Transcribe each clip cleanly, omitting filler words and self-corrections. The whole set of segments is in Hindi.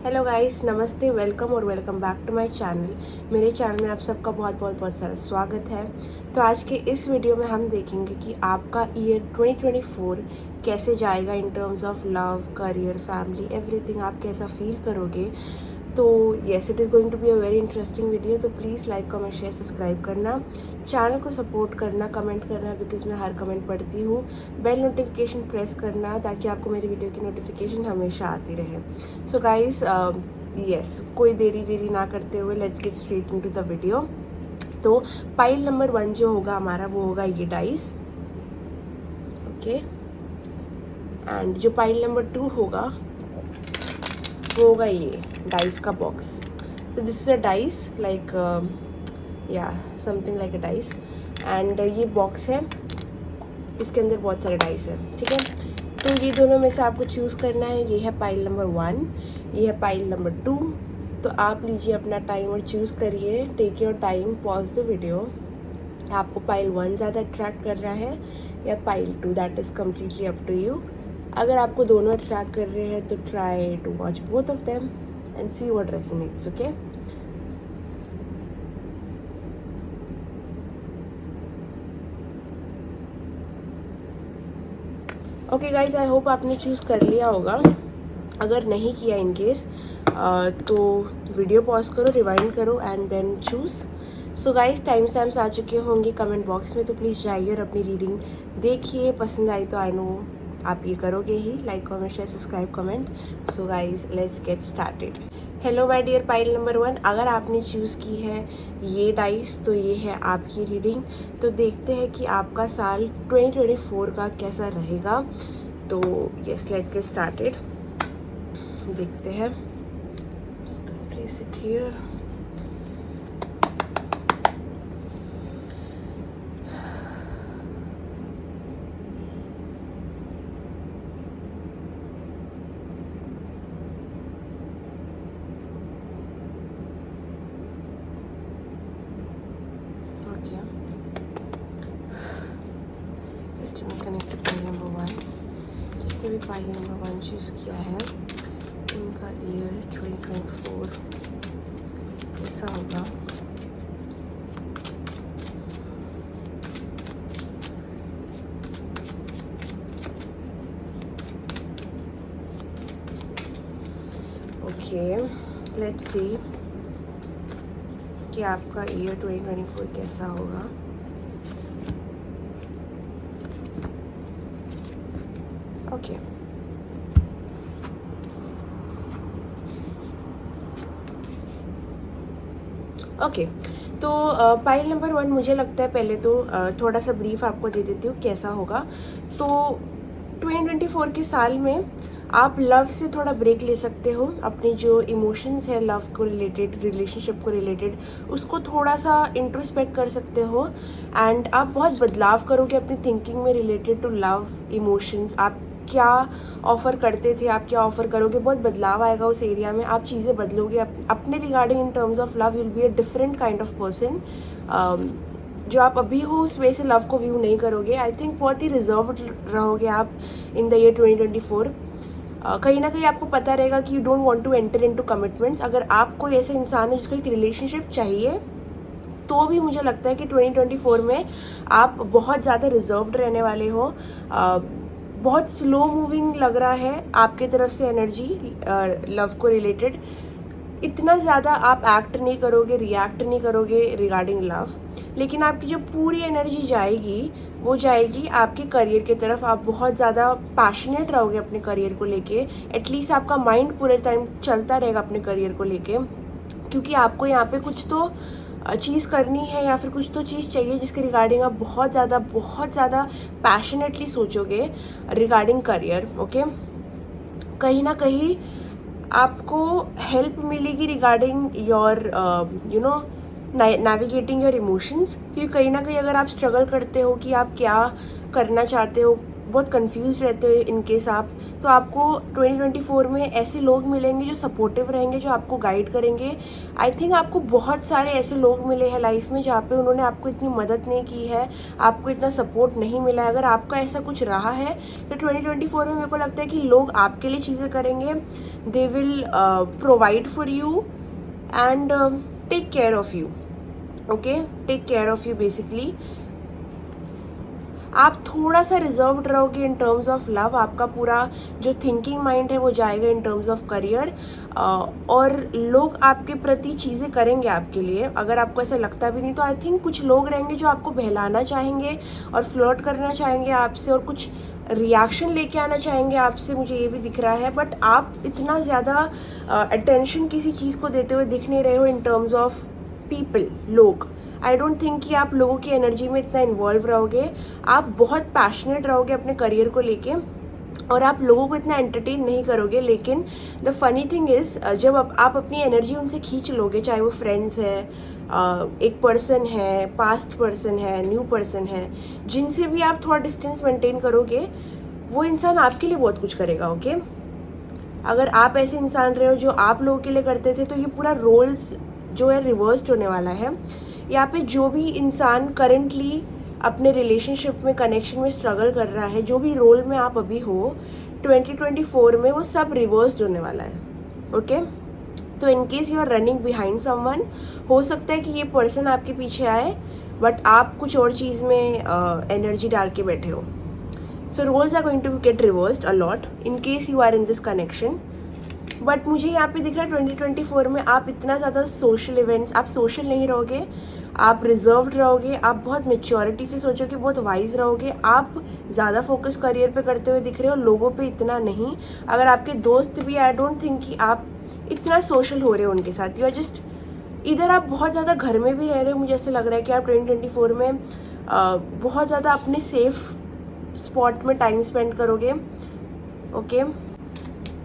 हेलो गाइस, नमस्ते, वेलकम और welcome back to my channel. मेरे चैनल में आप सबका बहुत बहुत बहुत सारा स्वागत है। तो आज के इस वीडियो में हम देखेंगे कि आपका ईयर 2024 कैसे जाएगा in terms of love, career, family, everything. आप कैसा फील करोगे। तो yes, it is going to be a very interesting video. तो please like, comment, share, subscribe करना, चैनल को सपोर्ट करना, कमेंट करना बिकॉज मैं हर कमेंट पढ़ती हूँ। बेल नोटिफिकेशन प्रेस करना ताकि आपको मेरी वीडियो की नोटिफिकेशन हमेशा आती रहे। सो गाइस, यस, कोई देरी ना करते हुए let's get straight into the video. तो पाइल नंबर 1 जो होगा हमारा वो होगा ये डाइस, ओके। एंड जो पाइल नंबर 2 होगा वो होगा ये डाइस का box. So this is a dice like या something like a dice. And ये बॉक्स है, इसके अंदर बहुत सारे डाइस है, ठीक है। तो ये दोनों में से आपको चूज़ करना है। ये है पाइल नंबर 1, ये है पाइल नंबर 2। तो आप लीजिए अपना टाइम और चूज़ करिए। Take your time, pause the video. आपको पाइल 1 ज़्यादा अट्रैक्ट कर रहा है या pile 2, that is completely up to you. अगर आपको दोनों अट्रैक्ट कर रहे हैं तो try to watch both of them and see what resonates, okay. Okay guys, I hope आपने चूज़ कर लिया होगा। अगर नहीं किया इन केस तो वीडियो पॉज करो, रिवाइंड करो and then choose. So guys, time stamps आ चुके होंगे कमेंट बॉक्स में, तो प्लीज़ जाइए और अपनी रीडिंग देखिए। पसंद आई तो आई नो आप ये करोगे ही, like, comment, share, subscribe, comment. So guys, let's get started. Hello my dear pile number 1, अगर आपने चूज़ की है ये डाइस तो ये है आपकी रीडिंग। तो देखते हैं कि आपका साल 2024 का कैसा रहेगा। तो यस, लेट्स गेट स्टार्टेड। देखते हैं। Please sit here. Okay, let's connect to pile number 1। जिसने भी पाइल नंबर 1 चूज़ किया है उनका ईयर 2024 कैसा होगा। ओके, लेट्स सी कि आपका ईयर 2024 कैसा होगा। Okay, okay. तो पाइल नंबर 1 मुझे लगता है पहले तो थोड़ा सा ब्रीफ आपको दे देती हूँ कैसा होगा। तो 2024 के साल में आप लव से थोड़ा ब्रेक ले सकते हो। अपनी जो इमोशंस है लव को रिलेटेड, रिलेशनशिप को रिलेटेड, उसको थोड़ा सा इंट्रोस्पेक्ट कर सकते हो। एंड आप बहुत बदलाव करोगे अपनी थिंकिंग में रिलेटेड टू लव, इमोशंस। आप क्या ऑफ़र करते थे, आप क्या ऑफ़र करोगे, बहुत बदलाव आएगा उस एरिया में। आप चीज़ें बदलोगे अपने regarding in terms of love. You'll be a different kind of person. जो आप अभी हो उस वे से लव को व्यू नहीं करोगे। आई थिंक बहुत ही रिजर्व्ड रहोगे आप इन द ईयर 2024। कहीं ना कहीं आपको पता रहेगा कि you don't want to enter into commitments. अगर आप कोई ऐसे इंसान है जिसको एक रिलेशनशिप चाहिए तो भी मुझे लगता है कि 2024 में आप बहुत ज़्यादा रिजर्व्ड रहने वाले हो। बहुत स्लो मूविंग लग रहा है आपके तरफ से एनर्जी लव को रिलेटेड। इतना ज़्यादा आप एक्ट नहीं करोगे, रिएक्ट नहीं करोगे रिगार्डिंग लव। लेकिन आपकी जो पूरी एनर्जी जाएगी वो जाएगी आपके करियर की तरफ। आप बहुत ज़्यादा पैशनेट रहोगे अपने करियर को लेके। एटलीस्ट आपका माइंड पूरे टाइम चलता रहेगा अपने करियर को लेके, क्योंकि आपको यहाँ पे कुछ तो चीज़ करनी है या फिर कुछ तो चीज़ चाहिए जिसके रिगार्डिंग आप बहुत ज़्यादा पैशनेटली सोचोगे रिगार्डिंग करियर, ओके। कहीं ना कहीं आपको हेल्प मिलेगी regarding your you know navigating your emotions. क्योंकि कहीं ना कहीं अगर आप स्ट्रगल करते हो कि आप क्या करना चाहते हो, बहुत कंफ्यूज रहते हो इन केस आप, तो आपको 2024 में ऐसे लोग मिलेंगे जो सपोर्टिव रहेंगे, जो आपको गाइड करेंगे। आई थिंक आपको बहुत सारे ऐसे लोग मिले हैं लाइफ में जहाँ पे उन्होंने आपको इतनी मदद नहीं की है, आपको इतना सपोर्ट नहीं मिला है। अगर आपका ऐसा कुछ रहा है तो 2024 में मेरे को लगता है कि लोग आपके लिए चीज़ें करेंगे, they will provide for you and take care of you. Okay, take care of you basically. आप थोड़ा सा रिजर्व्ड रहोगे इन टर्म्स ऑफ लव, आपका पूरा जो थिंकिंग माइंड है वो जाएगा इन टर्म्स ऑफ करियर, और लोग आपके प्रति चीज़ें करेंगे आपके लिए। अगर आपको ऐसा लगता भी नहीं तो आई थिंक कुछ लोग रहेंगे जो आपको बहलाना चाहेंगे और फ्लर्ट करना चाहेंगे आपसे और कुछ रिएक्शन लेके आना चाहेंगे आपसे, मुझे ये भी दिख रहा है। बट आप इतना ज़्यादा अटेंशन किसी चीज़ को देते हुए दिख नहीं रहे हो इन टर्म्स ऑफ पीपल, लोग। आई डोंट थिंक कि आप लोगों की एनर्जी में इतना इन्वॉल्व रहोगे। आप बहुत पैशनेट रहोगे अपने करियर को लेके और आप लोगों को इतना एंटरटेन नहीं करोगे। लेकिन द फनी थिंग इज़, जब आप अपनी एनर्जी उनसे खींच लोगे, चाहे वो फ्रेंड्स है, एक पर्सन है, पास्ट पर्सन है, न्यू पर्सन है, जिनसे भी आप थोड़ा डिस्टेंस मेंटेन करोगे, वो इंसान आपके लिए बहुत कुछ करेगा। ओके, अगर आप ऐसे इंसान रहे हो जो आप लोगों के लिए करते थे, तो ये पूरा रोल्स जो है रिवर्स्ड होने वाला है। यहाँ पे जो भी इंसान करेंटली अपने रिलेशनशिप में, कनेक्शन में स्ट्रगल कर रहा है, जो भी रोल में आप अभी हो, 2024 में वो सब रिवर्स्ड होने वाला है। ओके, तो in case you are running behind someone, हो सकता है कि ये पर्सन आपके पीछे आए बट आप कुछ और चीज़ में एनर्जी डाल के बैठे हो। So roles are going to get reversed a lot in case you are in this connection. But मुझे यहाँ पे दिख रहा है 2024 में आप इतना ज़्यादा सोशल इवेंट्स, आप सोशल नहीं रहोगे, आप रिजर्व्ड रहोगे, आप बहुत मेच्योरिटी से सोचोगे, बहुत वाइज रहोगे। आप ज़्यादा फोकस करियर पे करते हुए दिख रहे हो, लोगों पे इतना नहीं। अगर आपके दोस्त भी, आई डोंट थिंक कि आप इतना सोशल हो रहे हो उनके साथ। यू आर जस्ट, इधर आप बहुत ज़्यादा घर में भी रह रहे हो। मुझे ऐसा लग रहा है कि आप 2024 में बहुत ज़्यादा अपने सेफ स्पॉट में टाइम स्पेंड करोगे। ओके,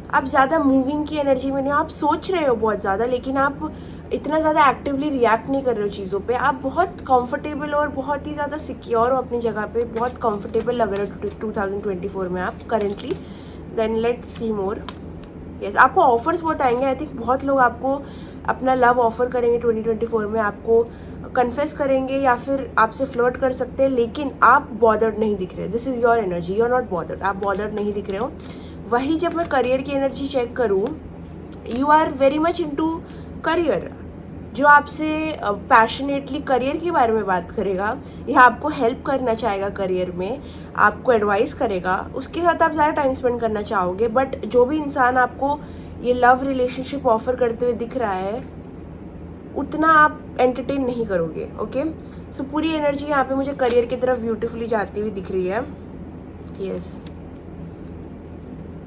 आप ज़्यादा मूविंग की एनर्जी में नहीं हो, आप सोच रहे हो बहुत ज़्यादा, लेकिन आप इतना ज़्यादा एक्टिवली रिएक्ट नहीं कर रहे हो चीज़ों पे। आप बहुत कंफर्टेबल और बहुत ही ज़्यादा सिक्योर हो अपनी जगह पे, बहुत कंफर्टेबल लग रहे हो 2024 में आप currently. Then let's see more. Yes, आपको ऑफर्स बहुत आएंगे। आई थिंक बहुत लोग आपको अपना लव ऑफर करेंगे 2024 में, आपको कन्फेस करेंगे या फिर आपसे फ्लर्ट कर सकते हैं, लेकिन आप बॉदर्ड नहीं दिख रहे। This is your energy, you are not bothered, आप बॉदर्ड नहीं दिख रहे हो। वही जब मैं करियर की एनर्जी चेक करूँ, you are very much into career. जो आपसे पैशनेटली करियर के बारे में बात करेगा या आपको हेल्प करना चाहेगा करियर में, आपको एडवाइस करेगा, उसके साथ आप ज़्यादा टाइम स्पेंड करना चाहोगे। बट जो भी इंसान आपको ये लव रिलेशनशिप ऑफर करते हुए दिख रहा है, उतना आप एंटरटेन नहीं करोगे। ओके, सो पूरी एनर्जी यहाँ पे मुझे करियर की तरफ ब्यूटीफुली जाती हुई दिख रही है। यस,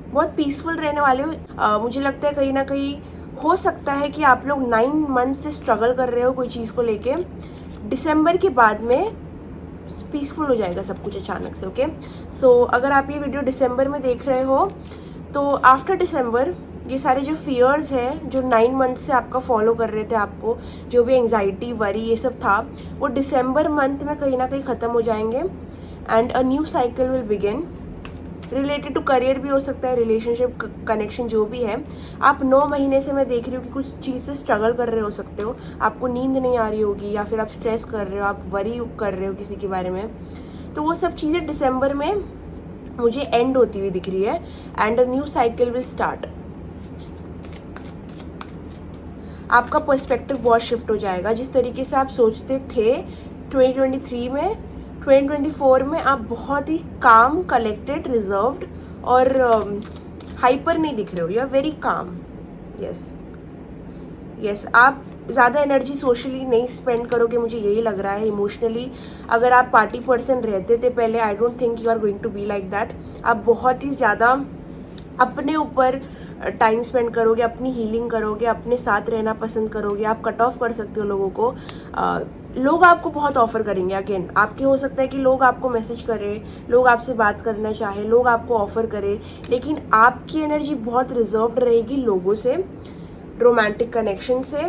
बहुत पीसफुल रहने वाले हो। मुझे लगता है कहीं ना कहीं हो सकता है कि आप लोग 9 मंथ से स्ट्रगल कर रहे हो कोई चीज़ को लेके, दिसंबर के बाद में पीसफुल हो जाएगा सब कुछ अचानक से। ओके, सो अगर आप ये वीडियो दिसंबर में देख रहे हो तो आफ्टर दिसंबर ये सारे जो फियर्स हैं जो 9 मंथ से आपका फॉलो कर रहे थे, आपको जो भी एंग्जाइटी, वरी ये सब था, वो दिसंबर मंथ में कहीं ना कहीं ख़त्म हो जाएंगे and a new cycle will begin. Related to career भी हो सकता है, रिलेशनशिप, कनेक्शन जो भी है। आप 9 महीने से मैं देख रही हूँ कि कुछ चीज़ से स्ट्रगल कर रहे हो सकते हो, आपको नींद नहीं आ रही होगी या फिर आप स्ट्रेस कर रहे हो, आप वरी कर रहे हो किसी के बारे में। तो वो सब चीज़ें दिसंबर में मुझे एंड होती हुई दिख रही है and a new cycle will start. आपका पर्सपेक्टिव बहुत शिफ्ट हो जाएगा। जिस तरीके से आप सोचते थे 2023 में, 2024 में आप बहुत ही काम, कलेक्टेड, रिजर्व्ड और हाइपर नहीं दिख रहे हो। You are very calm. Yes, आप ज़्यादा एनर्जी सोशली नहीं स्पेंड करोगे, मुझे यही लग रहा है। इमोशनली अगर आप पार्टी पर्सन रहते थे पहले, I don't think you are going to be like that. आप बहुत ही ज़्यादा अपने ऊपर टाइम स्पेंड करोगे, अपनी हीलिंग करोगे, अपने साथ रहना पसंद करोगे। आप कट ऑफ कर सकते हो लोगों को। लोग आपको बहुत ऑफर करेंगे। अगेन, आपके हो सकता है कि लोग आपको मैसेज करें, लोग आपसे बात करना चाहे, लोग आपको ऑफर करें, लेकिन आपकी एनर्जी बहुत रिजर्व्ड रहेगी लोगों से, रोमांटिक कनेक्शन से।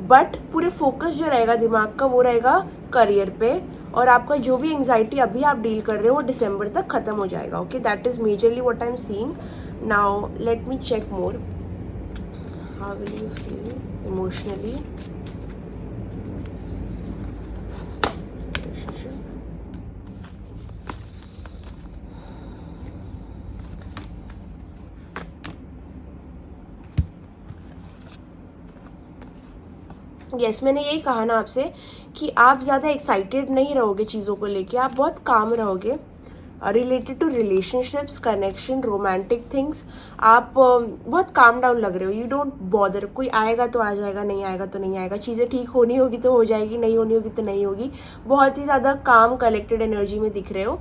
बट पूरे फोकस जो रहेगा दिमाग का वो रहेगा करियर पे और आपका जो भी एंग्जाइटी अभी आप डील कर रहे हो वो दिसंबर तक ख़त्म हो जाएगा. Okay, that is majorly what I am seeing. Now let me check more. How will you feel emotionally? Yes, मैंने यही कहा ना आपसे कि आप ज़्यादा एक्साइटेड नहीं रहोगे चीज़ों को लेके, आप बहुत काम रहोगे. Related to relationships, connection, romantic things, आप बहुत काम डाउन लग रहे हो. You don't bother. कोई आएगा तो आ जाएगा, नहीं आएगा तो नहीं आएगा. चीज़ें ठीक होनी होगी तो हो जाएगी, नहीं होनी होगी तो नहीं होगी. बहुत ही ज़्यादा काम कलेक्टेड एनर्जी में दिख रहे हो.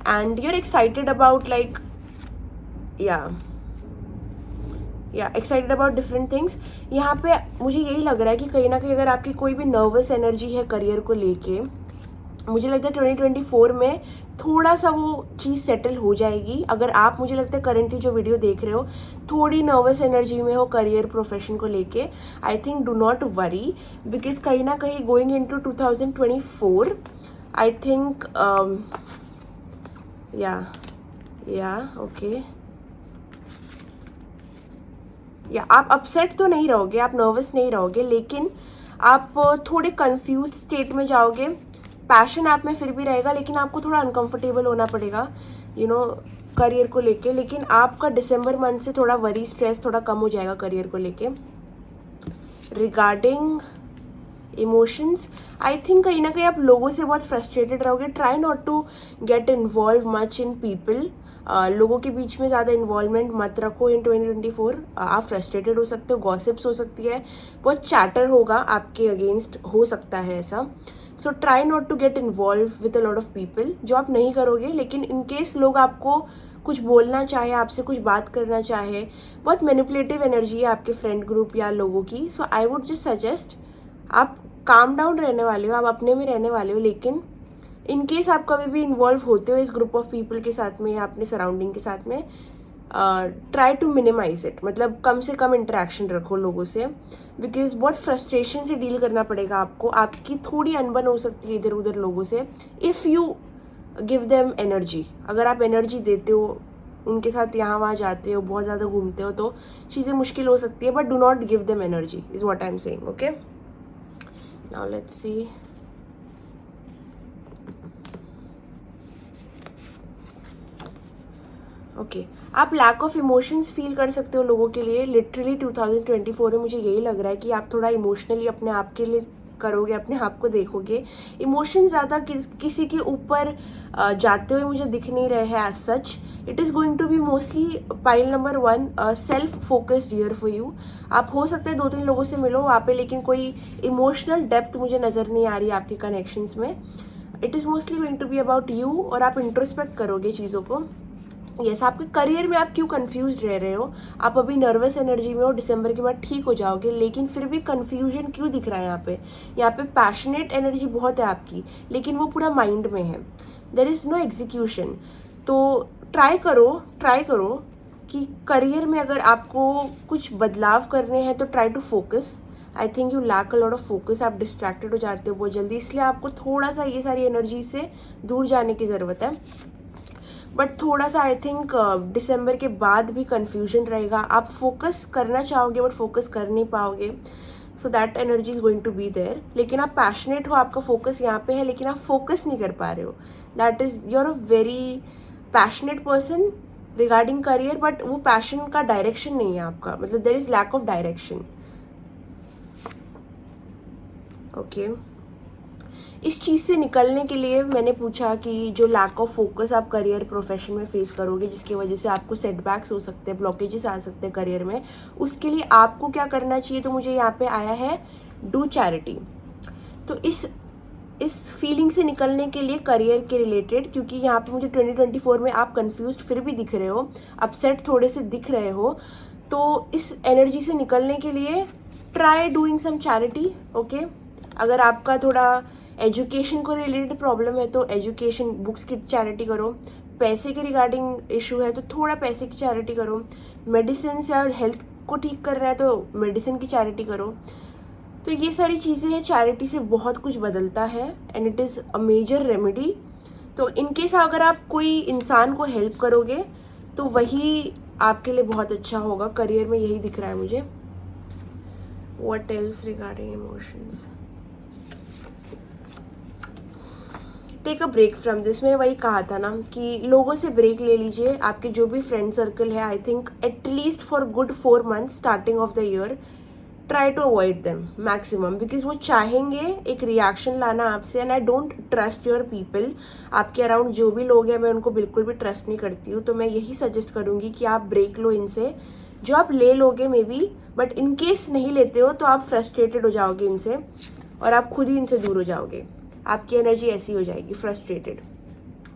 And you are excited about like excited about different things. यहाँ पे मुझे यही लग रहा है कि कहीं ना कहीं अगर आपकी कोई भी नर्वस एनर्जी है करियर को लेके, मुझे लगता है 2024 में थोड़ा सा वो चीज़ सेटल हो जाएगी. अगर आप, मुझे लगता है करंटली जो वीडियो देख रहे हो, थोड़ी नर्वस एनर्जी में हो करियर प्रोफेशन को लेके, I think do not worry, because कहीं ना कहीं going into 2024 I think okay, आप अपसेट तो नहीं रहोगे, आप नर्वस नहीं रहोगे, लेकिन आप थोड़े कंफ्यूज स्टेट में जाओगे. पैशन आप में फिर भी रहेगा, लेकिन आपको थोड़ा अनकंफर्टेबल होना पड़ेगा करियर को लेके. लेकिन आपका दिसंबर मंथ से थोड़ा वरी, स्ट्रेस थोड़ा कम हो जाएगा करियर को लेके. रिगार्डिंग इमोशंस, आई थिंक कहीं ना कहीं आप लोगों से बहुत फ्रस्ट्रेटेड रहोगे. Try not to get involve much in people. लोगों के बीच में ज़्यादा इन्वॉल्वमेंट मत रखो इन 2024. आप फ्रस्ट्रेटेड हो सकते हो, गॉसिप्स हो सकती है, बहुत चैटर होगा आपके अगेंस्ट, हो सकता है ऐसा. So try not to get involve with a lot of people, जो आप नहीं करोगे. लेकिन इन केस लोग आपको कुछ बोलना चाहे, आपसे कुछ बात करना चाहे, बहुत मैनिपुलेटिव एनर्जी है आपके फ्रेंड ग्रुप या लोगों की. सो आई वुड जस्ट सजेस्ट, आप काम डाउन रहने वाले हो, आप अपने में रहने वाले हो. लेकिन इन केस आप कभी भी इन्वॉल्व होते हो इस ग्रुप ऑफ पीपल के साथ में या अपने सराउंडिंग के साथ में, ट्राई टू मिनिमाइज इट. मतलब कम से कम इंटरेक्शन रखो लोगों से, बिकॉज बहुत फ्रस्ट्रेशन से डील करना पड़ेगा आपको. आपकी थोड़ी अनबन हो सकती है इधर उधर लोगों से, if you give them energy. अगर आप एनर्जी देते हो उनके साथ, यहाँ वहाँ जाते हो, बहुत ज़्यादा घूमते हो, तो चीज़ें मुश्किल हो सकती है. But do not give them energy is what I am saying. Okay, now let's see. Okay, आप लैक ऑफ इमोशंस फील कर सकते हो लोगों के लिए. लिटरली 2024 में मुझे यही लग रहा है कि आप थोड़ा इमोशनली अपने आप के लिए करोगे, अपने आप को देखोगे. इमोशन ज़्यादा किसी के ऊपर जाते हुए मुझे दिख नहीं रहे हैं as such. It is going to be mostly pile number 1 self focused year for you. आप हो सकते हैं 2-3 लोगों से मिलो वहाँ पे, लेकिन कोई इमोशनल डेप्थ मुझे नज़र नहीं आ रही आपके कनेक्शंस में. It is mostly going to be about you, और आप इंट्रोस्पेक्ट करोगे चीज़ों को. यस, आपके करियर में आप क्यों कंफ्यूज रह रहे हो? आप अभी नर्वस एनर्जी में हो, दिसंबर के बाद ठीक हो जाओगे, लेकिन फिर भी कंफ्यूजन क्यों दिख रहा है यहाँ पे? यहाँ पे पैशनेट एनर्जी बहुत है आपकी, लेकिन वो पूरा माइंड में है. There is no execution. तो ट्राई करो कि करियर में अगर आपको कुछ बदलाव करने हैं तो try to focus. I think you lack a lot of focus. आप डिस्ट्रैक्टेड हो जाते हो बहुत जल्दी, इसलिए आपको थोड़ा सा ये सारी एनर्जी से दूर जाने की ज़रूरत है. बट थोड़ा सा आई थिंक दिसंबर के बाद भी कन्फ्यूजन रहेगा. आप फोकस करना चाहोगे बट फोकस कर नहीं पाओगे. So that energy is going to be there. लेकिन आप पैशनेट हो, आपका फोकस यहाँ पे है, लेकिन आप फोकस नहीं कर पा रहे हो. That is, you are a very passionate person regarding career, but वो पैशन का डायरेक्शन नहीं है आपका. मतलब there is lack of direction. Okay, इस चीज़ से निकलने के लिए मैंने पूछा कि जो लैक ऑफ फोकस आप करियर प्रोफेशन में फेस करोगे, जिसकी वजह से आपको सेटबैक्स हो सकते हैं, ब्लॉकेजेस आ सकते हैं करियर में, उसके लिए आपको क्या करना चाहिए? तो मुझे यहाँ पे आया है डू चैरिटी. तो इस फीलिंग से निकलने के लिए करियर के रिलेटेड, क्योंकि यहाँ पे मुझे 2024 में आप कंफ्यूज फिर भी दिख रहे हो, अपसेट थोड़े से दिख रहे हो, तो इस एनर्जी से निकलने के लिए try doing some charity. Okay, अगर आपका थोड़ा एजुकेशन को रिलेटेड प्रॉब्लम है तो एजुकेशन बुक्स की चैरिटी करो. पैसे के रिगार्डिंग इशू है तो थोड़ा पैसे की चैरिटी करो. मेडिसिन या हेल्थ को ठीक कर रहा है तो मेडिसिन की चैरिटी करो. तो ये सारी चीज़ें हैं, चैरिटी से बहुत कुछ बदलता है and it is a major remedy. तो इनकेस अगर आप कोई इंसान को हेल्प करोगे तो वही आपके लिए बहुत अच्छा होगा। करियर में यही दिख रहा है मुझे। What else regarding emotions, take a break from this. मैंने वही कहा था ना कि लोगों से ब्रेक ले लीजिए। आपके जो भी फ्रेंड सर्कल है, I think at least for good 4 months starting of the year try to avoid them maximum, because वो चाहेंगे एक रिएक्शन लाना आपसे and I don't trust your people. आपके अराउंड जो भी लोग हैं मैं उनको बिल्कुल भी ट्रस्ट नहीं करती हूँ। तो मैं यही सजेस्ट करूँगी कि आप ब्रेक लो इनसे। जो आप ले लोगे may be, but in case नहीं लेते हो तो आप फ्रस्ट्रेटेड हो जाओगे इनसे और आप खुद ही इनसे दूर हो जाओगे। आपकी एनर्जी ऐसी हो जाएगी फ्रस्ट्रेटेड।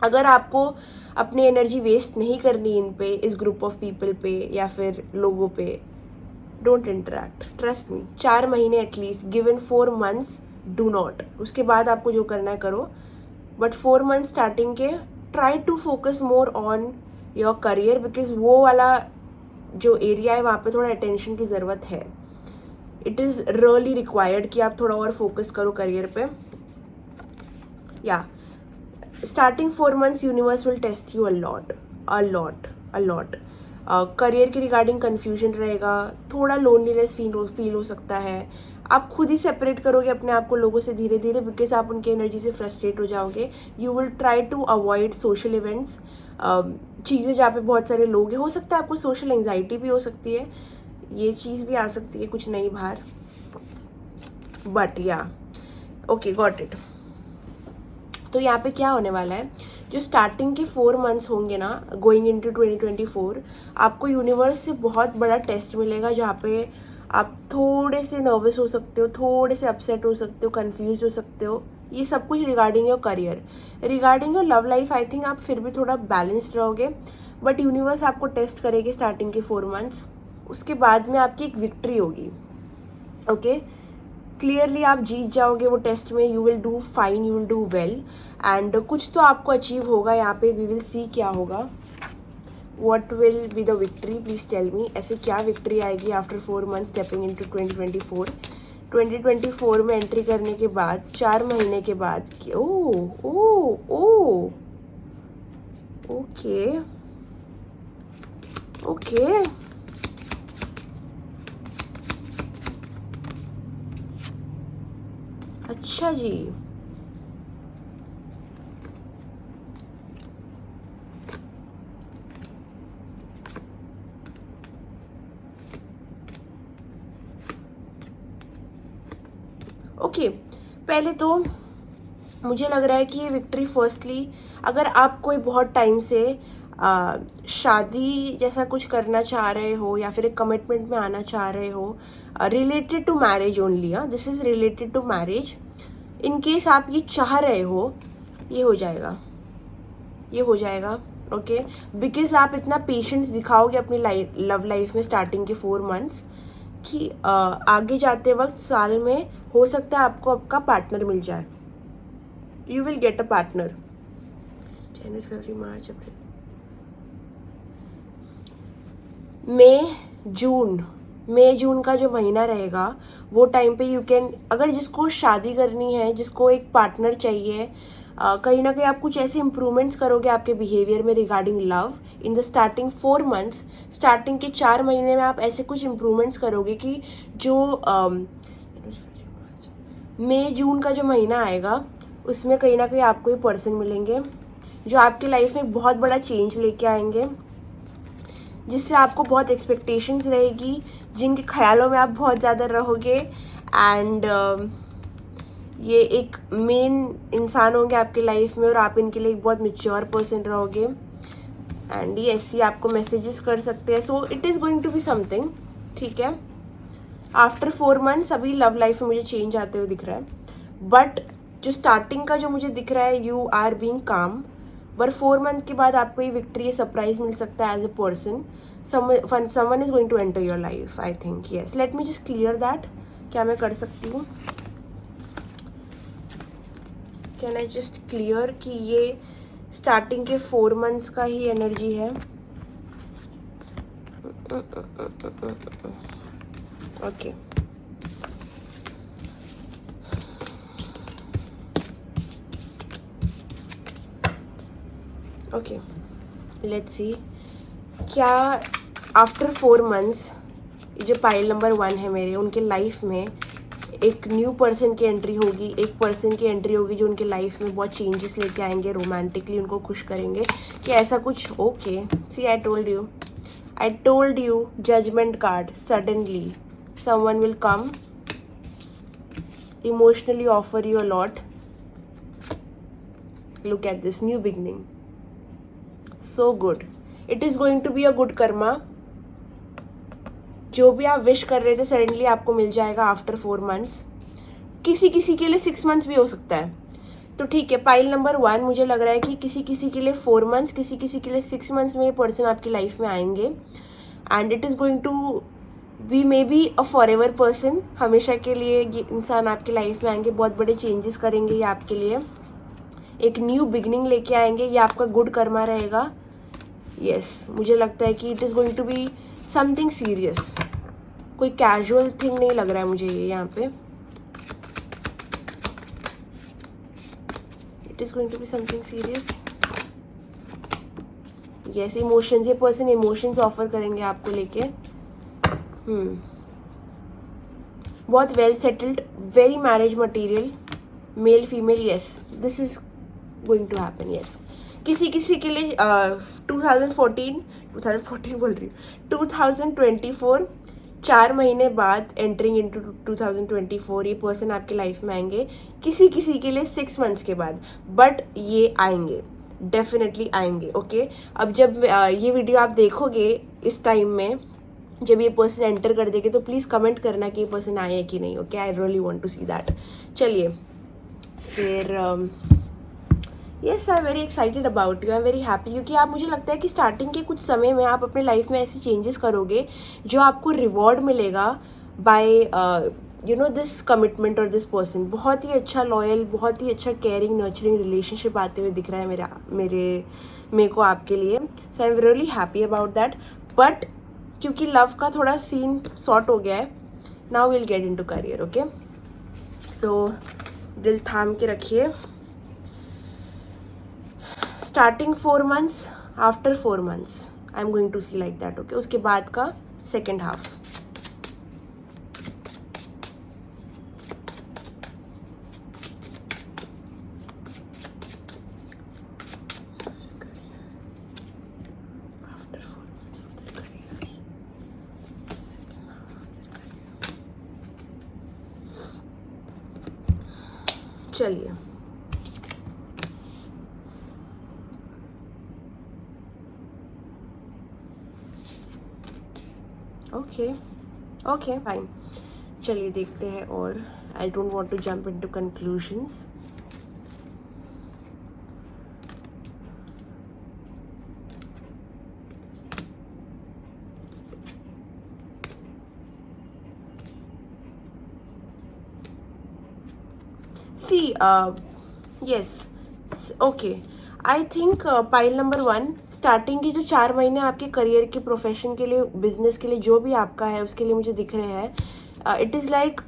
अगर आपको अपनी एनर्जी वेस्ट नहीं करनी इन पे, इस ग्रुप ऑफ पीपल पे या फिर लोगों पे, डोंट इंटरेक्ट, ट्रस्ट मी। 4 महीने at least, given 4 months do not. उसके बाद आपको जो करना है करो, बट 4 months स्टार्टिंग के try to focus more on your career, because वो वाला जो एरिया है वहाँ पे थोड़ा अटेंशन की ज़रूरत है। इट इज़ रियली रिक्वायर्ड कि आप थोड़ा और फोकस करो करियर पे। या starting 4 months universe will test you a lot. Career के रिगार्डिंग कन्फ्यूजन रहेगा, थोड़ा लोनलीनेस फील हो सकता है। आप खुद ही सेपरेट करोगे अपने आप को लोगों से धीरे धीरे, बिकॉज आप उनकी एनर्जी से फ्रस्ट्रेट हो जाओगे। You will try to avoid social events, चीज़ें जहाँ पे बहुत सारे लोग हैं। हो सकता है आपको सोशल एंजाइटी भी हो सकती है, ये चीज़ भी आ सकती है कुछ नई बाहर, बट या ओके गॉट इट। तो यहाँ पे क्या होने वाला है, जो स्टार्टिंग के 4 months होंगे ना गोइंग इनटू 2024, आपको यूनिवर्स से बहुत बड़ा टेस्ट मिलेगा, जहाँ पे आप थोड़े से नर्वस हो सकते हो, थोड़े से अपसेट हो सकते हो, कंफ्यूज हो सकते हो। ये सब कुछ regarding your career. Regarding your love life I think आप फिर भी थोड़ा बैलेंस्ड रहोगे, बट यूनिवर्स आपको टेस्ट करेगी स्टार्टिंग के 4 months। उसके बाद में आपकी एक विक्ट्री होगी। ओके क्लियरली आप जीत जाओगे वो टेस्ट में। You will do fine, you will do well and कुछ तो आपको अचीव होगा यहाँ पे। वी विल सी क्या होगा, what will be the victory, please tell me. ऐसे क्या विक्ट्री आएगी आफ्टर 4 months स्टेपिंग इनटू 2024। 2024 में एंट्री करने के बाद 4 महीने के बाद, ओ ओ ओ ओके ओके अच्छा जी। ओके पहले तो मुझे लग रहा है कि ये विक्ट्री फर्स्टली, अगर आप कोई बहुत टाइम से शादी जैसा कुछ करना चाह रहे हो या फिर एक कमिटमेंट में आना चाह रहे हो, related to marriage only, this is related to marriage. In case आप ये चाह रहे हो, ये हो जाएगा, ये हो जाएगा। ओके बिकॉज आप इतना पेशेंस दिखाओगे अपनी लव लाइफ में स्टार्टिंग के 4 months कि आगे जाते वक्त साल में हो सकता है आपको आपका पार्टनर मिल जाए। You will get a partner. जनवरी फरवरी मार्च अप्रैल मई जून का जो महीना रहेगा वो टाइम पे यू कैन, अगर जिसको शादी करनी है, जिसको एक पार्टनर चाहिए, कहीं ना कहीं आप कुछ ऐसे इंप्रूवमेंट्स करोगे आपके बिहेवियर में regarding love in the starting 4 months। Starting के 4 महीने में आप ऐसे कुछ इंप्रूवमेंट्स करोगे कि जो मई जून का जो महीना आएगा उसमें कहीं ना कहीं आपको ये पर्सन मिलेंगे जो आपकी लाइफ में बहुत बड़ा चेंज लेके आएंगे, जिससे आपको बहुत एक्सपेक्टेशंस रहेगी, जिनके ख्यालों में आप बहुत ज़्यादा रहोगे एंड ये एक मेन इंसान होंगे आपके लाइफ में और आप इनके लिए एक बहुत मेच्योर पर्सन रहोगे एंड ये ऐसी आपको मैसेजेस कर सकते हैं। So it is going to be something, ठीक है। आफ्टर 4 months अभी लव लाइफ में मुझे चेंज आते हुए दिख रहा है, बट जो स्टार्टिंग का जो मुझे दिख रहा है, you are being calm, but 4 month के बाद आपको ये विक्ट्री, ये सरप्राइज मिल सकता है as a person. someone is going to enter your life, I think, yes. Let me just clear that. क्या मैं कर सकती हूँ? Can I just clear कि ये स्टार्टिंग के 4 months का ही एनर्जी है। ओके ओके, लेट्स सी क्या आफ्टर 4 मंथ्स जो पाइल नंबर 1 है मेरे, उनके लाइफ में एक न्यू पर्सन की एंट्री होगी, एक पर्सन की एंट्री होगी जो उनके लाइफ में बहुत चेंजेस लेके आएंगे, रोमांटिकली उनको खुश करेंगे, कि ऐसा कुछ। Okay, see I told you judgement card, suddenly someone will come, emotionally offer you a lot, look at this new beginning, so good, it is going to be a good karma। जो भी आप विश कर रहे थे सडनली आपको मिल जाएगा आफ्टर 4 मंथ्स, किसी किसी के लिए 6 मंथ्स भी हो सकता है। तो ठीक है, पाइल नंबर 1 मुझे लग रहा है कि किसी किसी के लिए 4 मंथ्स, किसी किसी के लिए 6 मंथ्स में ये पर्सन आपकी लाइफ में आएंगे, and it is going to be maybe a forever person. हमेशा के लिए ये इंसान आपकी लाइफ में आएंगे, बहुत बड़े चेंजेस करेंगे ये आपके लिए, एक न्यू बिगनिंग लेके आएंगे, ये आपका गुड कर्मा रहेगा। यस, मुझे लगता है कि it is going to be something serious, कोई कैजुअल थिंग नहीं लग रहा है मुझे ये यहाँ पे। It is going to be something serious. Yes, emotions, ये पर्सन इमोशंस ऑफर करेंगे आपको लेके। बहुत well settled, very marriage material, male female. Yes, this is going to happen. Yes, किसी किसी के लिए 2014 बोल रही हूँ, 2024 4 महीने बाद एंटरिंग इनटू 2024 ये पर्सन आपकी लाइफ में आएंगे, किसी किसी के लिए 6 मंथ्स के बाद, बट ये आएंगे, डेफिनेटली आएंगे। ओके, अब जब ये वीडियो आप देखोगे इस टाइम में, जब ये पर्सन एंटर कर देंगे, तो प्लीज़ कमेंट करना कि ये पर्सन आए है कि नहीं। Okay, I really want to see that. चलिए फिर yes, I am very excited about you, I am very happy, क्योंकि आप, मुझे लगता है कि स्टार्टिंग के कुछ समय में आप अपने लाइफ में ऐसे चेंजेस करोगे जो आपको रिवॉर्ड मिलेगा by you know this commitment और दिस पर्सन। बहुत ही अच्छा लॉयल, बहुत ही अच्छा केयरिंग नर्चरिंग रिलेशनशिप आते हुए दिख रहा है मेरे को आपके लिए। So I am really happy about that. But क्योंकि लव का थोड़ा सीन सॉर्ट हो गया है, now will get into career. Okay, so दिल थाम के रखिए। Starting 4 months, after 4 months I am going to see like that. Okay, उसके बाद का सेकेंड हाफ। चलिए, ओके फाइन, चलिए देखते हैं। और I don't want to jump into conclusions. See yes, okay, I think pile number 1 starting के जो 4 महीने आपके करियर के, प्रोफेशन के लिए, बिजनेस के लिए, जो भी आपका है उसके लिए मुझे दिख रहे हैं, इट इज़ लाइक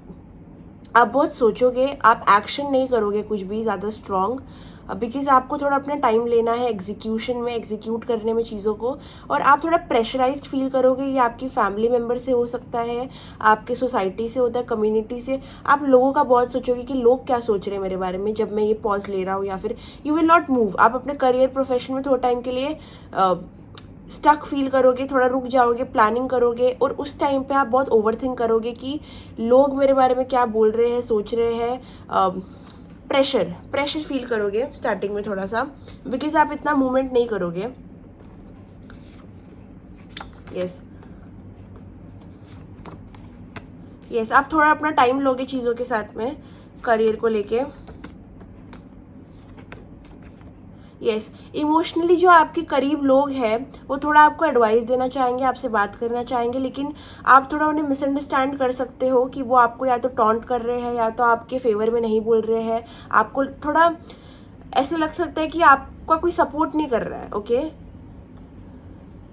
आप बहुत सोचोगे, आप एक्शन नहीं करोगे कुछ भी ज़्यादा स्ट्रॉन्ग, बिकॉज आपको थोड़ा अपना टाइम लेना है एग्जीक्यूशन में, एग्जीक्यूट करने में चीज़ों को, और आप थोड़ा प्रेशराइज्ड फील करोगे। ये आपकी फैमिली मेम्बर से हो सकता है, आपके सोसाइटी से होता है, कम्युनिटी से। आप लोगों का बहुत सोचोगे कि लोग क्या सोच रहे हैं मेरे बारे में जब मैं ये पॉज ले रहा हूँ, या फिर यू विल नॉट मूव। आप अपने करियर प्रोफेशन में थोड़ा टाइम के लिए स्टक फील करोगे, थोड़ा रुक जाओगे, प्लानिंग करोगे, और उस टाइम पे आप बहुत ओवरथिंक करोगे कि लोग मेरे बारे में क्या बोल रहे हैं, सोच रहे हैं। प्रेशर फील करोगे स्टार्टिंग में थोड़ा सा, बिकॉज आप इतना मूवमेंट नहीं करोगे। यस, आप थोड़ा अपना टाइम लोगे चीज़ों के साथ में, करियर को लेके। यस, इमोशनली जो आपके करीब लोग हैं वो थोड़ा आपको एडवाइस देना चाहेंगे, आपसे बात करना चाहेंगे, लेकिन आप थोड़ा उन्हें मिसअंडरस्टैंड कर सकते हो कि वो आपको या तो टॉन्ट कर रहे हैं या तो आपके फेवर में नहीं बोल रहे हैं। आपको थोड़ा ऐसे लग सकता है कि आपका कोई सपोर्ट नहीं कर रहा है। ओके,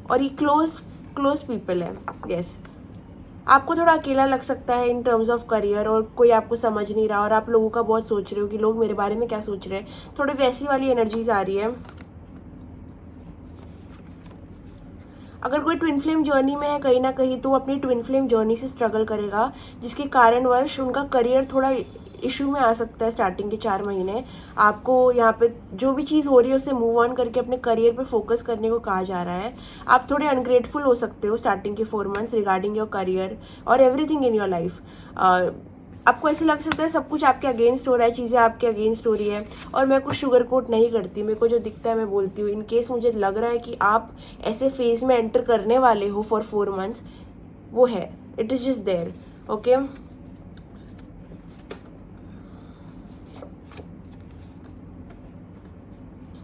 और ये क्लोज पीपल है। यस, आपको थोड़ा अकेला लग सकता है इन टर्म्स ऑफ करियर, और कोई आपको समझ नहीं रहा, और आप लोगों का बहुत सोच रहे हो कि लोग मेरे बारे में क्या सोच रहे हैं। थोड़ी वैसी वाली एनर्जीज आ रही है। अगर कोई ट्विन फ्लेम जर्नी में है कहीं ना कहीं, तो वो अपनी ट्विन फ्लेम जर्नी से स्ट्रगल करेगा, जिसके कारणवश उनका करियर थोड़ा इशू में आ सकता है स्टार्टिंग के 4 महीने। आपको यहाँ पे जो भी चीज़ हो रही है उससे मूव ऑन करके अपने करियर पे फोकस करने को कहा जा रहा है। आप थोड़े अनग्रेटफुल हो सकते हो स्टार्टिंग के 4 मंथ्स रिगार्डिंग योर करियर और एवरीथिंग इन योर लाइफ। आपको ऐसे लग सकता है सब कुछ आपके अगेंस्ट हो रहा है, चीज़ें आपके अगेंस्ट हो रही है, और मैं कुछ शुगर कोट नहीं करती, मेरे को जो दिखता है मैं बोलती हूँ। इन केस मुझे लग रहा है कि आप ऐसे फेज में एंटर करने वाले हो फॉर 4 मंथ्स, वो है, it is just there, okay.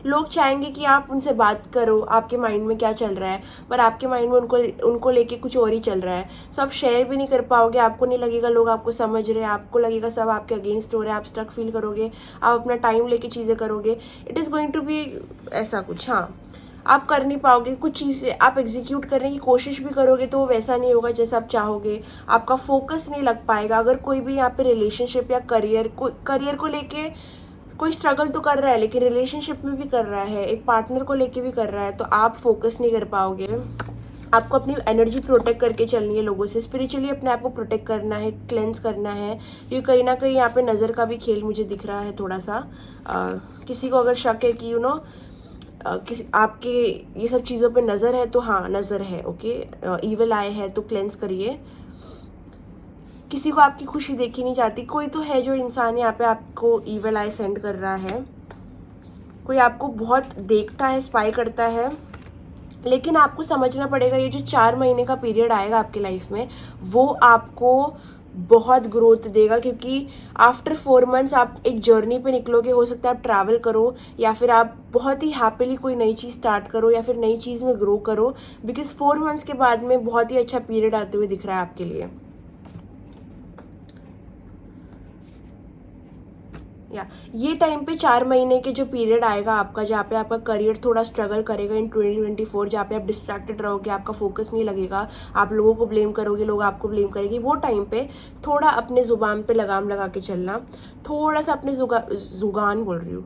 लोग चाहेंगे कि आप उनसे बात करो, आपके माइंड में क्या चल रहा है, पर आपके माइंड में उनको लेके कुछ और ही चल रहा है। सो आप शेयर भी नहीं कर पाओगे, आपको नहीं लगेगा लोग आपको समझ रहे हैं, आपको लगेगा सब आपके अगेंस्ट हो रहे हैं, आप स्ट्रक फील करोगे, आप अपना टाइम लेके चीज़ें करोगे। It is going to be ऐसा कुछ, हाँ, आप कर नहीं पाओगे कुछ चीज़ें, आप एग्जीक्यूट करने की कोशिश भी करोगे तो वो वैसा नहीं होगा जैसा आप चाहोगे, आपका फोकस नहीं लग पाएगा। अगर कोई भी यहाँ पे रिलेशनशिप या करियर को लेके कोई स्ट्रगल तो कर रहा है, लेकिन रिलेशनशिप में भी कर रहा है, एक पार्टनर को लेके भी कर रहा है, तो आप फोकस नहीं कर पाओगे। आपको अपनी एनर्जी प्रोटेक्ट करके चलनी है, लोगों से स्पिरिचुअली अपने आप को प्रोटेक्ट करना है, क्लेंस करना है, क्योंकि कहीं ना कहीं यहाँ पे नज़र का भी खेल मुझे दिख रहा है थोड़ा सा। किसी को अगर शक है कि किसी आपके ये सब चीज़ों पे नज़र है, तो हाँ नज़र है, ओके, ईविल आए है तो क्लेंस करिए। किसी को आपकी खुशी देखी नहीं जाती, कोई तो है जो इंसान यहाँ पे आपको ईविल आई सेंड कर रहा है, कोई आपको बहुत देखता है, स्पाई करता है, लेकिन आपको समझना पड़ेगा ये जो 4 महीने का पीरियड आएगा आपके लाइफ में, वो आपको बहुत ग्रोथ देगा, क्योंकि आफ्टर 4 मंथ्स आप एक जर्नी पे निकलोगे। हो सकता है आप ट्रैवल करो, या फिर आप बहुत ही हैप्पीली कोई नई चीज़ स्टार्ट करो, या फिर नई चीज़ में ग्रो करो, बिकॉज 4 मंथ्स के बाद में बहुत ही अच्छा पीरियड आते हुए दिख रहा है आपके लिए। या ये टाइम पे 4 महीने के जो पीरियड आएगा आपका, जहाँ पे आपका करियर थोड़ा स्ट्रगल करेगा इन 2024, जहाँ पे आप डिस्ट्रैक्टेड रहोगे, आपका फोकस नहीं लगेगा, आप लोगों को ब्लेम करोगे, लोग आपको ब्लेम करेंगे, वो टाइम पे थोड़ा अपने जुबान पे लगाम लगा के चलना, थोड़ा सा अपने जुगान बोल रही हूँ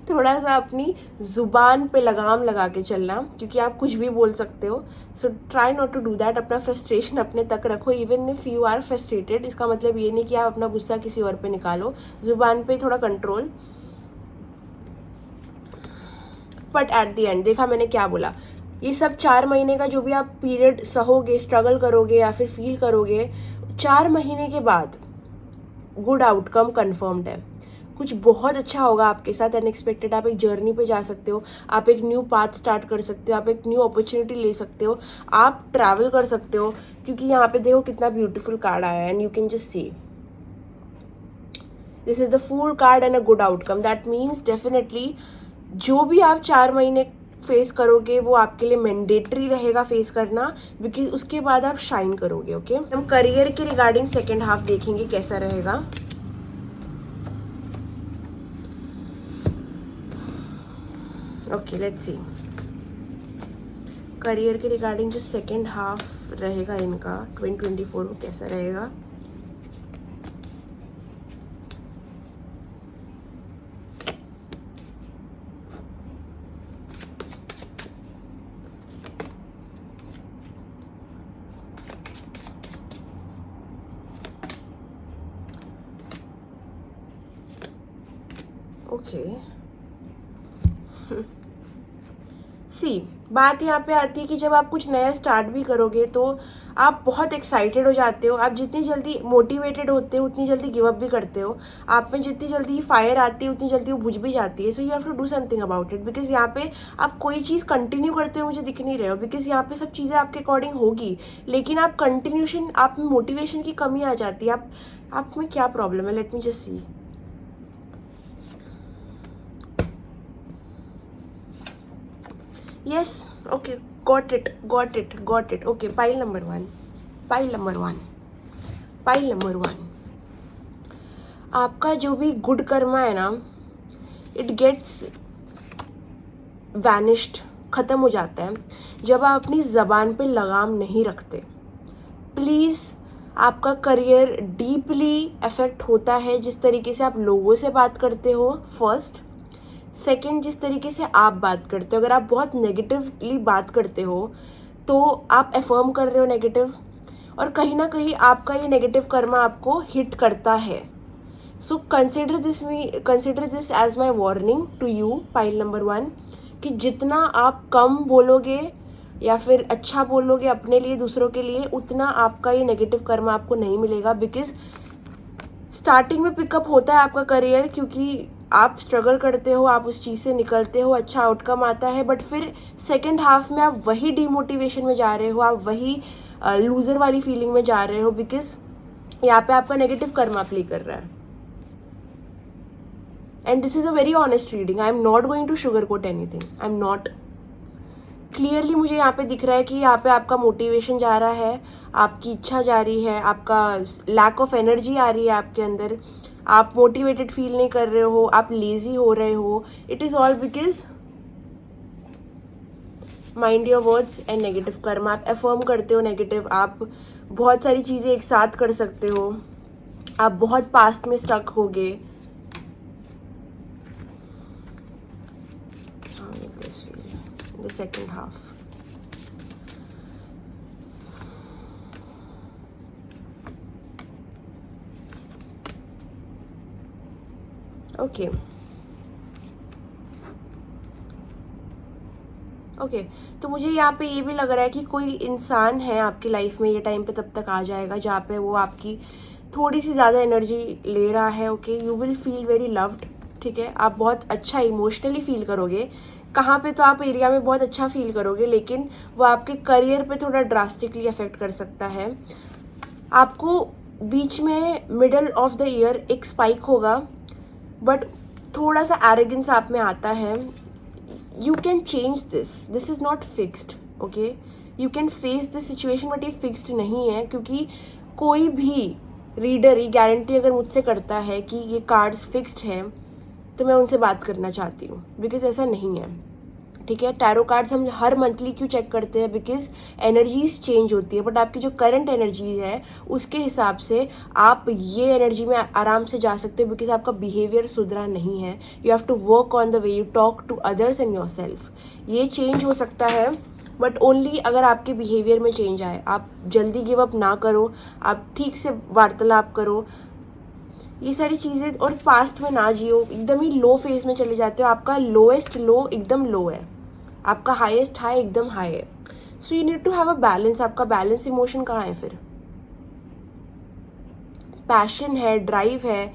थोड़ा सा अपनी जुबान पे लगाम लगा के चलना, क्योंकि आप कुछ भी बोल सकते हो। So try not to do that. अपना फ्रस्ट्रेशन अपने तक रखो, even if you are frustrated, इसका मतलब ये नहीं कि आप अपना गुस्सा किसी और पे निकालो, जुबान पे थोड़ा control. But at the and देखा मैंने क्या बोला, ये सब 4 महीने का जो भी आप पीरियड सहोगे, स्ट्रगल करोगे या फिर फील करोगे, 4 महीने के बाद गुड आउटकम कन्फर्म्ड है, कुछ बहुत अच्छा होगा आपके साथ, अनएक्सपेक्टेड। आप एक जर्नी पे जा सकते हो, आप एक न्यू पाथ स्टार्ट कर सकते हो, आप एक न्यू अपॉर्चुनिटी ले सकते हो, आप ट्रैवल कर सकते हो, क्योंकि यहाँ पे देखो कितना ब्यूटीफुल कार्ड आया है, and you can just see this is the fool card and a good outcome. That means definitely जो भी आप 4 महीने फेस करोगे वो आपके लिए मैंडेटरी रहेगा फेस करना, बिकॉज उसके बाद आप शाइन करोगे, ओके। हम करियर के रिगार्डिंग सेकेंड हाफ देखेंगे कैसा रहेगा। ओके लेट्स सी करियर के रिगार्डिंग जो सेकेंड हाफ रहेगा इनका 2024 वो कैसा रहेगा। ओके सी बात यहाँ पे आती है कि जब आप कुछ नया स्टार्ट भी करोगे तो आप बहुत एक्साइटेड हो जाते हो, आप जितनी जल्दी मोटिवेटेड होते हो उतनी जल्दी गिव अप भी करते हो, आप में जितनी जल्दी फायर आती है उतनी जल्दी वो बुझ भी जाती है। So you have to do something about it, because यहाँ पे आप कोई चीज़ कंटिन्यू करते हुए मुझे दिख नहीं रहे हो, बिकॉज यहाँ पे सब चीज़ें आपके अकॉर्डिंग होगी, लेकिन आप कंटिन्यूशन, आप में मोटिवेशन की कमी आ जाती है। आप में क्या प्रॉब्लम है, let me just see. Yes, okay, got it. Okay, pile number one. आपका जो भी गुड कर्मा है ना, इट गेट्स वैनिश्ड, ख़त्म हो जाता है जब आप अपनी ज़बान पे लगाम नहीं रखते। प्लीज़, आपका करियर डीपली अफेक्ट होता है जिस तरीके से आप लोगों से बात करते हो, फर्स्ट। सेकंड, जिस तरीके से आप बात करते हो, अगर आप बहुत नेगेटिवली बात करते हो तो आप अफर्म कर रहे हो नेगेटिव, और कहीं ना कहीं आपका ये नेगेटिव कर्मा आपको हिट करता है. So consider this as my warning to you, pile number 1, कि जितना आप कम बोलोगे या फिर अच्छा बोलोगे अपने लिए, दूसरों के लिए, उतना आपका ये नेगेटिव कर्मा आपको नहीं मिलेगा. बिकॉज स्टार्टिंग में पिकअप होता है आपका करियर, क्योंकि आप स्ट्रगल करते हो, आप उस चीज़ से निकलते हो, अच्छा आउटकम आता है, बट फिर सेकेंड हाफ में आप वही डिमोटिवेशन में जा रहे हो, आप वही लूज़र वाली फीलिंग में जा रहे हो, बिकॉज यहाँ पे आपका नेगेटिव कर्मा प्ले कर रहा है. And this is a very honest reading. I am not going to sugar coat anything. I am not. Clearly मुझे यहाँ पे दिख रहा है कि यहाँ पे आपका मोटिवेशन जा रहा है, आपकी इच्छा जा रही है, आपका लैक ऑफ एनर्जी आ रही है आपके अंदर, आप मोटिवेटेड फील नहीं कर रहे हो, आप लेजी हो रहे हो. It is all because mind your words and negative कर्म. आप अफर्म करते हो नेगेटिव, आप बहुत सारी चीज़ें एक साथ कर सकते हो, आप बहुत पास्ट में स्टक हो गए. The second half. Okay. तो मुझे यहाँ पे ये भी लग रहा है कि कोई इंसान है आपकी लाइफ में, ये टाइम पे तब तक आ जाएगा जहाँ पे वो आपकी थोड़ी सी ज़्यादा एनर्जी ले रहा है. Okay, you will feel very loved. ठीक है, आप बहुत अच्छा इमोशनली फील करोगे. कहाँ पे, तो आप एरिया में बहुत अच्छा फील करोगे, लेकिन वो आपके करियर पे थोड़ा ड्रास्टिकली अफेक्ट कर सकता है. आपको बीच में मिडल ऑफ द ईयर एक स्पाइक होगा, बट थोड़ा सा एरोगेंस आप में आता है. You can change this is not fixed. Okay, you can face this situation, but ये फिक्स्ड नहीं है, क्योंकि कोई भी रीडर ये गारंटी अगर मुझसे करता है कि ये कार्ड्स फिक्स्ड हैं, तो मैं उनसे बात करना चाहती हूँ, बिकॉज ऐसा नहीं है. ठीक है, टैरो कार्ड्स हम हर मंथली क्यों चेक करते हैं, बिकॉज एनर्जीज चेंज होती है, बट आपकी जो करंट एनर्जी है उसके हिसाब से आप ये एनर्जी में आराम से जा सकते हो, बिकॉज आपका बिहेवियर सुधरा नहीं है. You have to work on the way you talk to others and yourself. ये चेंज हो सकता है, बट ओनली अगर आपके बिहेवियर में चेंज आए. आप जल्दी गिव अप ना करो, आप ठीक से वार्तालाप करो, ये सारी चीज़ें, और पास्ट में ना जियो. एकदम ही लो फेज में चले जाते हो, आपका लोएस्ट लो एकदम लो है, आपका हाईएस्ट हाई एकदम हाई है. So you need to have a balance. आपका बैलेंस इमोशन कहाँ है फिर? पैशन है, ड्राइव है,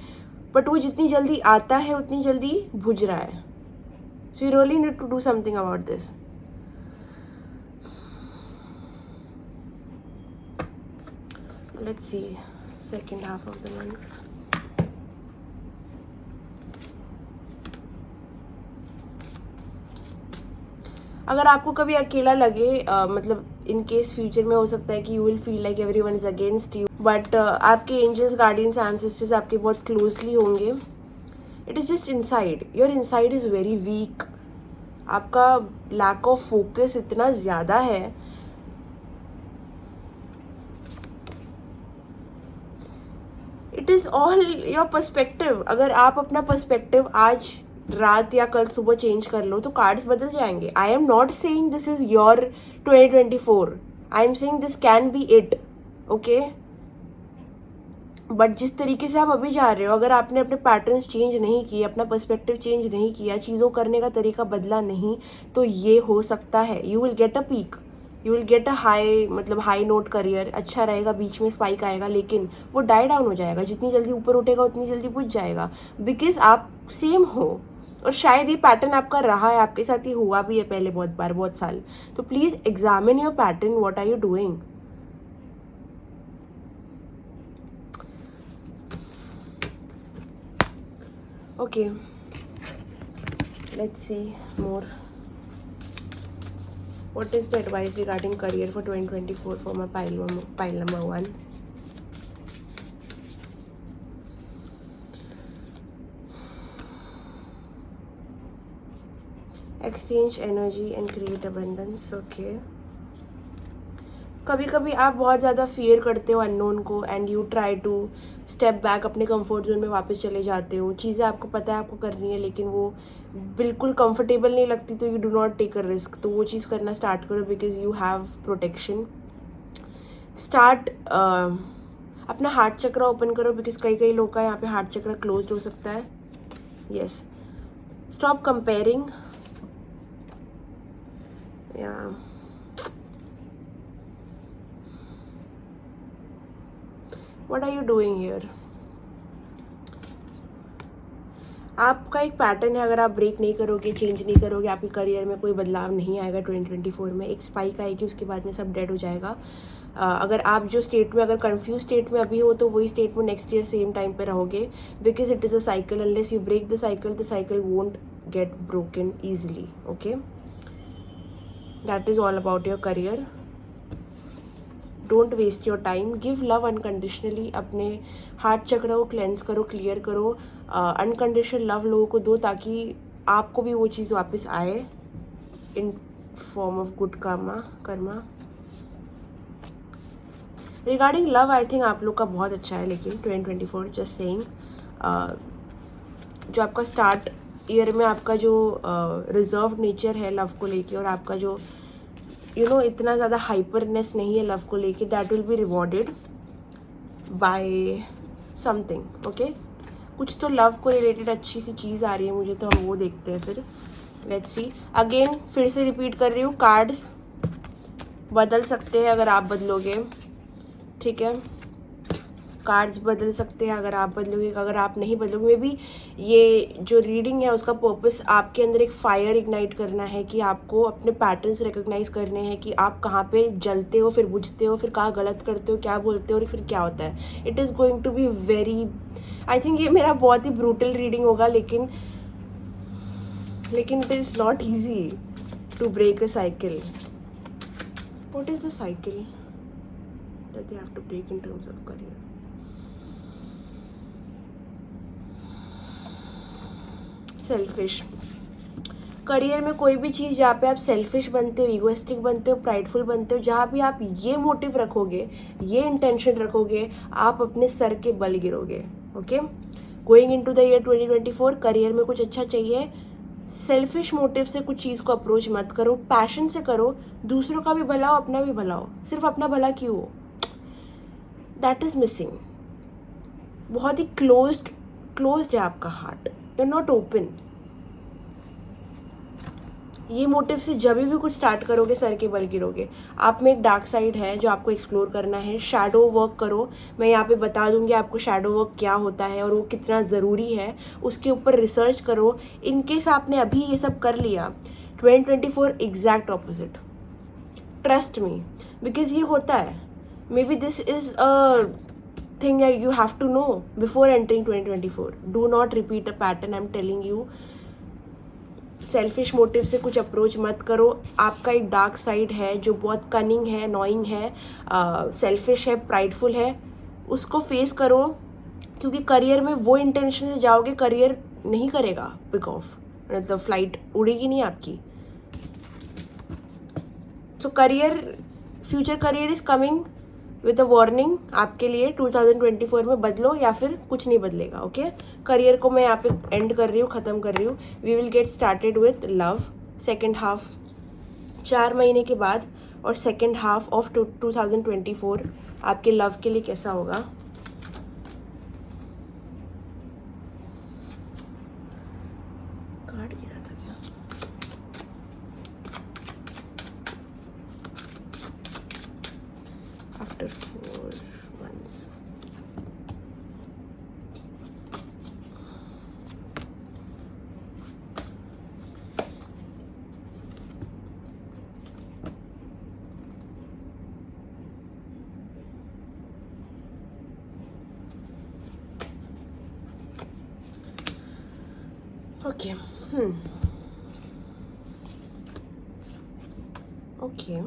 बट वो जितनी जल्दी आता है उतनी जल्दी बुझ रहा है. So you really need to do something about this. Let's see second half of the month. अगर आपको कभी अकेला लगे, मतलब इन केस फ्यूचर में हो सकता है कि you will feel like everyone is against you, but आपके एंजल्स, गार्डियंस, एंसेस्टर्स आपके बहुत क्लोजली होंगे. It is just inside, your inside is very weak. आपका लैक ऑफ फोकस इतना ज़्यादा है. It is all your perspective. अगर आप अपना पर्सपेक्टिव आज रात या कल सुबह चेंज कर लो तो कार्ड्स बदल जाएंगे. आई am not saying this is your 2024. I am saying this can be it. Okay, but जिस तरीके से आप अभी जा रहे हो, अगर आपने अपने पैटर्न्स चेंज नहीं किए, अपना पर्सपेक्टिव चेंज नहीं किया, चीज़ों करने का तरीका बदला नहीं, तो ये हो सकता है you will get a peak, you will get a high, मतलब हाई नोट करियर अच्छा रहेगा, बीच में स्पाइक आएगा, लेकिन वो डाई डाउन हो जाएगा. जितनी जल्दी ऊपर उठेगा उतनी जल्दी बुझ जाएगा, बिकॉज आप सेम हो. और शायद ये पैटर्न आपका रहा है, आपके साथ ही हुआ भी है पहले बहुत बार, बहुत साल. तो please examine your pattern. What are you doing? Okay, let's see more. What is the advice regarding career for 2024 for my pile number 1? Exchange energy and create abundance. Okay. कभी कभी आप बहुत ज़्यादा फियर करते हो अननोन को and you try to step back, अपने कंफर्ट जोन में वापस चले जाते हो। चीज़ें आपको पता है आपको करनी है लेकिन वो बिल्कुल कंफर्टेबल नहीं लगती, तो you do not take a risk. तो वो चीज़ करना स्टार्ट करो because you have protection. Start अपना हार्ट चक्र ओपन करो बिकॉज कई कई लोग का यहाँ पे हार्ट चक्र क्लोज हो सकता है। Yes, stop comparing. या what are you doing here? आपका एक पैटर्न है, अगर आप ब्रेक नहीं करोगे, चेंज नहीं करोगे, आपके करियर में कोई बदलाव नहीं आएगा 2024 में। एक स्पाइक आएगी, उसके बाद में सब डेड हो जाएगा। अगर आप जो स्टेट में, अगर कंफ्यूज स्टेट में अभी हो तो वही स्टेट में नेक्स्ट ईयर सेम टाइम पे रहोगे because it is a cycle. Unless you break the cycle won't get broken easily. Okay, that is all about your career. Don't waste your time, give love unconditionally. अपने हार्ट चक्र को क्लेंस करो, क्लियर करो, अनकंडीशनल लव लोगों को दो ताकि आपको भी वो चीज़ वापस आए in form of good Karma. Regarding love I think आप लोग का बहुत अच्छा है, लेकिन 2024 जस्ट सेइंग, जो आपका स्टार्ट ईयर में आपका जो रिजर्व नेचर है लव को लेके, और आपका जो इतना ज़्यादा हाइपरनेस नहीं है लव को लेके, that will be rewarded by something. Okay, कुछ तो लव को रिलेटेड अच्छी सी चीज़ आ रही है मुझे, तो हम वो देखते हैं फिर। लेट्स सी अगेन, फिर से रिपीट कर रही हूँ, कार्ड्स बदल सकते हैं अगर आप बदलोगे, ठीक है। कार्ड्स बदल सकते हैं अगर आप बदलोगे, अगर आप नहीं बदलोगे मे बी ये जो रीडिंग है उसका पर्पस आपके अंदर एक फायर इग्नाइट करना है कि आपको अपने पैटर्न्स रिकॉग्नाइज करने हैं कि आप कहाँ पे जलते हो, फिर बुझते हो, फिर कहाँ गलत करते हो, क्या बोलते हो और फिर क्या होता है। It is going to be very, I think ये मेरा बहुत ही ब्रूटल रीडिंग होगा, लेकिन it is not easy to break a cycle. What is the cycle that they have to break in terms of career? Selfish. Career में कोई भी चीज़ जहाँ पे आप सेल्फिश बनते हो, ईगोइस्टिक बनते हो, प्राइडफुल बनते हो, जहाँ भी आप ये मोटिव रखोगे, ये इंटेंशन रखोगे, आप अपने सर के बल गिरोगे। Okay, going into the year 2024 career में कुछ अच्छा चाहिए। सेल्फिश मोटिव से कुछ चीज़ को अप्रोच मत करो, पैशन से करो, दूसरों का भी भला हो, अपना भी भला हो। सिर्फ अपना भला क्यों हो, दैट इज़ मिसिंग। बहुत ही क्लोज्ड है आपका heart, you are not open. ये मोटिव से जब भी कुछ स्टार्ट करोगे सर के बल गिरोगे। आप में एक डार्क साइड है जो आपको एक्सप्लोर करना है, शैडो वर्क करो। मैं यहाँ पे बता दूंगी आपको शैडो वर्क क्या होता है और वो कितना ज़रूरी है, उसके ऊपर रिसर्च करो। इनकेस आपने अभी ये सब कर लिया, 2024 exact opposite, trust me, because ये होता है। May be this is a thing you have to know before entering 2024. Do not repeat a pattern, I'm telling you. Selfish motive से कुछ अप्रोच मत करो। आपका एक डार्क साइड है जो बहुत कनिंग है, नॉइंग है, सेल्फिश है, प्राइडफुल है, उसको फेस करो। क्योंकि करियर में वो इंटेंशन से जाओगे, करियर नहीं करेगा पिक ऑफ, मतलब फ्लाइट उड़ेगी नहीं आपकी। सो career, future career is coming with a warning आपके लिए। 2024 में बदलो या फिर कुछ नहीं बदलेगा। ओके, करियर को मैं यहाँ पे एंड कर रही हूँ, ख़त्म कर रही हूँ। We will get started with love second half 4 महीने के बाद, और सेकेंड हाफ ऑफ 2024 आपके लव के लिए कैसा होगा। कार्ड गिरा था क्या? After 4 months. Okay. Okay.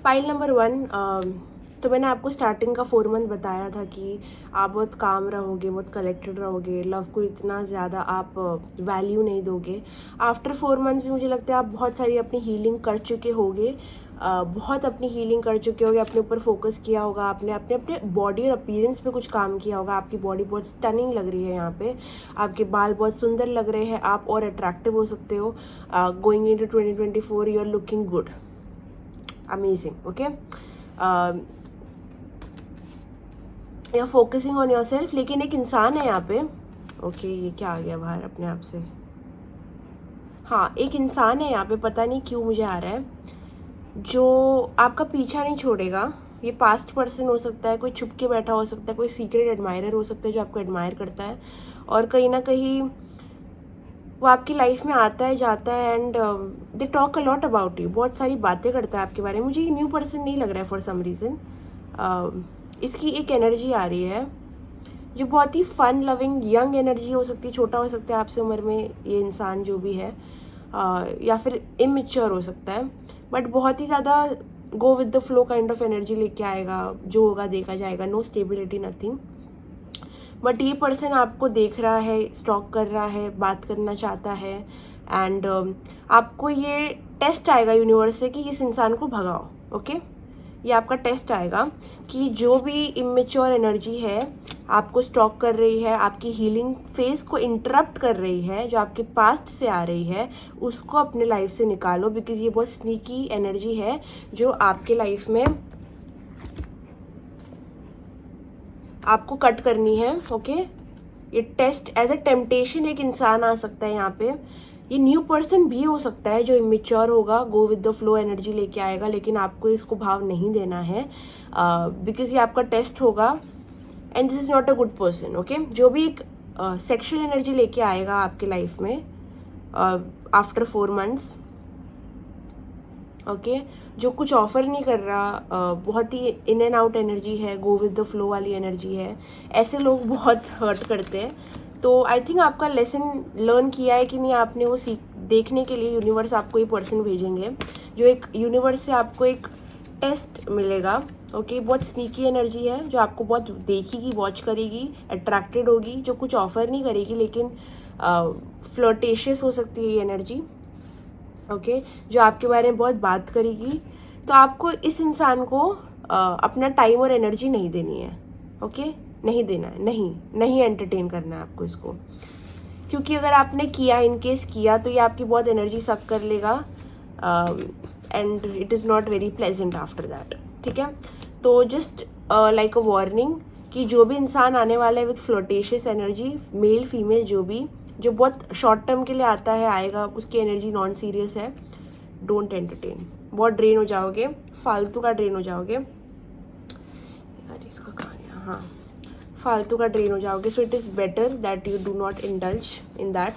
Pile number 1, तो मैंने आपको स्टार्टिंग का 4 मंथ बताया था कि आप बहुत काम रहोगे, बहुत कलेक्टेड रहोगे, लव को इतना ज़्यादा आप वैल्यू नहीं दोगे। आफ्टर 4 मंथ्स भी मुझे लगता है आप बहुत सारी अपनी हीलिंग कर चुके होगे, बहुत अपनी हीलिंग कर चुके होगे, अपने ऊपर फोकस किया होगा, आपने अपने अपने बॉडी और अपीयरेंस पे कुछ काम किया होगा। आपकी बॉडी बहुत स्टनिंग लग रही है यहाँ पे, आपके बाल बहुत सुंदर लग रहे हैं, आप और अट्रैक्टिव हो सकते हो। Going into 2024 you are looking good, amazing, okay. You are focusing on yourself. लेकिन एक इंसान है यहाँ पे, ओके, ये क्या आ गया बाहर अपने आप से, हाँ, एक इंसान है यहाँ पे, पता नहीं क्यों मुझे आ रहा है, जो आपका पीछा नहीं छोड़ेगा। ये पास्ट पर्सन हो सकता है, कोई छुप के बैठा हो सकता है, कोई सीक्रेट एडमायरर हो सकता है जो आपको एडमायर करता है, और कहीं ना कहीं वो आपकी लाइफ में आता है, जाता है, and they talk a lot about you, बहुत सारी बातें करता है आपके बारे में। मुझे ये न्यू पर्सन नहीं लग रहा है फॉर सम रीज़न। इसकी एक एनर्जी आ रही है जो बहुत ही फन लविंग यंग एनर्जी हो सकती है, छोटा हो सकता है आपसे उम्र में ये इंसान जो भी है, या फिर इमेच्योर हो सकता है, बट बहुत ही ज़्यादा go with the flow kind of energy लेके आएगा, जो होगा देखा जाएगा, नो स्टेबिलिटी नथिंग। बट ये पर्सन आपको देख रहा है, स्टॉक कर रहा है, बात करना चाहता है, एंड आपको ये टेस्ट आएगा यूनिवर्स से कि इस इंसान को भगाओ, ओके। ये आपका टेस्ट आएगा कि जो भी इमेच्योर एनर्जी है आपको स्टॉक कर रही है, आपकी हीलिंग फेज को इंटरप्ट कर रही है, जो आपके पास्ट से आ रही है, उसको अपने लाइफ से निकालो, बिकॉज ये बहुत स्नीकी एनर्जी है जो आपके लाइफ में आपको कट करनी है, ओके। ये टेस्ट एज अ टेम्पटेशन एक इंसान आ सकता है यहाँ पे, ये न्यू पर्सन भी हो सकता है जो इमेच्योर होगा, go with the flow energy लेके आएगा, लेकिन आपको इसको भाव नहीं देना है, बिकॉज ये आपका टेस्ट होगा, and this is not a good person, okay. जो भी एक सेक्शुअल एनर्जी लेके आएगा आपके लाइफ में आफ्टर 4 मंथ्स, ओके, जो कुछ ऑफर नहीं कर रहा, बहुत ही इन एंड आउट एनर्जी है, गो विद द फ्लो वाली एनर्जी है, ऐसे लोग बहुत हर्ट करते हैं। तो आई थिंक आपका लेसन लर्न किया है कि नहीं आपने, वो देखने के लिए यूनिवर्स आपको ये पर्सन भेजेंगे, जो एक यूनिवर्स से आपको एक टेस्ट मिलेगा, ओके। बहुत स्नीकी एनर्जी है जो आपको बहुत देखेगी, वॉच करेगी, अट्रैक्टेड होगी, जो कुछ ऑफर नहीं करेगी, लेकिन फ्लर्टेशियस हो सकती है ये एनर्जी, ओके, जो आपके बारे में बहुत बात करेगी। तो आपको इस इंसान को अपना टाइम और एनर्जी नहीं देनी है, ओके, नहीं देना है, नहीं एंटरटेन करना है आपको इसको, क्योंकि अगर आपने किया, इनकेस किया, तो ये आपकी बहुत एनर्जी सक कर लेगा, and it is not very pleasant after that, ठीक है। तो जस्ट लाइक अ वार्निंग कि जो भी इंसान आने वाला है विथ फ्लोटेशियस एनर्जी, मेल फीमेल जो बहुत शॉर्ट टर्म के लिए आता है, आएगा, उसकी एनर्जी नॉन सीरियस है, डोंट एंटरटेन, बहुत ड्रेन हो जाओगे, फालतू का ड्रेन हो जाओगे यार, इसका कहाँ गया, हाँ, फालतू का ड्रेन हो जाओगे। सो it is better that you do not indulge in that.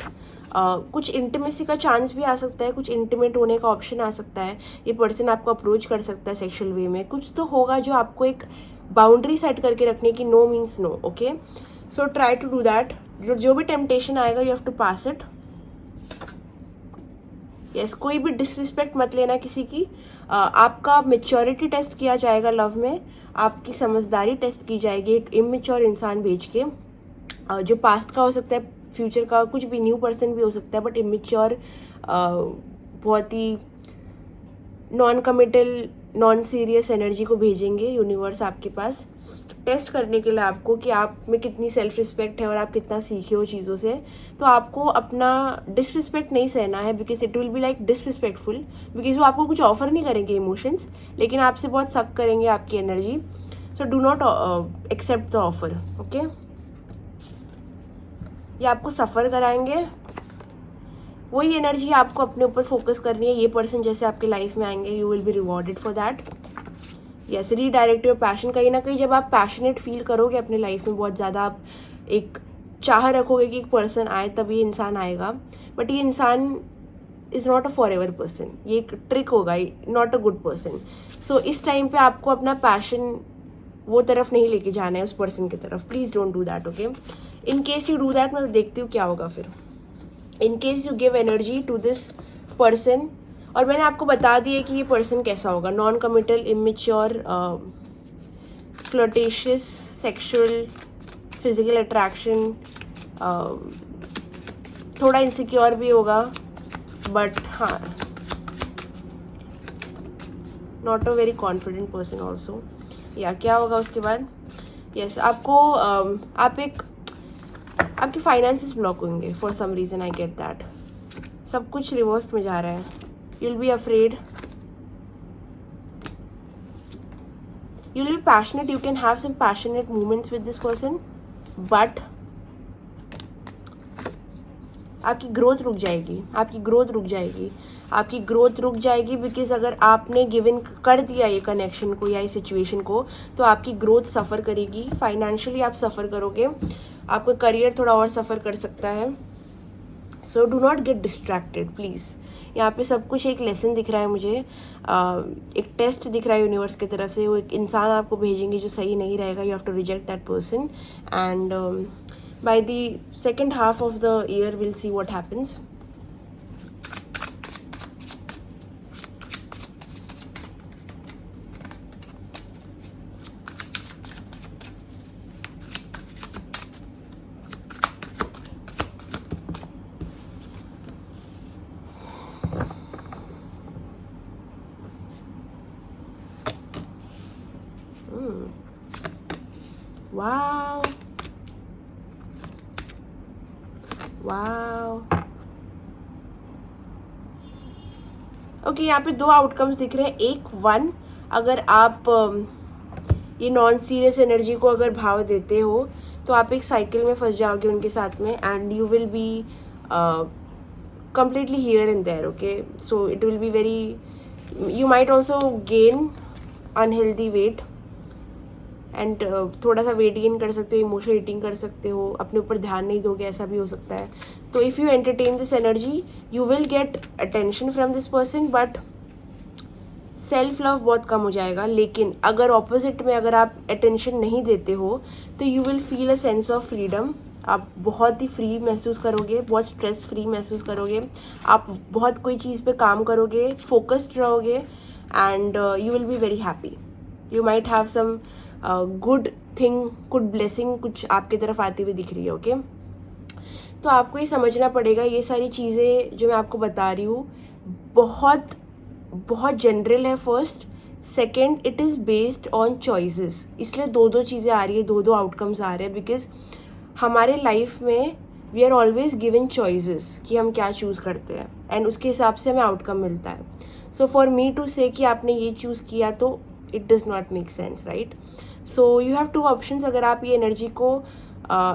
कुछ इंटीमेसी का चांस भी आ सकता है, कुछ इंटीमेट होने का ऑप्शन आ सकता है, ये पर्सन आपको अप्रोच कर सकता है सेक्सुअल वे में, कुछ तो होगा जो आपको एक बाउंड्री सेट करके रखने की, no means no, okay. So try to do that. जो भी टेम्पटेशन आएगा you have to pass it, yes. कोई भी डिसरिस्पेक्ट मत लेना किसी की। आपका मेच्योरिटी टेस्ट किया जाएगा लव में, आपकी समझदारी टेस्ट की जाएगी एक इमेच्योर इंसान भेज के, जो पास्ट का हो सकता है, फ्यूचर का, कुछ भी न्यू पर्सन भी हो सकता है, बट इमेच्योर, बहुत ही non committal, non serious energy को भेजेंगे यूनिवर्स आपके पास, टेस्ट करने के लिए आपको कि आप में कितनी सेल्फ रिस्पेक्ट है और आप कितना सीखे हो चीज़ों से। तो आपको अपना डिसरिस्पेक्ट नहीं सहना है, because it will be like disrespectful, because वो आपको कुछ ऑफर नहीं करेंगे इमोशंस, लेकिन आपसे बहुत सक करेंगे आपकी energy. So do not accept the offer, okay. ये आपको सफ़र कराएंगे, वही एनर्जी आपको अपने ऊपर फोकस करनी है। ये पर्सन जैसे आपके लाइफ में आएंगे, you will be rewarded for that, yes. Redirect your passion, कहीं ना कहीं जब आप पैशनेट फील करोगे अपने लाइफ में, बहुत ज़्यादा आप एक चाह रखोगे कि एक पर्सन आए, तब ये इंसान आएगा, बट ये इंसान is not a forever person, ये एक ट्रिक होगा, नॉट अ गुड पर्सन। सो इस टाइम पे आपको अपना पैशन वो तरफ नहीं लेके जाना है, उस पर्सन की तरफ, please don't do that, okay. In case you do that, मैं देखती हूँ क्या होगा फिर। In case you give energy to this person और मैंने आपको बता दिया कि ये पर्सन कैसा होगा, non committal, immature, flirtatious, sexual, physical attraction, थोड़ा इनसिक्योर भी होगा, बट हाँ not a very confident person also. या क्या होगा उसके बाद, यस आपको आपके फाइनेंसेस ब्लॉक होंगे for some reason, I get that. सब कुछ रिवर्स में जा रहा है, you will be afraid, you will be passionate, you can have some passionate moments with this person, but आपकी ग्रोथ रुक जाएगी, आपकी ग्रोथ रुक जाएगी, आपकी ग्रोथ रुक जाएगी, बिकॉज अगर आपने गिवन कर दिया ये कनेक्शन को या इस सिचुएशन को, तो आपकी ग्रोथ सफ़र करेगी, फाइनेंशियली आप सफ़र करोगे, आपका करियर थोड़ा और सफ़र कर सकता है। सो do not get distracted please. यहाँ पे सब कुछ एक लेसन दिख रहा है मुझे, एक टेस्ट दिख रहा है यूनिवर्स की तरफ से, वो एक इंसान आपको भेजेंगे जो सही नहीं रहेगा, you have to reject that person, and by the second half of the year will see what happens. Wow wow, okay यहाँ पे दो आउटकम्स दिख रहे हैं। एक, वन, अगर आप ये नॉन सीरियस एनर्जी को अगर भाव देते हो तो आप एक साइकिल में फंस जाओगे उनके साथ में, and you will B completely here and there, okay? So it will be very, you might also gain unhealthy weight, and थोड़ा सा वेट गेन कर सकते हो, इमोशनल ईटिंग कर सकते हो, अपने ऊपर ध्यान नहीं दोगे, ऐसा भी हो सकता है। तो if you entertain this energy you will get attention from this person, but self love बहुत कम हो जाएगा। लेकिन अगर ऑपोजिट में अगर आप अटेंशन नहीं देते हो तो you will feel a sense of freedom, आप बहुत ही फ्री महसूस करोगे, बहुत स्ट्रेस फ्री महसूस करोगे, आप बहुत कोई चीज़ पे काम करोगे, फोकस्ड रहोगे, and you will be very happy. You might have some good thing, good blessing कुछ आपकी तरफ आती हुई दिख रही है, ओके? तो आपको ये समझना पड़ेगा, ये सारी चीज़ें जो मैं आपको बता रही हूँ बहुत बहुत जनरल है। First, second, it is based on choices, इसलिए दो दो चीज़ें आ रही है, दो दो आउटकम्स आ रहे हैं, बिकॉज हमारे लाइफ में we are always given choices कि हम क्या चूज़ करते हैं, एंड उसके हिसाब से हमें आउटकम मिलता है। सो फॉर मी टू से कि आपने ये चूज़ किया तो it does not make sense, right? So you have two options. अगर आप ये एनर्जी को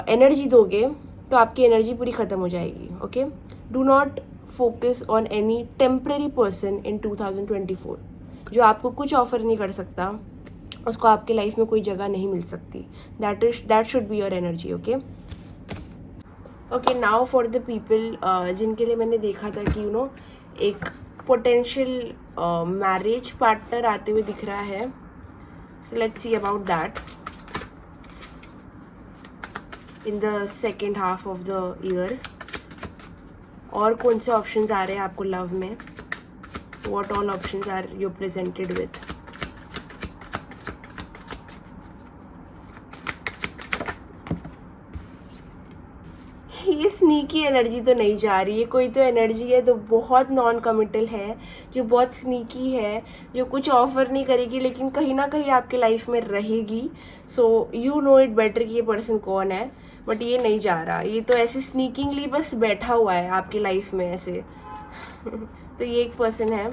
एनर्जी दोगे तो आपकी एनर्जी पूरी ख़त्म हो जाएगी, okay? Do not focus on any temporary person in 2024 जो आपको कुछ ऑफर नहीं कर सकता, उसको आपके लाइफ में कोई जगह नहीं मिल सकती। That should be your energy, okay? Okay, now for the people जिनके लिए मैंने देखा था कि एक पोटेंशियल मैरिज पार्टनर आते हुए दिख रहा है। So let's see about that in the second half of the year. और कौन से ऑप्शंस आ रहे हैं आपको लव में? What all options are you presented with? ये स्नीकी एनर्जी तो नहीं जा रही है, कोई तो एनर्जी है तो बहुत नॉन कमिटल है, जो बहुत स्नीकी है, जो कुछ ऑफर नहीं करेगी लेकिन कहीं ना कहीं आपके लाइफ में रहेगी। So you know it better कि ये पर्सन कौन है, बट ये नहीं जा रहा, ये तो ऐसे स्नीकिंगली बस बैठा हुआ है आपकी लाइफ में ऐसे। तो ये एक पर्सन है,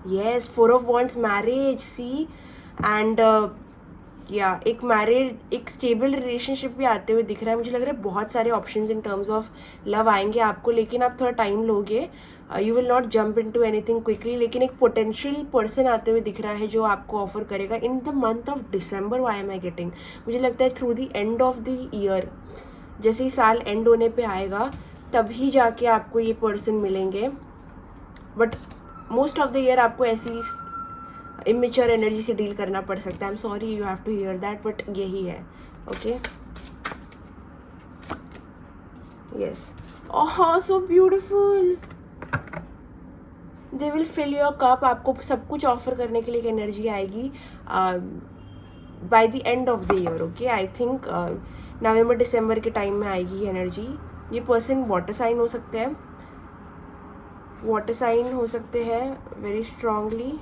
yes, 4 of wands, marriage, see, and या एक मैरिड, एक स्टेबल रिलेशनशिप भी आते हुए दिख रहा है। मुझे लग रहा है बहुत सारे options in terms of love आएंगे आपको, लेकिन आप थोड़ा टाइम लोगे, you will not jump into anything quickly. लेकिन एक पोटेंशियल पर्सन आते हुए दिख रहा है जो आपको ऑफर करेगा in the month of December. Why am I getting, मुझे लगता है through the end of the year, जैसे ही साल एंड होने पे आएगा तभी जाके आपको ये पर्सन मिलेंगे, but most of the year आपको ऐसी इमेच्योर एनर्जी से डील करना पड़ सकता है। I am sorry you have to hear that, but यही है, okay? Yes, oh so beautiful, they will fill your cup, आपको सब कुछ ऑफर करने के लिए एक एनर्जी आएगी by the end of the year, okay. I think नवंबर दिसंबर के टाइम में आएगी ये एनर्जी। ये पर्सन वाटर साइन हो सकते हैं, वाटर साइन हो सकते हैं very strongly.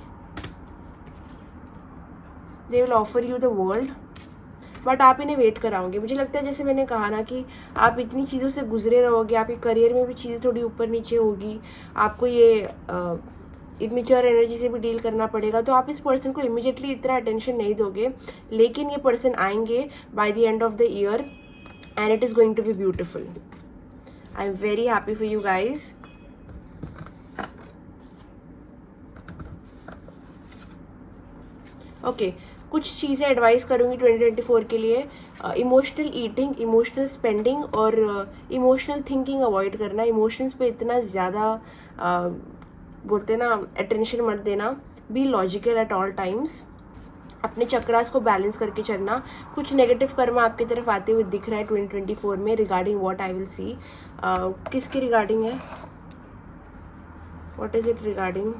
They will offer you the world, but आप इन्हें वेट कराओगे। मुझे लगता है जैसे मैंने कहा ना कि आप इतनी चीज़ों से गुजरे रहोगे, आपके करियर में भी चीज़ें थोड़ी ऊपर नीचे होगी, आपको ये इमेच्योर एनर्जी से भी डील करना पड़ेगा। तो आप इस पर्सन को इमीडिएटली इतना अटेंशन नहीं दोगे, लेकिन ये पर्सन आएंगे by the end of the year and it is going to be beautiful. I am very happy for you guys. Okay, कुछ चीज़ें एडवाइस करूँगी 2024 के लिए। इमोशनल ईटिंग, इमोशनल स्पेंडिंग और इमोशनल थिंकिंग अवॉइड करना। इमोशंस पे इतना ज़्यादा बोलते ना अटेंशन मत देना। Be logical at all times. अपने चक्रास को बैलेंस करके चलना। कुछ नेगेटिव कर्म आपकी तरफ आते हुए दिख रहा है 2024 में regarding what I will see. किसके रिगार्डिंग है, व्हाट इज इट रिगार्डिंग?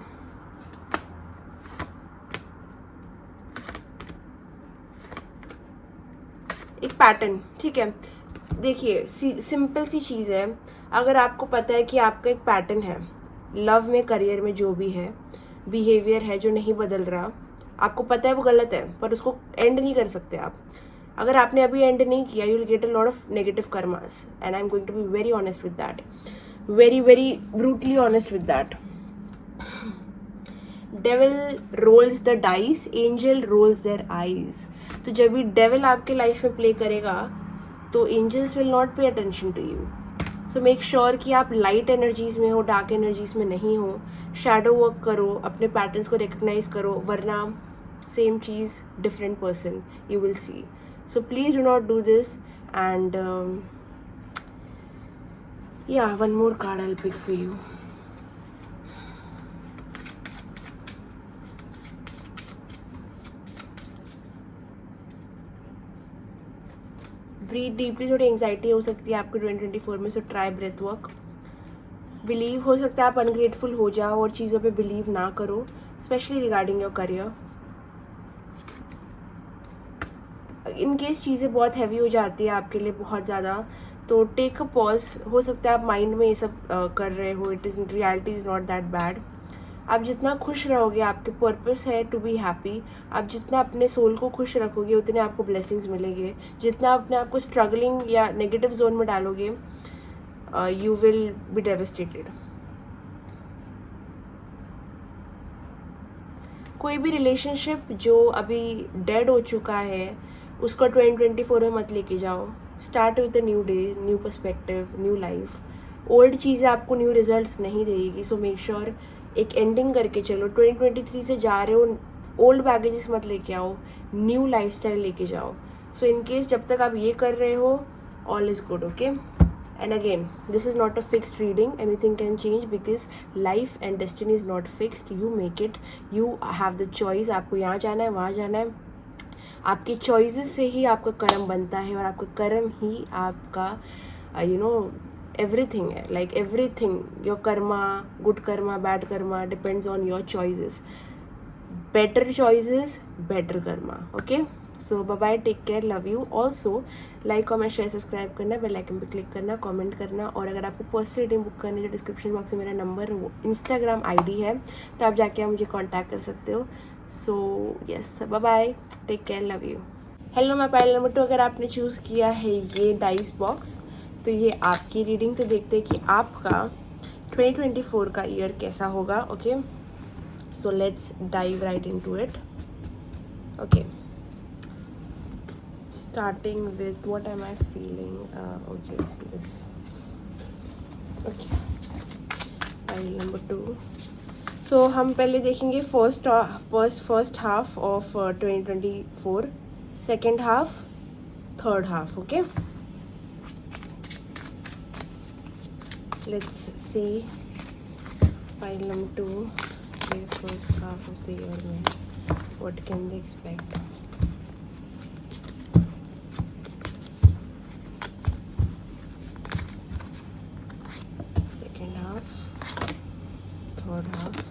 एक पैटर्न, ठीक है। देखिए सिंपल सी चीज़ है, अगर आपको पता है कि आपका एक पैटर्न है लव में, करियर में, जो भी है बिहेवियर है जो नहीं बदल रहा, आपको पता है वो गलत है, पर उसको एंड नहीं कर सकते आप। अगर आपने अभी एंड नहीं किया, you will get a lot of negative karmas and I am going to be very honest with that, very very brutally honest with that. Devil rolls the dice, angel rolls their eyes. तो जब भी डेविल आपके लाइफ में प्ले करेगा तो angels will not pay attention to you. So make sure कि आप लाइट एनर्जीज में हो, डार्क एनर्जीज में नहीं हो। शैडो वर्क करो, अपने पैटर्न्स को रिकग्नाइज करो, वरना सेम चीज़ different person you will see. So please do not do this and yeah, one more card I'll pick for you. Breathe deeply. थोड़ी एंग्जाइटी हो सकती है आपको 2024 में, so try breath work. Believe, हो सकता है आप अनग्रेटफुल हो जाओ और चीज़ों पे बिलीव ना करो, specially regarding your career. In case चीज़ें बहुत हैवी हो जाती है आपके लिए बहुत ज़्यादा, तो टेक अ पॉज। हो सकता है आप माइंड में ये सब कर रहे हो, it is reality is not that bad. आप जितना खुश रहोगे, आपके पर्पस है टू बी हैप्पी, आप जितना अपने सोल को खुश रखोगे उतने आपको ब्लेसिंग्स मिलेंगे। जितना अपने आप को स्ट्रगलिंग या नेगेटिव जोन में डालोगे, यू विल बी डेविस्टेटेड। कोई भी रिलेशनशिप जो अभी डेड हो चुका है उसको 2024 में मत लेके जाओ। Start with a new day, new perspective, new life. Old चीज़ें आपको न्यू रिजल्ट्स नहीं देगी, सो मेक श्योर एक एंडिंग करके चलो। 2023 से जा रहे हो, ओल्ड बैगेजेस मत लेके आओ, न्यू लाइफस्टाइल लेके जाओ। सो इन केस जब तक आप ये कर रहे हो, all is good, okay. And again, this is not a fixed reading, anything can change because life and destiny is not fixed. You make it, you have the choice. आपको यहाँ जाना है, वहाँ जाना है, आपकी चॉइसेस से ही आपका कर्म बनता है और आपका कर्म ही आपका यू नो एवरीथिंग है। Like everything, your karma, good karma, bad karma depends on your choices. Better choices, better karma, okay. So bye bye, take care, love you. Also like, comment, share, subscribe करना, बेल आइकन पे क्लिक करना, कमेंट करना। और अगर आपको पर्सनल रीडिंग बुक करनी है तो डिस्क्रिप्शन बॉक्स में मेरा नंबर, वो इंस्टाग्राम आईडी है, तो आप जाके आप मुझे कांटेक्ट कर सकते हो। So yes, bye bye, take care, love you. Hello, मैं पायल नंबर 2। अगर आपने चूज़ किया है ये डाइस बॉक्स, तो ये आपकी रीडिंग। तो देखते हैं कि आपका 2024 का ईयर कैसा होगा, okay. So let's dive right into it, okay. Starting with what am I feeling, okay, this, okay, pile number 2। सो हम पहले देखेंगे first half of 2024, second half, third half, okay. Let's see pile number 2, the first half of the year में what can they expect. Second half, third half,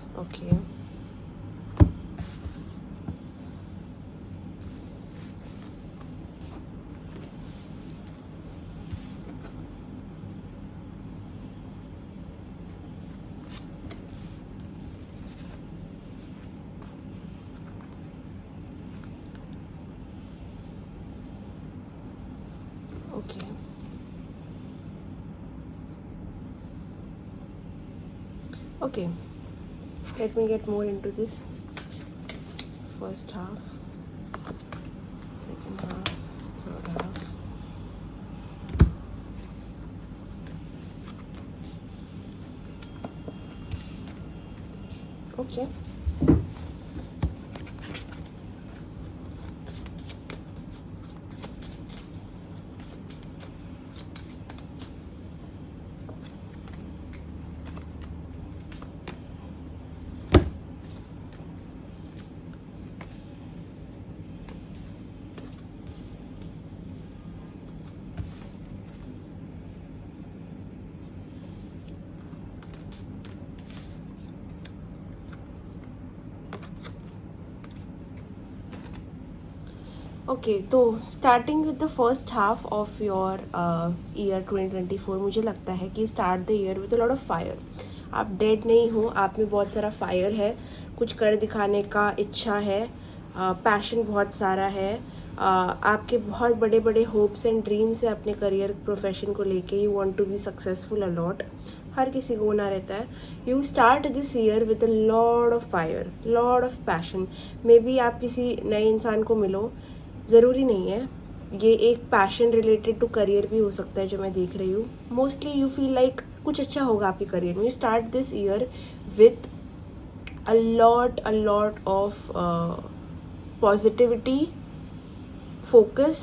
Okay. Okay. Let me get more into this. First half, second half, third half. Okay. Okay तो starting with the first half of your year 2024, मुझे लगता है कि start the year with a lot of fire. आप डेड नहीं हो, आप में बहुत सारा फायर है, कुछ कर दिखाने का इच्छा है, पैशन बहुत सारा है, आपके बहुत बड़े बड़े होप्स एंड ड्रीम्स है अपने करियर प्रोफेशन को लेके. You want to be successful a lot, हर किसी को होना रहता है. You start this year with a lot of fire, lot of passion. Maybe आप किसी नए इंसान को मिलो, ज़रूरी नहीं है, ये एक पैशन रिलेटेड टू करियर भी हो सकता है जो मैं देख रही हूँ. मोस्टली यू फील लाइक कुछ अच्छा होगा आपके करियर में. You start this year with a lot of positivity, focus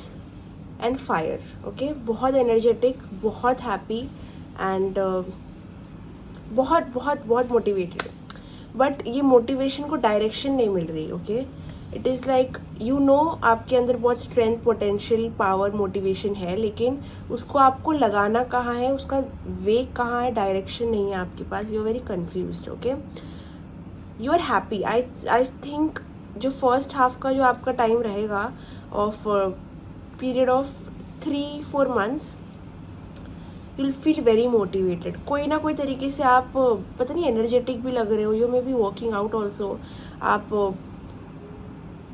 and fire. Okay, बहुत एनर्जेटिक, बहुत हैप्पी एंड बहुत बहुत बहुत मोटिवेटेड. बट ये मोटिवेशन को डायरेक्शन नहीं मिल रही. Okay, it is like you know आपके अंदर बहुत स्ट्रेंथ, पोटेंशियल, पावर, मोटिवेशन है, लेकिन उसको आपको लगाना कहाँ है, उसका वे कहाँ है, डायरेक्शन नहीं है आपके पास. You are very confused. Okay, you are happy. I think जो फर्स्ट हाफ का जो आपका टाइम रहेगा of period of 3-4 months, you'll feel very motivated. कोई ना कोई तरीके से आप पता नहीं एनर्जेटिक भी लग रहे हो. You may be working out also.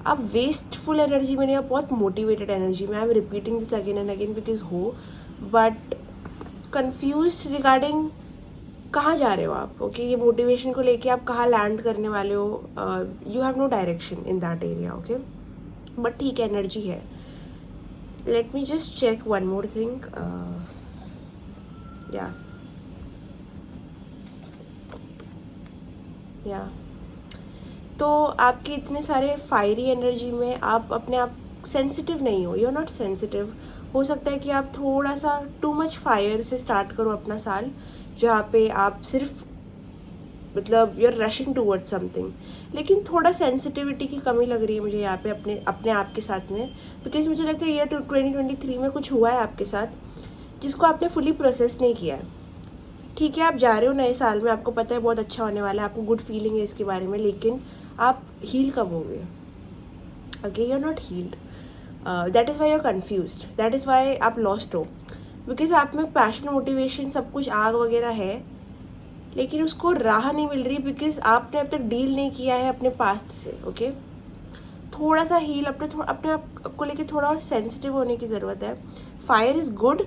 आप वेस्टफुल एनर्जी में नहीं, आप बहुत मोटिवेटेड एनर्जी में. I am repeating this again and again because हो, बट कन्फ्यूज रिगार्डिंग कहाँ जा रहे हो आप. ओके, ये मोटिवेशन को लेके आप कहाँ लैंड करने वाले हो. You have no direction in that area. Okay, but ठीक है, एनर्जी है. Let me just check one more thing. या तो आपके इतने सारे फायरी एनर्जी में आप अपने आप सेंसिटिव नहीं हो. You are not sensitive. हो सकता है कि आप थोड़ा सा टू मच फायर से स्टार्ट करो अपना साल, जहाँ पे आप सिर्फ मतलब you are rushing towards something. लेकिन थोड़ा सेंसिटिविटी की कमी लग रही है मुझे यहाँ पे अपने आप के साथ में. बिकॉज मुझे लगता है ईयर 2023 में कुछ हुआ है आपके साथ जिसको आपने फुली प्रोसेस नहीं किया है. ठीक है, आप जा रहे हो नए साल में, आपको पता है बहुत अच्छा होने वाला है, आपको गुड फीलिंग है इसके बारे में, लेकिन आप हील कब होगे. Okay, you are not healed. That is why you are confused, that is why आप लॉस्ट हो. बिकॉज आप में पैशन, मोटिवेशन, सब कुछ आग वगैरह है, लेकिन उसको राह नहीं मिल रही बिकॉज आपने अब तक डील नहीं किया है अपने पास्ट से. ओके, थोड़ा सा हील, अपने आप को लेके थोड़ा और सेंसिटिव होने की ज़रूरत है. फायर इज़ गुड,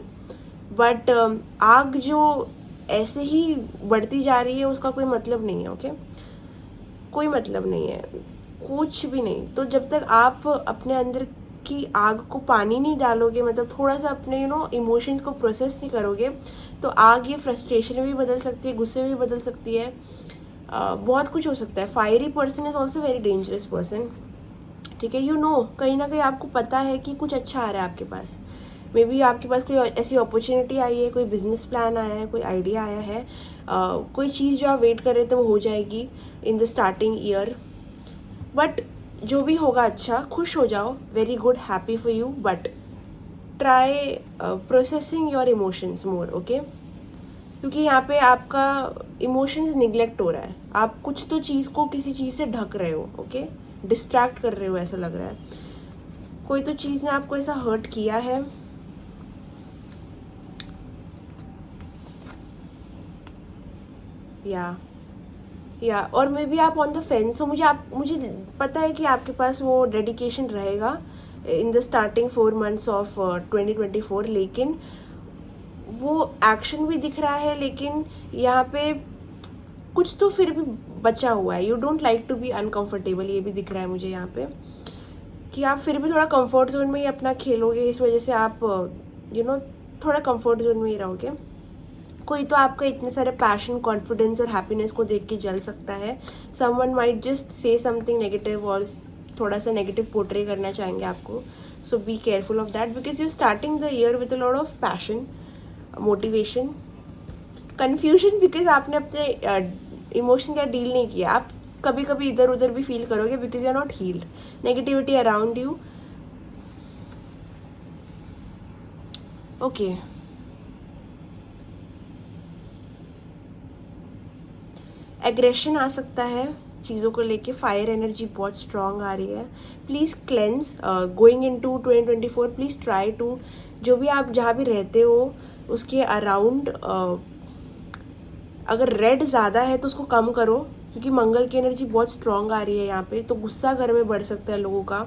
बट आग जो ऐसे ही बढ़ती जा रही है उसका कोई मतलब नहीं है. ओके, कोई मतलब नहीं है, कुछ भी नहीं. तो जब तक आप अपने अंदर की आग को पानी नहीं डालोगे, मतलब थोड़ा सा अपने इमोशंस को प्रोसेस नहीं करोगे, तो आग ये फ्रस्ट्रेशन में भी बदल सकती है, गुस्से में भी बदल सकती है, बहुत कुछ हो सकता है. Fiery person is also very dangerous person. ठीक है, कहीं ना कहीं आपको पता है कि कुछ अच्छा आ रहा है आपके पास. मे बी आपके पास कोई ऐसी अपॉर्चुनिटी आई है, कोई बिजनेस प्लान आया है, कोई आइडिया आया है, कोई चीज़ जो आप वेट कर रहे थे वो हो जाएगी in the starting year. But जो भी होगा अच्छा, खुश हो जाओ, very good, happy for you. But try processing your emotions more. Okay, क्योंकि यहाँ पे आपका इमोशंस निगलेक्ट हो रहा है. आप कुछ तो चीज़ को किसी चीज़ से ढक रहे हो. ओके, डिस्ट्रैक्ट कर रहे हो, ऐसा लग रहा है. कोई तो चीज़ ने आपको ऐसा हर्ट किया है. या और मे बी आप ऑन द फेंस हो. मुझे पता है कि आपके पास वो डेडिकेशन रहेगा, in the starting 4 months of 2024, लेकिन वो एक्शन भी दिख रहा है, लेकिन यहाँ पे कुछ तो फिर भी बचा हुआ है. You don't like to be uncomfortable, ये भी दिख रहा है मुझे यहाँ पे कि आप फिर भी थोड़ा कंफर्ट जोन में ही अपना खेलोगे. इस वजह से आप थोड़ा कंफर्ट जोन में ही रहोगे. कोई तो आपका इतने सारे पैशन, कॉन्फिडेंस और हैप्पीनेस को देख के जल सकता है. Someone might just say something negative और थोड़ा सा नेगेटिव पोर्ट्रे करना चाहेंगे आपको. So be careful of that because you starting the year with a lot of passion, motivation, confusion because आपने अपने इमोशन का डील नहीं किया. आप कभी कभी इधर उधर भी फील करोगे because you are not healed. Negativity around you. Okay, aggression आ सकता है चीज़ों को लेके. फायर एनर्जी बहुत स्ट्रांग आ रही है. Please cleanse going into 2024. Please try to, जो भी आप जहाँ भी रहते हो उसके अराउंड अगर रेड ज़्यादा है तो उसको कम करो, क्योंकि मंगल की एनर्जी बहुत स्ट्रांग आ रही है यहाँ पे. तो गुस्सा घर में बढ़ सकता है लोगों का.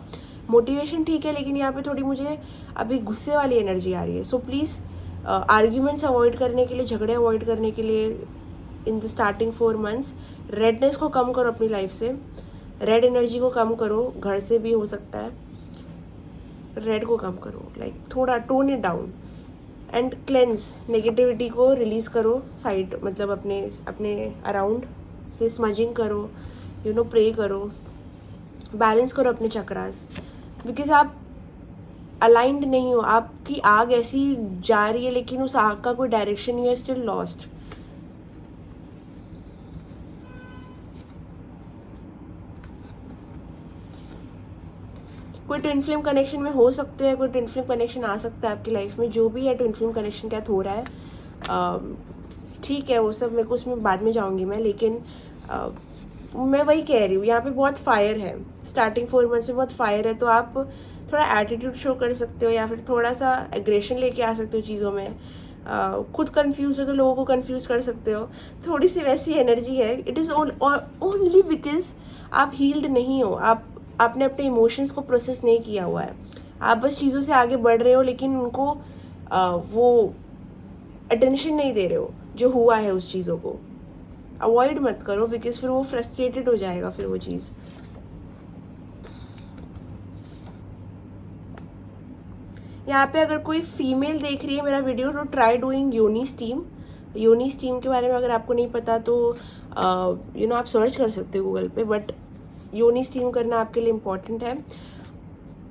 मोटिवेशन ठीक है, लेकिन यहाँ पे थोड़ी मुझे अभी गुस्से वाली एनर्जी आ रही है. सो प्लीज़ आर्ग्यूमेंट्स अवॉइड करने के लिए, झगड़े अवॉइड करने के लिए in the starting 4 months redness को कम करो अपनी लाइफ से. रेड एनर्जी को कम करो, घर से भी हो सकता है. रेड को कम करो, लाइक थोड़ा tone it down and cleanse. Negativity को रिलीज़ करो साइड, मतलब अपने अराउंड से स्मजिंग करो, प्रे करो, बैलेंस करो अपने चक्रास. बिकॉज आप अलाइंड नहीं हो. आपकी आग ऐसी जा रही है लेकिन उस आग का कोई डायरेक्शन नहीं है. Still lost. कोई ट्विन फ्लेम कनेक्शन में हो सकते हैं, कोई ट्विन फ्लेम कनेक्शन आ सकता है आपकी लाइफ में. जो भी है ट्विन फ्लेम कनेक्शन क्या हो रहा है, ठीक है, वो सब मेरे को उसमें बाद में जाऊंगी मैं. लेकिन मैं वही कह रही हूँ, यहाँ पे बहुत फायर है. स्टार्टिंग 4 months में बहुत फायर है. तो आप थोड़ा एटीट्यूड शो कर सकते हो या फिर थोड़ा सा एग्रेशन लेके आ सकते हो चीज़ों में. खुद कंफ्यूज हो तो लोगों को कंफ्यूज कर सकते हो. थोड़ी सी वैसी एनर्जी है. इट इज़ ओनली बिकॉज आप हील्ड नहीं हो. आपने अपने इमोशंस को प्रोसेस नहीं किया हुआ है. आप बस चीज़ों से आगे बढ़ रहे हो, लेकिन उनको वो अटेंशन नहीं दे रहे हो जो हुआ है उस चीज़ों को. अवॉइड मत करो बिकॉज फिर वो फ्रस्ट्रेटेड हो जाएगा फिर वो चीज़. यहाँ पे अगर कोई फीमेल देख रही है मेरा वीडियो तो ट्राई डूइंग योनी स्टीम. योनी स्टीम के बारे में अगर आपको नहीं पता तो आप सर्च कर सकते हो गूगल पे. बट योनी स्टीम करना आपके लिए इम्पॉर्टेंट है.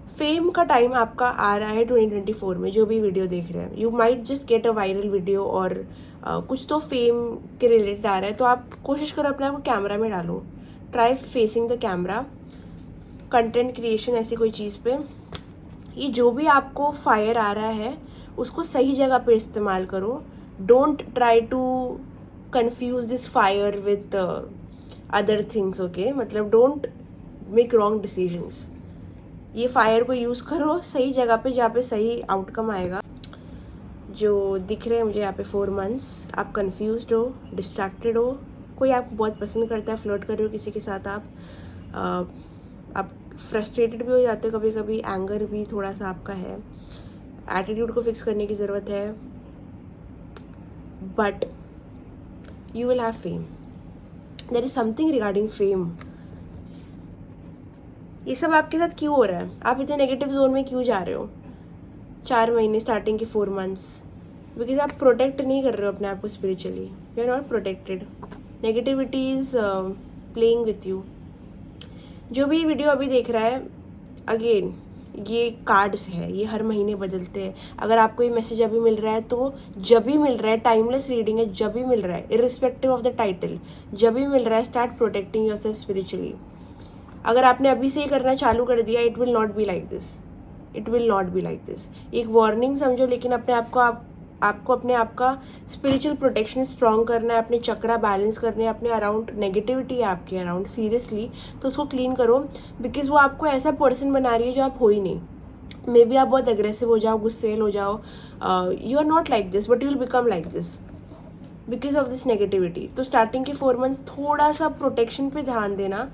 फेम का टाइम आपका आ रहा है 2024 में. जो भी वीडियो देख रहे हैं, you might just get a viral video और कुछ तो फेम के रिलेटेड आ रहा है. तो आप कोशिश करो अपने आप को कैमरा में डालो. Try facing the camera. Content creation ऐसी कोई चीज़ पे. ये जो भी आपको फायर आ रहा है उसको सही जगह पे इस्तेमाल करो. Don't try to confuse this fire with other things. Okay, मतलब डोंट मेक रॉन्ग डिसीजंस. ये फायर को यूज़ करो सही जगह पे जहाँ पे सही आउटकम आएगा. जो दिख रहे हैं मुझे यहाँ पे 4 months, आप कंफ्यूज्ड हो, डिस्ट्रैक्टेड हो, कोई आपको बहुत पसंद करता है, फ्लर्ट कर रहे हो किसी के साथ, आप फ्रस्ट्रेटेड भी हो जाते हो कभी कभी. एंगर भी थोड़ा सा आपका है. एटीट्यूड को फिक्स करने की ज़रूरत है. But you will have fame. There is something regarding fame. ये सब आपके साथ क्यों हो रहा है? आप इतने नेगेटिव जोन में क्यों जा रहे हो 4 महीने, स्टार्टिंग के 4 months? बिकॉज आप प्रोटेक्ट नहीं कर रहे हो अपने आप को spiritually. You are not protected. Negativity is playing with you. जो भी वीडियो अभी देख रहा है, अगेन ये कार्ड्स है, ये हर महीने बदलते हैं. अगर आपको ये मैसेज अभी मिल रहा है तो जब भी मिल रहा है, टाइमलेस रीडिंग है, जब भी मिल रहा है, इरिस्पेक्टिव ऑफ द टाइटल, जब भी मिल रहा है, स्टार्ट प्रोटेक्टिंग योरसेल्फ स्पिरिचुअली. अगर आपने अभी से ही करना चालू कर दिया, it will not be like this. It will not be like this. एक वार्निंग समझो, लेकिन अपने आप को आपको अपने आप का स्पिरिचुअल प्रोटेक्शन स्ट्रॉन्ग करना है. अपने चक्रा बैलेंस करने हैं. अपने अराउंड नेगेटिविटी है आपके अराउंड सीरियसली, तो उसको क्लीन करो. बिकॉज वो आपको ऐसा पर्सन बना रही है जो आप हो ही नहीं. मे बी आप बहुत एग्रेसिव हो जाओ, गुस्सेल हो जाओ. You are not like this, but you will become like this because of this negativity. तो स्टार्टिंग के 4 months थोड़ा सा प्रोटेक्शन पे ध्यान देना.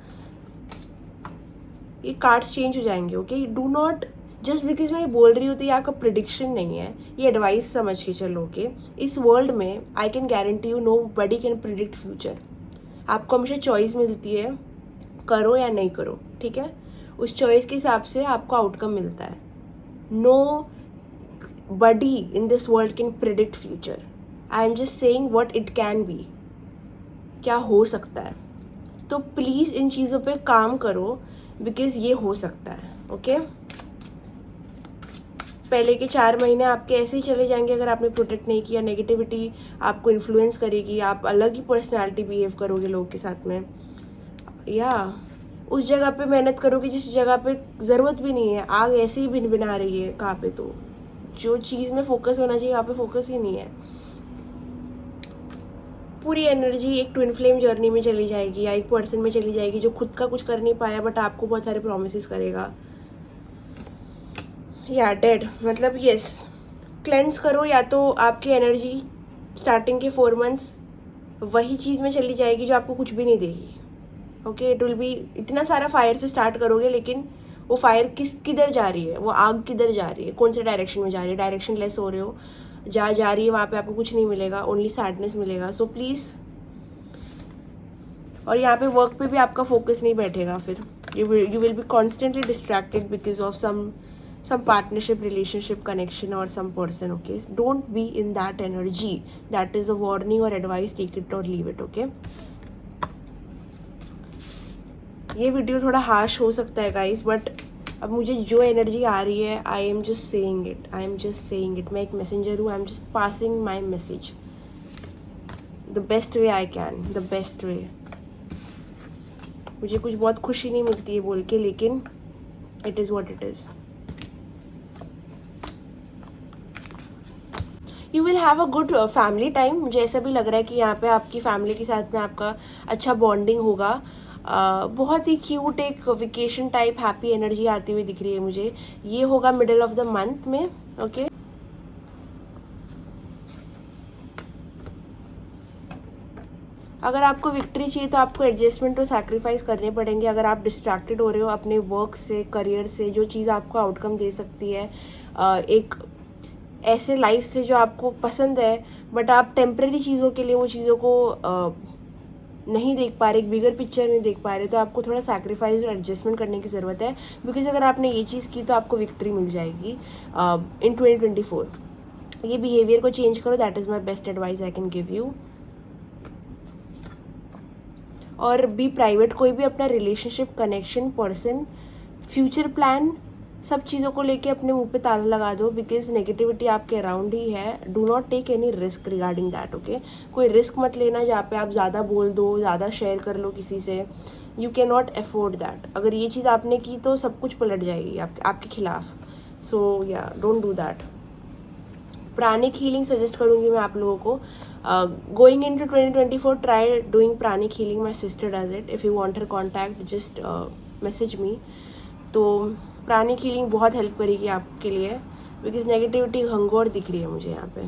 ये कार्ड्स चेंज हो जाएंगे. Okay, do not just because मैं ये बोल रही हूँ तो ये आपका प्रिडिक्शन नहीं है, ये एडवाइस समझ के चलो के। इस वर्ल्ड में I can guarantee you nobody can predict future. आपको हमेशा चॉइस मिलती है, करो या नहीं करो, ठीक है। उस चॉइस के हिसाब से आपको आउटकम मिलता है। Nobody in this world can predict future. I am just saying what it can be, क्या हो सकता है। तो प्लीज़ इन चीज़ों पे काम करो बिकॉज ये हो सकता है, ओके। पहले के 4 महीने आपके ऐसे ही चले जाएंगे अगर आपने प्रोटेक्ट नहीं किया। नेगेटिविटी आपको इन्फ्लुएंस करेगी, आप अलग ही पर्सनालिटी बिहेव करोगे लोगों के साथ में, या उस जगह पे मेहनत करोगे जिस जगह पे ज़रूरत भी नहीं है। आग ऐसे ही भिन भिना रही है कहाँ पे, तो जो चीज़ में फोकस होना चाहिए वहाँ पे फोकस ही नहीं है। पूरी एनर्जी एक ट्विन फ्लेम जर्नी में चली जाएगी या एक पर्सन में चली जाएगी जो खुद का कुछ कर नहीं पाया बट आपको बहुत सारे प्रॉमिसेस करेगा। या डेड मतलब यस, क्लेंस करो, या तो आपकी एनर्जी स्टार्टिंग के 4 मंथ्स वही चीज़ में चली जाएगी जो आपको कुछ भी नहीं देगी, ओके। इट विल बी, इतना सारा फायर से स्टार्ट करोगे लेकिन वो फायर किधर जा रही है, वो आग किधर जा रही है, कौन से डायरेक्शन में जा रही है, डायरेक्शन लेस हो रहे हो, जा रही है वहाँ पे आपको कुछ नहीं मिलेगा, ओनली सैडनेस मिलेगा। सो प्लीज़, और यहाँ पे वर्क पे भी आपका फोकस नहीं बैठेगा, फिर you will be constantly distracted because of some partnership, relationship, connection or some person, okay. Don't be in that energy. That is a warning or advice, take it or leave it, okay. ये वीडियो थोड़ा हार्श हो सकता है गाइस, बट अब मुझे जो एनर्जी आ रही है I am just saying it, मैं एक मैसेंजर हूँ, आई am just passing my message the best way I can, the best way. मुझे कुछ बहुत खुशी नहीं मिलती है बोल के, लेकिन it is what it is. You will have a good family time. मुझे ऐसा भी लग रहा है कि यहाँ पे आपकी फैमिली के साथ में आपका अच्छा बॉन्डिंग होगा। बहुत ही क्यूट एक वेकेशन टाइप हैप्पी एनर्जी आती हुई दिख रही है मुझे। ये होगा मिडल ऑफ द मंथ में, ओके। अगर आपको विक्ट्री चाहिए तो आपको एडजस्टमेंट और सैक्रिफाइस करने पड़ेंगे। अगर आप डिस्ट्रैक्टेड हो रहे हो अपने वर्क से, करियर से, जो चीज़ आपको आउटकम दे सकती है, एक ऐसे लाइफ से जो आपको पसंद है, बट आप टेम्परेरी चीज़ों के लिए वो चीज़ों को नहीं देख पा रहे, एक बिगर पिक्चर नहीं देख पा रहे, तो आपको थोड़ा सैक्रिफाइस और एडजस्टमेंट करने की ज़रूरत है। बिकॉज अगर आपने ये चीज़ की तो आपको विक्ट्री मिल जाएगी इन 2024। ये बिहेवियर को चेंज करो, that is my best advice I can give you. और बी प्राइवेट, कोई भी अपना relationship, connection, person, future plan, सब चीज़ों को लेके अपने मुंह पे ताला लगा दो, बिकॉज नेगेटिविटी आपके अराउंड ही है। Do not take any risk regarding that, okay. कोई रिस्क मत लेना जहाँ पे आप ज़्यादा बोल दो, ज़्यादा शेयर कर लो किसी से। You can not afford that. अगर ये चीज़ आपने की तो सब कुछ पलट जाएगी आपके खिलाफ। सो या don't do that. Pranic healing suggest करूँगी मैं आप लोगों को। Going into 2024 try doing pranic healing, my sister does it. If you want her contact just message me. तो प्राणिक हीलिंग बहुत हेल्प करेगी आपके लिए, बिकॉज नेगेटिविटी घंघोर दिख रही है मुझे यहाँ पे।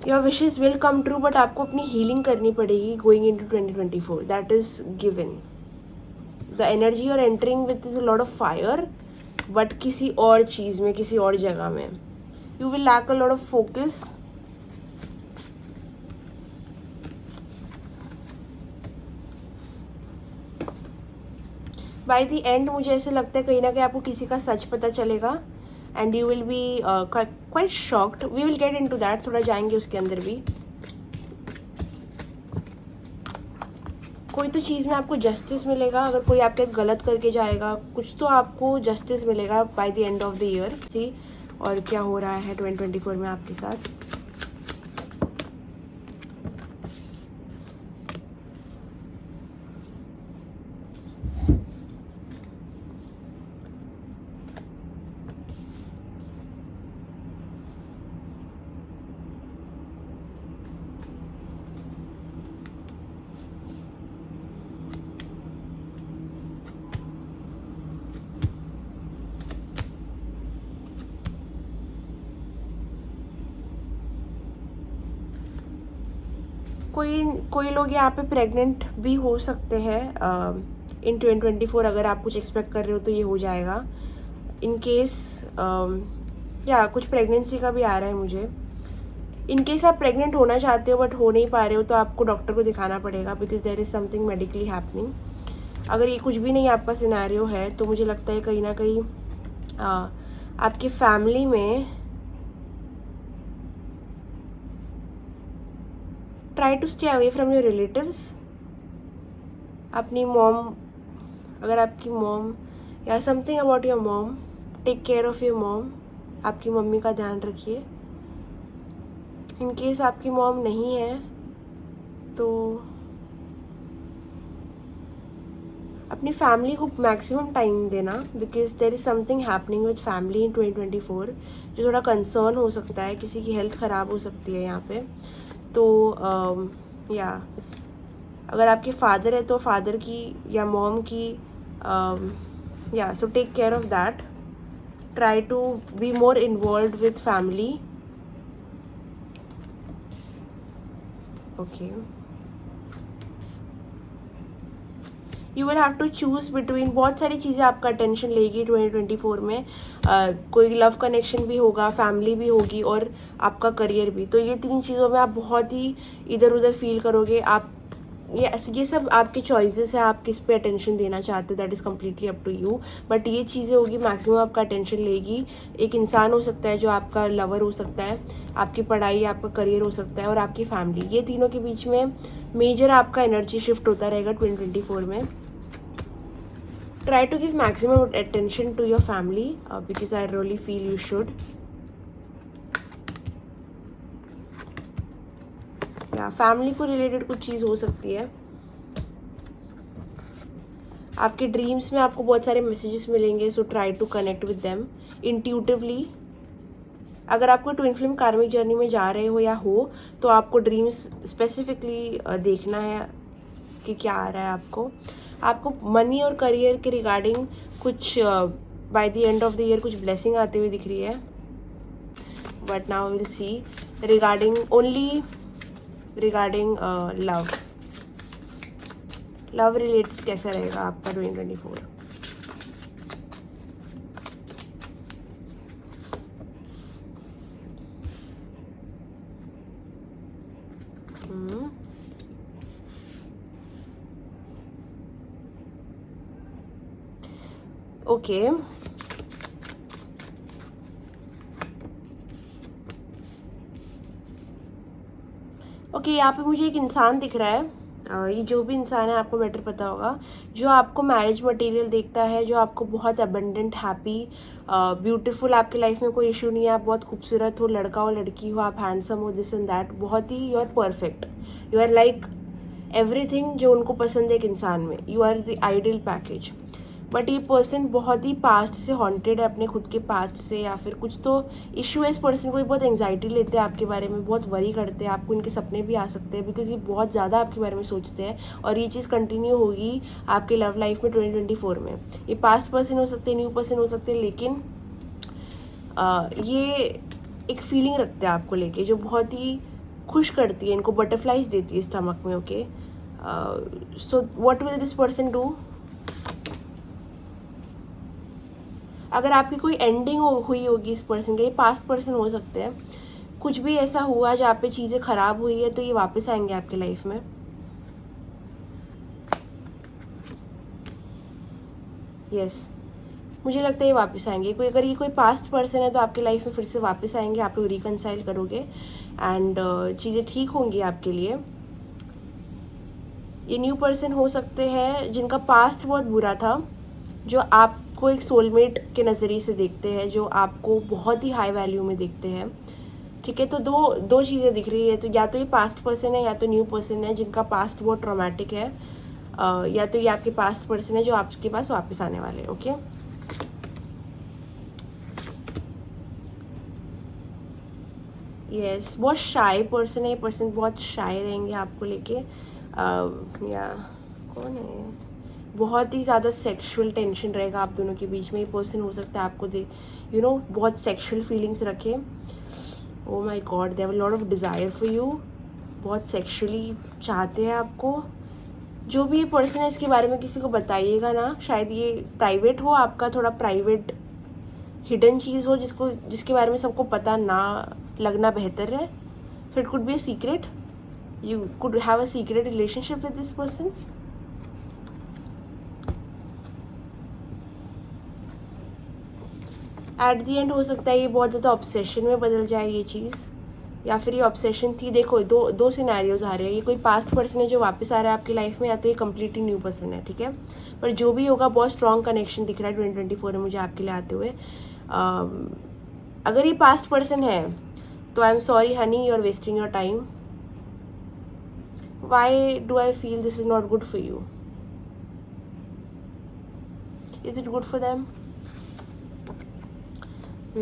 Your wishes will come true, but आपको अपनी हीलिंग करनी पड़ेगी going into 2024, that is given. The energy are entering with is a lot of fire, but किसी और चीज़ में, किसी और जगह में। You will lack a lot of focus. By the end मुझे ऐसे लगता है कहीं ना कहीं आपको किसी का सच पता चलेगा and you will be quite shocked. We will get into that, थोड़ा जाएंगे उसके अंदर भी। कोई तो चीज़ में आपको जस्टिस मिलेगा। अगर कोई आपके गलत करके जाएगा कुछ, तो आपको जस्टिस मिलेगा by the end of the year. See और क्या हो रहा है 2024 में आपके साथ। कोई लोग यहाँ पे प्रेग्नेंट भी हो सकते हैं इन 2024 अगर आप कुछ एक्सपेक्ट कर रहे हो तो ये हो जाएगा। इन केस या कुछ प्रेगनेंसी का भी आ रहा है मुझे। इन केस आप प्रेग्नेंट होना चाहते हो बट हो नहीं पा रहे हो तो आपको डॉक्टर को दिखाना पड़ेगा, because there is something medically happening. अगर ये कुछ भी नहीं आपका सिनेरियो है तो मुझे लगता है कहीं ना कहीं आपकी फैमिली में try to stay away from your relatives. अपनी मॉम, अगर आपकी मॉम या something about your mom, take care of your mom. आपकी मम्मी का ध्यान रखिए। इन केस आपकी मॉम नहीं है तो अपनी फैमिली को मैक्सिमम टाइम देना, because there is something happening with family in 2024 जो थोड़ा कंसर्न हो सकता है। किसी की हेल्थ ख़राब हो सकती है यहाँ पे। तो या अगर आपके फादर है तो फादर की या मॉम की या so take care of that. Try to be more involve with family. Okay, you will have to choose between, बहुत सारी चीज़ें आपका अटेंशन लेगी 2024 में। कोई लव कनेक्शन भी होगा, फैमिली भी होगी और आपका करियर भी। तो ये 3 चीज़ों में आप बहुत ही इधर उधर फील करोगे। आप ये सब आपके चॉइसेस है, आप किस पे अटेंशन देना चाहते हो, that is completely up to you. But ये चीज़ें होगी मैक्सिमम आपका अटेंशन लेगी। एक इंसान हो सकता है जो आपका लवर हो सकता है, आपकी पढ़ाई, आपका करियर हो सकता है और आपकी फैमिली। ये तीनों के बीच में मेजर आपका एनर्जी शिफ्ट होता रहेगा 2024 में। Try to give maximum attention to your family because I really feel you should. या फैमिली को रिलेटेड कुछ चीज़ हो सकती है। आपके ड्रीम्स में आपको बहुत सारे मैसेजेस मिलेंगे, so try to connect with them intuitively. अगर आपको ट्विन फ्लेम कार्मिक जर्नी में जा रहे हो या हो तो आपको ड्रीम्स स्पेसिफिकली देखना है कि क्या आ रहा है आपको मनी और करियर के रिगार्डिंग कुछ bye the end of the year कुछ ब्लेसिंग आते हुए दिख रही है। But now will see regarding love related कैसा रहेगा आपका 2024। ओके, यहाँ पे मुझे एक इंसान दिख रहा है। ये जो भी इंसान है आपको बेटर पता होगा, जो आपको मैरिज मटेरियल देखता है, जो आपको बहुत अबंडेंट, हैप्पी, ब्यूटीफुल, आपकी लाइफ में कोई इशू नहीं है, आप बहुत खूबसूरत हो, लड़का हो लड़की हो, आप हैंडसम हो, दिस एंड दैट, बहुत ही you are perfect, you are like everything जो उनको पसंद है एक इंसान में, you are the ideal package. But ये पर्सन बहुत ही पास्ट से हॉन्टेड है, अपने खुद के पास्ट से, या फिर कुछ तो इशू है इस पर्सन को। ये बहुत एंग्जाइटी लेते हैं आपके बारे में, बहुत वरी करते हैं, आपको इनके सपने भी आ सकते हैं बिकॉज ये बहुत ज़्यादा आपके बारे में सोचते हैं। और ये चीज़ कंटिन्यू होगी आपके लव लाइफ में 2024 में। ये पास्ट पर्सन हो सकते हैं, न्यू पर्सन हो सकते हैं, लेकिन ये एक फीलिंग रखते हैं आपको लेके जो बहुत ही खुश करती है, इनको बटरफ्लाइज देती है स्टमक में। Okay, so what will this person do? अगर आपकी कोई एंडिंग हुई होगी इस पर्सन के, ये पास्ट पर्सन हो सकते हैं, कुछ भी ऐसा हुआ जहाँ पे चीज़ें ख़राब हुई है, तो ये वापस आएंगे आपके लाइफ में। यस, मुझे लगता है ये वापस आएंगे। कोई अगर ये कोई पास्ट पर्सन है तो आपकी लाइफ में फिर से वापस आएंगे, आप लोग रिकनसाइल करोगे एंड चीज़ें ठीक होंगी आपके लिए। ये न्यू पर्सन हो सकते हैं जिनका पास्ट बहुत बुरा था, जो आपको एक सोलमेट के नज़रिए से देखते हैं, जो आपको बहुत ही हाई वैल्यू में देखते हैं। ठीक है, तो दो चीज़ें दिख रही है। तो या तो ये पास्ट पर्सन है या तो न्यू पर्सन है जिनका पास्ट बहुत ट्रॉमेटिक है, या तो ये आपके पास्ट पर्सन है जो आपके पास वापस आने वाले हैं। ओके, यस, बहुत शाय पर्सन है ये पर्सन, बहुत शाय रहेंगे आपको लेके। या कौन है, बहुत ही ज़्यादा सेक्सुअल टेंशन रहेगा आप दोनों के बीच में। ये पर्सन हो सकता है आपको बहुत सेक्सुअल फीलिंग्स रखे। Oh my God, they have a lot of desire for you, बहुत सेक्सुअली चाहते हैं आपको। जो भी ये पर्सन है इसके बारे में किसी को बताइएगा ना, शायद ये प्राइवेट हो, आपका थोड़ा प्राइवेट हिडन चीज़ हो जिसके बारे में सबको पता ना लगना बेहतर है. So it could be a secret, you could have a secret relationship with this person. Eight the and हो सकता है ये बहुत ज़्यादा ऑब्सेशन में बदल जाए ये चीज़, या फिर ये ऑब्सेशन थी. देखो दो सिनेरियोज आ रहे हैं. ये कोई पास्ट पर्सन है जो वापस आ रहा है आपकी लाइफ में, या तो ये कम्प्लीटली न्यू पर्सन है. ठीक है, पर जो भी होगा बहुत स्ट्रॉन्ग कनेक्शन दिख रहा है 2024 में मुझे आपके लिए आते हुए. अगर ये पास्ट पर्सन है तो I am sorry honey, you are wasting your time. Why do I feel this is not good for you? Is it good for them?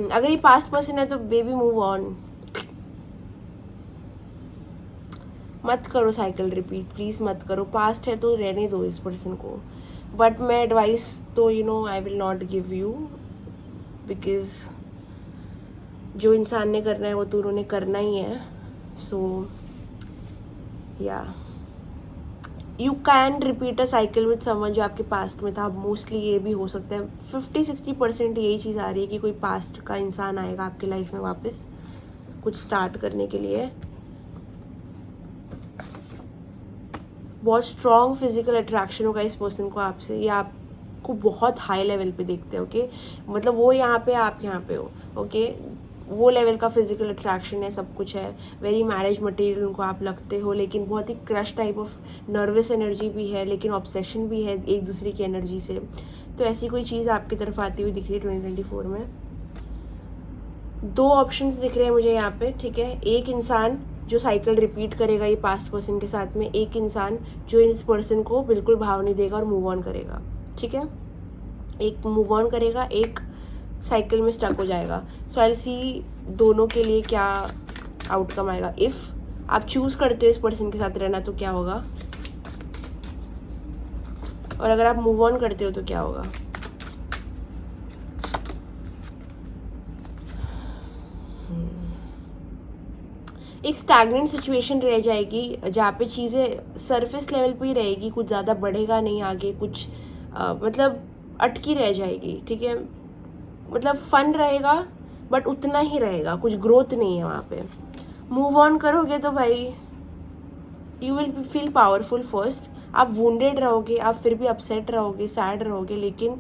अगर ये पास्ट पर्सन है तो बेबी मूव ऑन. मत करो साइकिल रिपीट, प्लीज़ मत करो. पास्ट है तो रहने दो इस पर्सन को. बट मैं एडवाइस तो I will not give you, because जो इंसान ने करना है वो तो उन्होंने करना ही है. सो या you can repeat a cycle with someone जो आपके पास्ट में था. मोस्टली ये भी हो सकता है, 50-60% यही चीज़ आ रही है कि कोई पास्ट का इंसान आएगा आपकी लाइफ में वापस कुछ स्टार्ट करने के लिए. बहुत स्ट्रॉन्ग फिजिकल अट्रैक्शन होगा इस पर्सन को आपसे, या आपको बहुत हाई लेवल पे देखते हैं. ओके, मतलब वो यहाँ पे आप यहाँ पे हो. ओके, वो लेवल का फिजिकल अट्रैक्शन है, सब कुछ है. वेरी मैरिज मटेरियल उनको आप लगते हो, लेकिन बहुत ही crush type of nervous energy भी है, लेकिन ऑब्सेशन भी है एक दूसरे की एनर्जी से. तो ऐसी कोई चीज़ आपकी तरफ आती हुई दिख रही है 2024 में. दो ऑप्शंस दिख रहे हैं मुझे यहाँ पे. ठीक है, एक इंसान जो साइकिल रिपीट करेगा ये पास्ट पर्सन के साथ में, एक इंसान जो इस पर्सन को बिल्कुल भाव नहीं देगा और मूव ऑन करेगा. ठीक है, एक मूव ऑन करेगा, एक साइकिल में स्टक हो जाएगा. सो आई विल सी दोनों के लिए क्या आउटकम आएगा. इफ़ आप चूज़ करते हो इस पर्सन के साथ रहना तो क्या होगा, और अगर आप मूव ऑन करते हो तो क्या होगा. एक स्टैग्नेंट सिचुएशन रह जाएगी जहाँ पे चीज़ें सरफेस लेवल पे ही रहेगी, कुछ ज़्यादा बढ़ेगा नहीं आगे, कुछ मतलब अटकी रह जाएगी. ठीक है, मतलब फन रहेगा बट उतना ही रहेगा, कुछ ग्रोथ नहीं है वहाँ पे. मूव ऑन करोगे तो भाई you will feel powerful first. आप वुंडेड रहोगे, आप फिर भी अपसेट रहोगे, सैड रहोगे, लेकिन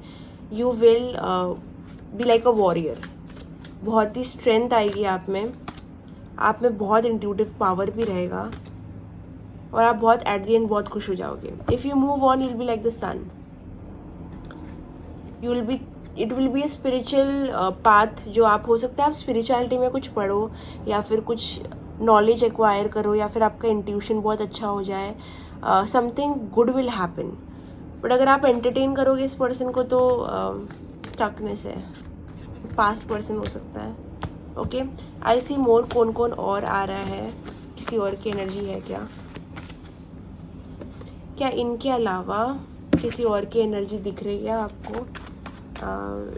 you will be like a warrior. बहुत ही स्ट्रेंथ आएगी आप में बहुत इंट्यूटिव पावर भी रहेगा, और आप बहुत एट द एंड बहुत खुश हो जाओगे. If you move on you will be like the sun. It will be a spiritual path. जो आप हो सकता है आप स्पिरिचुअलिटी में कुछ पढ़ो, या फिर कुछ नॉलेज एक्वायर करो, या फिर आपका इंट्यूशन बहुत अच्छा हो जाए. Something good will happen. But अगर आप एंटरटेन करोगे इस पर्सन को तो स्टकनेस है. पास्ट पर्सन हो सकता है. ओके, आई सी मोर. कौन कौन और आ रहा है, किसी और की एनर्जी है क्या इनके अलावा किसी और की एनर्जी दिख रही है आपको?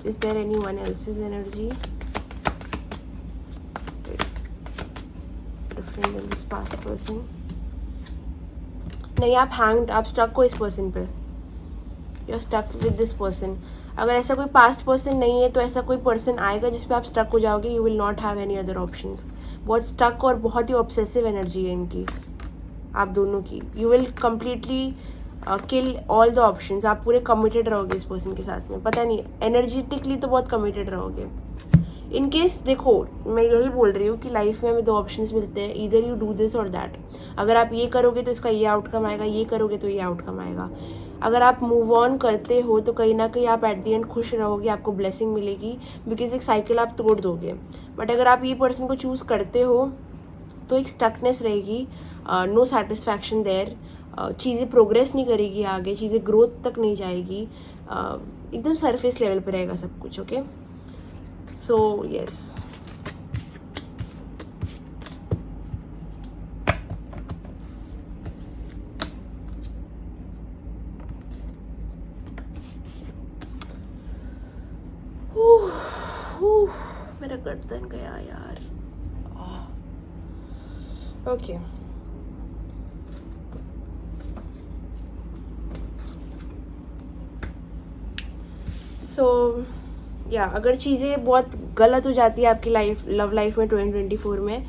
Is there anyone else's energy different than this past person? नहीं, आप स्टक हो इस पर्सन पे. You are stuck with this person. अगर ऐसा कोई पास्ट पर्सन नहीं है तो ऐसा कोई पर्सन आएगा जिस पे आप स्टक हो जाओगे. You will not have any other options. बहुत स्टक और बहुत ही ऑब्सेसिव एनर्जी है इनकी, आप दोनों की. You will completely kill all the options. आप पूरे कमिटेड रहोगे इस पर्सन के साथ में. पता नहीं, एनर्जेटिकली तो बहुत कमिटेड रहोगे. इन केस देखो, मैं यही बोल रही हूँ कि लाइफ में हमें दो ऑप्शंस मिलते हैं, इधर यू डू दिस और दैट. अगर आप ये करोगे तो इसका ये आउटकम आएगा, ये करोगे तो ये आउटकम आएगा. अगर आप मूव ऑन करते हो तो कहीं ना कहीं आप एट द एंड खुश रहोगे, आपको ब्लेसिंग मिलेगी, बिकॉज एक साइकिल आप तोड़ दोगे. बट अगर आप ये पर्सन को चूज़ करते हो तो एक स्टकनेस रहेगी, नो सेटिस्फैक्शन देयर. चीज़ें प्रोग्रेस नहीं करेगी आगे, चीज़ें ग्रोथ तक नहीं जाएगी, एकदम सरफेस लेवल पे रहेगा सब कुछ. ओके, सो यस, मेरा गर्दन गया यार. ओके, सो या अगर चीज़ें बहुत गलत हो जाती है आपकी लव लाइफ में 2024 में,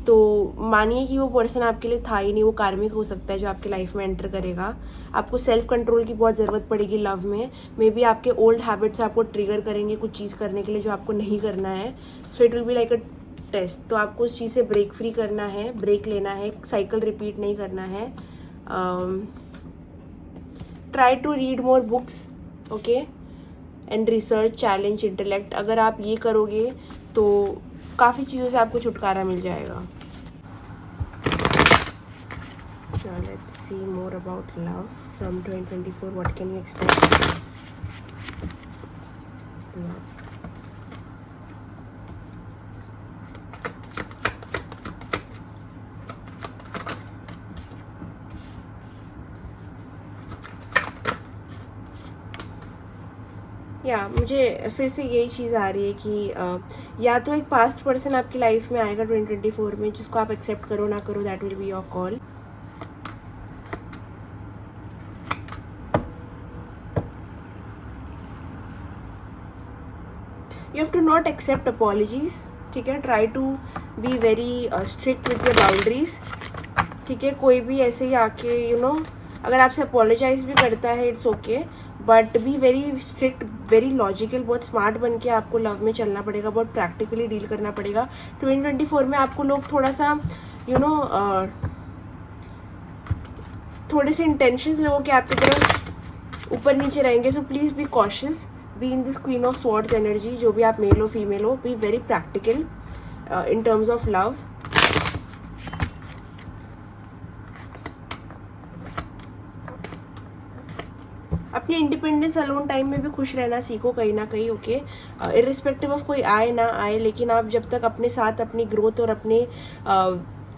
तो मानिए कि वो पर्सन आपके लिए था ही नहीं, वो कार्मिक हो सकता है जो आपकी लाइफ में एंटर करेगा। आपको सेल्फ कंट्रोल की बहुत ज़रूरत पड़ेगी लव में। मे बी आपके ओल्ड हैबिट्स आपको ट्रिगर करेंगे कुछ चीज़ करने के लिए जो आपको नहीं करना है। So it will be like a test. तो आपको उस चीज़ से ब्रेक फ्री करना है, ब्रेक लेना है, साइकिल रिपीट नहीं करना है। Try to read more books, okay, and research, challenge intellect. अगर आप ये करोगे तो काफ़ी चीज़ों से आपको छुटकारा मिल जाएगा। Now let's see more about love from 2024. What can you expect? Love. या मुझे फिर से यही चीज़ आ रही है कि या तो एक पास्ट पर्सन आपकी लाइफ में आएगा 2024 में, जिसको आप एक्सेप्ट करो ना करो, that will be your call. You have to not accept apologies, ठीक है। Try to be very strict with your boundaries, ठीक है। कोई भी ऐसे ही आके अगर आपसे अपोलोजाइज भी करता है, it's okay, but B very strict, very logical, बहुत स्मार्ट बन के आपको लव में चलना पड़ेगा, बहुत प्रैक्टिकली डील करना पड़ेगा। 2024 में आपको लोग थोड़ा सा थोड़े से इंटेंशंस लोगों के आपकी तरफ ऊपर नीचे रहेंगे। सो please be cautious, be in this queen of swords energy, जो भी आप मेल हो फीमेल हो, be very practical in terms of love. अपनी इंडिपेंडेंस अलोन टाइम में भी खुश रहना सीखो कहीं ना कहीं, ओके। इर्रिस्पेक्टिव ऑफ कोई आए ना आए, लेकिन आप जब तक अपने साथ अपनी ग्रोथ और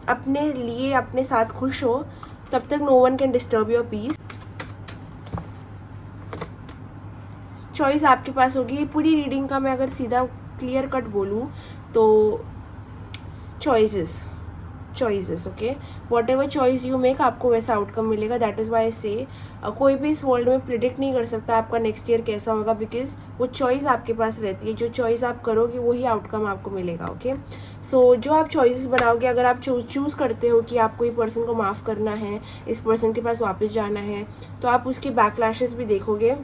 अपने लिए अपने साथ खुश हो, तब तक no one can disturb your peace. Choice आपके पास होगी। पूरी रीडिंग का मैं अगर सीधा क्लियर कट बोलूँ तो choices, okay, what ever choice you make, आपको वैसा आउटकम मिलेगा। दैट इज़ वाई से कोई भी इस वर्ल्ड में प्रिडिक्ट नहीं कर सकता आपका नेक्स्ट ईयर कैसा होगा, बिकॉज वो चॉइस आपके पास रहती है। जो चॉइस आप करोगे वही आउटकम आपको मिलेगा, ओके। सो जो आप चॉइसेस बनाओगे, अगर आप चूज़ करते हो कि आपको ये पर्सन को माफ़ करना है, इस पर्सन के पास वापस जाना है, तो आप उसके बैकलैशेस भी देखोगे।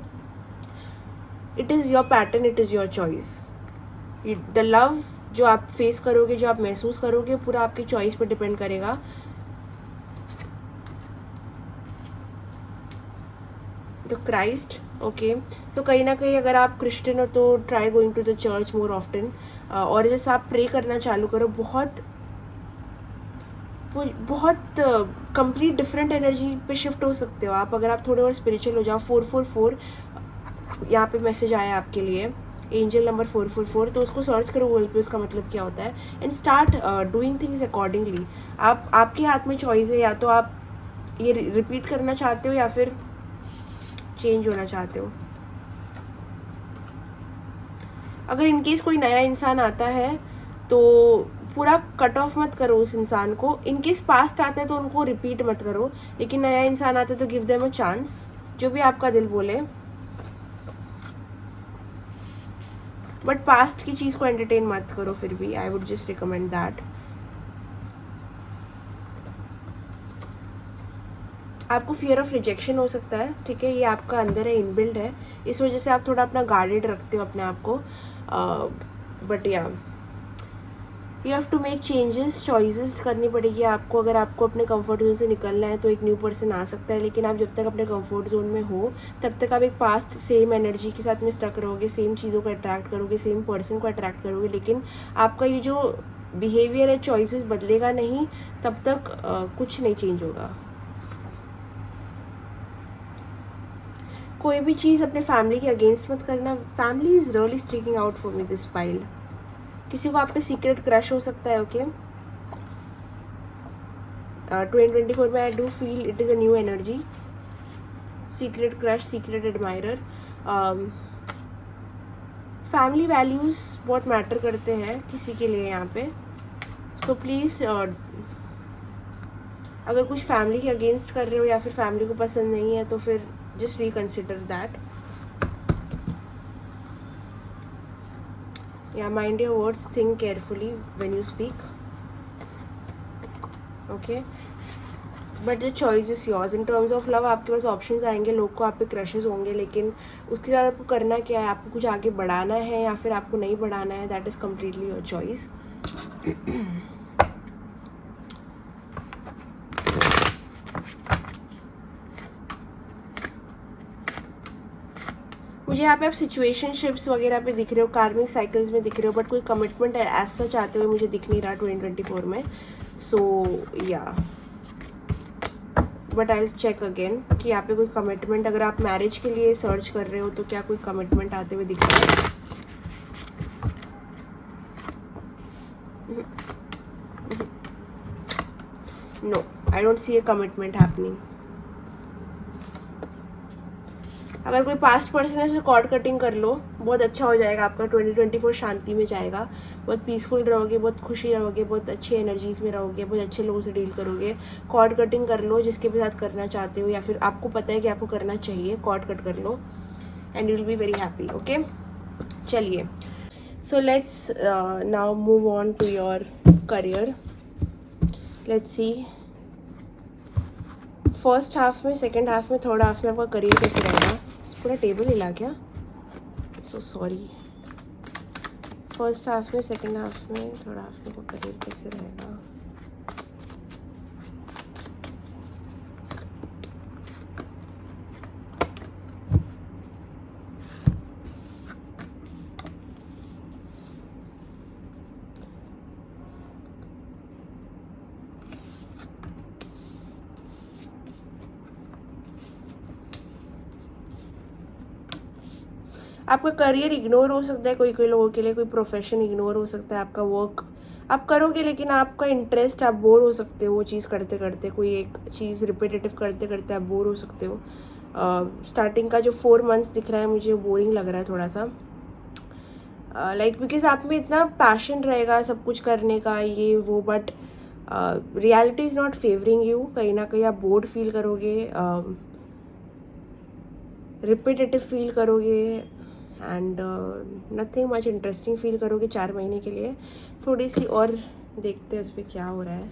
It is your pattern, it is your choice. The love जो आप फेस करोगे, जो आप महसूस करोगे, पूरा आपकी चॉइस पर डिपेंड करेगा। तो क्राइस्ट, ओके। सो कहीं ना कहीं अगर आप क्रिश्चियन हो तो try going to the church more often, और जैसे आप प्रे करना चालू करो, बहुत कंप्लीट डिफरेंट एनर्जी पे शिफ्ट हो सकते हो आप अगर आप थोड़े और स्पिरिचुअल हो जाओ। 444 यहाँ पे मैसेज आया आपके लिए, एंजल नंबर 444, तो उसको सर्च करो गूगल पे, उसका मतलब क्या होता है, and start doing things accordingly. आपके हाथ में चॉइस है, या तो आप ये रिपीट करना चाहते हो या फिर चेंज होना चाहते हो। अगर इनकेस कोई नया इंसान आता है तो पूरा कट ऑफ मत करो उस इंसान को। इनकेस पास्ट आता है तो उनको रिपीट मत करो, लेकिन नया इंसान आता है तो गिव देम अ चांस, जो भी आपका दिल बोले। बट पास्ट की चीज़ को एंटरटेन मत करो फिर भी, I would just recommend that. आपको फियर ऑफ रिजेक्शन हो सकता है, ठीक है, ये आपका अंदर है, इनबिल्ड है, इस वजह से आप थोड़ा अपना गार्डेड रखते हो अपने आप को। But yeah you have to make changes, choices करनी पड़ेगी आपको। अगर आपको अपने कंफर्ट जोन से निकलना है तो एक न्यू पर्सन आ सकता है, लेकिन आप जब तक अपने कंफर्ट जोन में हो तब तक आप एक पास्ट सेम एनर्जी के साथ में स्टक रहोगे, सेम चीज़ों को अट्रैक्ट करोगे, सेम पर्सन को अट्रैक्ट करोगे, लेकिन आपका ये जो बिहेवियर है, चॉइसेस बदलेगा नहीं, तब तक कुछ नहीं चेंज होगा। कोई भी चीज़ अपने फैमिली के अगेंस्ट मत करना। Family is really sticking out for me this file. किसी को आप पे सीक्रेट क्रश हो सकता है, ओके। 2024 में I do feel it is a new energy. Secret crush, secret admirer. Family values बहुत मैटर करते हैं किसी के लिए यहाँ पे। सो प्लीज़ अगर कुछ फैमिली के अगेंस्ट कर रहे हो या फिर फैमिली को पसंद नहीं है तो फिर just reconsider that. या mind your words, think carefully when you speak, okay. But the choice is yours. In terms of love आपके पास ऑप्शंस आएंगे, लोग को आप पे क्रशेज होंगे, लेकिन उसके साथ आपको करना क्या है, आपको कुछ आगे बढ़ाना है या फिर आपको नहीं बढ़ाना है, that is completely your choice. मुझे यहाँ पे आप सिचुएशनशिप्स वगैरह पे दिख रहे हो, कार्मिक साइकिल्स में दिख रहे हो, बट कोई कमिटमेंट एज सच आते हुए मुझे दिख नहीं रहा 2024 में। So yeah, but I will check again कि यहाँ पे कोई कमिटमेंट, अगर आप मैरिज के लिए सर्च कर रहे हो तो क्या कोई कमिटमेंट आते हुए दिख रहा है? No, I don't see a commitment happening. अगर कोई पास्ट पर्सन है तो कॉर्ड कटिंग कर लो, बहुत अच्छा हो जाएगा आपका 2024, शांति में जाएगा, बहुत पीसफुल रहोगे, बहुत खुशी रहोगे, बहुत अच्छे एनर्जीज में रहोगे, बहुत अच्छे लोगों से डील करोगे। कॉर्ड कटिंग कर लो जिसके भी साथ करना चाहते हो, या फिर आपको पता है कि आपको करना चाहिए, कॉर्ड कट कर लो and you will be very happy, okay. चलिए, so let's now move on to your career. Let's see first half में, सेकेंड हाफ में, थर्ड हाफ में आपका करियर कैसे रहेगा। पूरा टेबल हिला क्या, सो सॉरी। फर्स्ट हाफ में, सेकेंड हाफ में, थर्ड हाफ में आपका करियर कैसे रहेगा। आपका करियर इग्नोर हो सकता है कोई कोई लोगों के लिए, कोई प्रोफेशन इग्नोर हो सकता है, आपका वर्क आप करोगे लेकिन आपका इंटरेस्ट, आप बोर हो सकते हो वो चीज़ करते करते, कोई एक चीज़ रिपीटेटिव करते करते आप बोर हो सकते हो। स्टार्टिंग का जो 4 मंथ्स दिख रहा है मुझे बोरिंग लग रहा है थोड़ा सा, लाइक बिकॉज आप में इतना पैशन रहेगा सब कुछ करने का ये वो, but reality is not favouring you. कहीं ना कहीं आप बोर्ड फील करोगे, रिपीटेटिव फील करोगे and nothing much interesting feel करोगे 4 महीने के लिए। थोड़ी सी और देखते हैं उस पर क्या हो रहा है।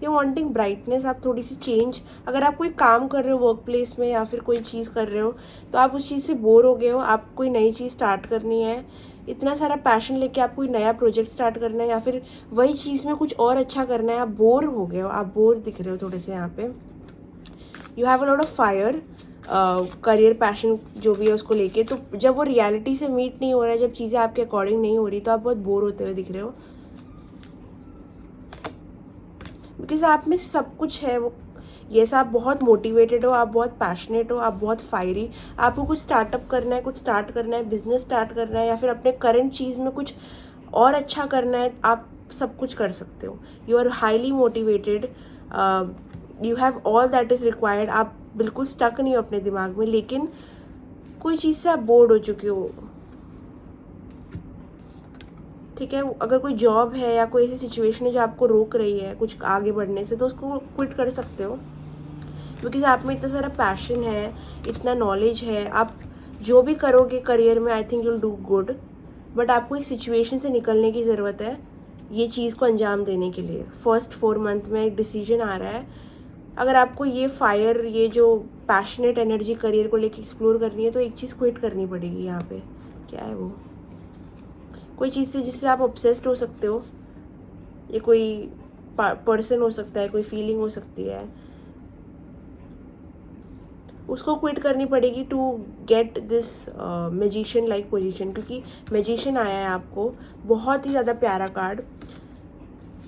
ये वांटिंग ब्राइटनेस, आप थोड़ी सी चेंज, अगर आप कोई काम कर रहे हो वर्क प्लेस में या फिर कोई चीज़ कर रहे हो तो आप उस चीज़ से बोर हो गए हो, आप कोई नई चीज़ स्टार्ट करनी है, इतना सारा पैशन लेके आप कोई नया प्रोजेक्ट स्टार्ट करना है या फिर वही चीज़ में कुछ और अच्छा करना है, आप बोर हो गए हो, आप बोर दिख रहे हो थोड़े से यहाँ पे। You have a lot of fire, career passion जो भी है उसको लेके, तो जब वो रियलिटी से मीट नहीं हो रहा है, जब चीज़ें आपके अकॉर्डिंग नहीं हो रही तो आप बहुत बोर होते हुए दिख रहे हो, बिकॉज आप में सब कुछ है। वो ये सब, आप बहुत मोटिवेटेड हो, आप बहुत पैशनेट हो, आप बहुत फायरी, आपको कुछ स्टार्टअप करना है, कुछ स्टार्ट करना है, बिजनेस स्टार्ट करना है या फिर अपने करंट चीज़ में कुछ और अच्छा करना है, आप सब कुछ कर सकते हो। You are highly motivated, you have all that is required, आप बिल्कुल स्टक नहीं हो अपने दिमाग में, लेकिन कोई चीज़ से आप बोर्ड हो चुके हो, ठीक है। अगर कोई जॉब है या कोई ऐसी सिचुएशन है जो आपको रोक रही है कुछ आगे बढ़ने से, तो उसको क्विट कर सकते हो, बिकॉज आप में इतना सारा पैशन है, इतना नॉलेज है, आप जो भी करोगे करियर में I think you'll do good, but आपको एक सिचुएशन से निकलने की ज़रूरत है ये चीज़ को अंजाम देने के लिए। फर्स्ट 4 मंथ में एक डिसीजन आ रहा है, अगर आपको ये फायर, ये जो पैशनेट एनर्जी करियर को लेके एक्सप्लोर करनी है तो एक चीज़ क्विट करनी पड़ेगी। यहाँ पे क्या है वो, कोई चीज़ से जिससे आप ऑब्सेस्ड हो सकते हो, ये कोई पर्सन हो सकता है, कोई फीलिंग हो सकती है, उसको क्विट करनी पड़ेगी to get this magician like position, क्योंकि मैजिशियन आया है आपको, बहुत ही ज़्यादा प्यारा कार्ड।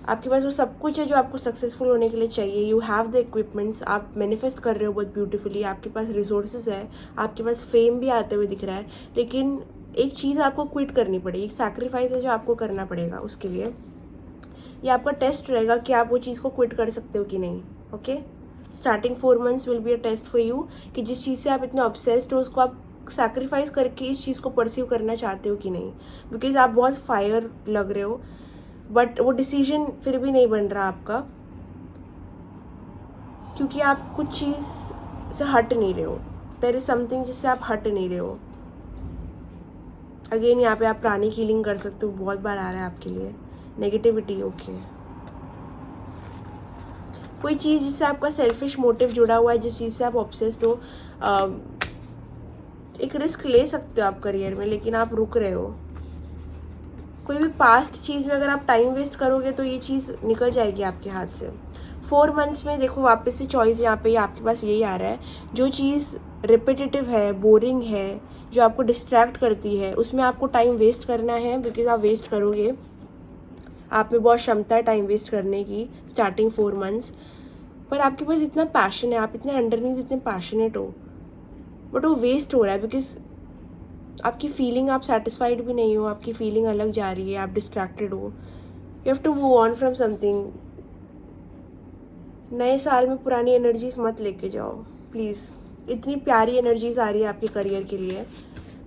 आपके पास वो सब कुछ है जो आपको सक्सेसफुल होने के लिए चाहिए। यू हैव द इक्विपमेंट्स, आप मैनिफेस्ट कर रहे हो बहुत ब्यूटीफुली, आपके पास रिसोर्सेज है, आपके पास फेम भी आते हुए दिख रहा है, लेकिन एक चीज़ आपको क्विट करनी पड़ेगी, एक सैक्रिफाइस है जो आपको करना पड़ेगा उसके लिए। ये आपका टेस्ट रहेगा कि आप वो चीज़ को क्विट कर सकते हो कि नहीं, okay. Starting 4 months will be a test for you कि जिस चीज़ से आप इतने ऑब्सेस्ड हो उसको आप सैक्रिफाइस करके इस चीज़ को परस्यू करना चाहते हो कि नहीं, बिकॉज आप बहुत फायर लग रहे हो, बट वो डिसीजन फिर भी नहीं बन रहा आपका, क्योंकि आप कुछ चीज़ से हट नहीं रहे हो। देयर इज़ समथिंग जिससे आप हट नहीं रहे हो, अगेन यहाँ पे आप प्राणिक हीलिंग कर सकते हो, बहुत बार आ रहा है आपके लिए नेगेटिविटी। ओके, कोई चीज़ जिससे आपका सेल्फिश मोटिव जुड़ा हुआ है, जिस चीज़ से आप ऑब्सेस्ड हो, एक रिस्क ले सकते हो आप करियर में, लेकिन आप रुक रहे हो। कोई भी पास्ट चीज़ में अगर आप टाइम वेस्ट करोगे तो ये चीज़ निकल जाएगी आपके हाथ से। 4 मंथ्स में देखो वापस से चॉइस यहाँ पे आपके पास यही आ रहा है, जो चीज़ रिपीटेटिव है, बोरिंग है, जो आपको डिस्ट्रैक्ट करती है, उसमें आपको टाइम वेस्ट करना है, बिकॉज आप वेस्ट करोगे। आप में बहुत क्षमता है टाइम वेस्ट करने की स्टार्टिंग 4 मंथ्स, पर आपके पास इतना पैशन है, आप इतने अंडरनीथ इतने पैशनेट हो, बट वो वेस्ट हो रहा है बिकॉज आपकी फीलिंग, आप सेटिस्फाइड भी नहीं हो, आपकी फीलिंग अलग जा रही है, आप डिस्ट्रैक्टेड हो। You have to move on from something. नए साल में पुरानी एनर्जीज मत लेके जाओ प्लीज़। इतनी प्यारी एनर्जीज आ रही है आपके करियर के लिए,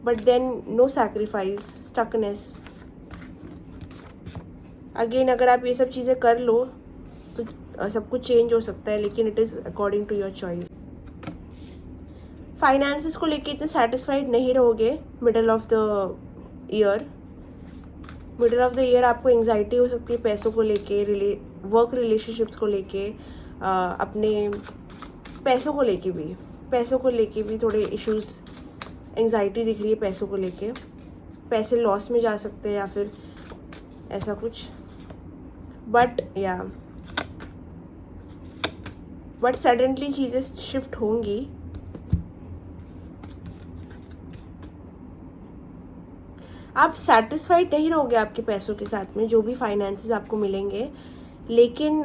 but then no sacrifice, stuckness. Again अगर आप ये सब चीज़ें कर लो तो सब कुछ चेंज हो सकता है, लेकिन it is according to your choice. Finances को लेके इतने सेटिस्फाइड नहीं रहोगे middle of the year. Middle of the year आपको एंजाइटी हो सकती है पैसों को लेके, वर्क रिलेशनशिप्स को लेके, अपने पैसों को लेके भी थोड़े इश्यूज, एंजाइटी दिख रही है पैसों को लेके। पैसे लॉस में जा सकते हैं या फिर ऐसा कुछ, बट सडनली चीज़ें शिफ्ट होंगी। आप सेटिस्फाइड नहीं रहोगे आपके पैसों के साथ में, जो भी फाइनेंसेस आपको मिलेंगे, लेकिन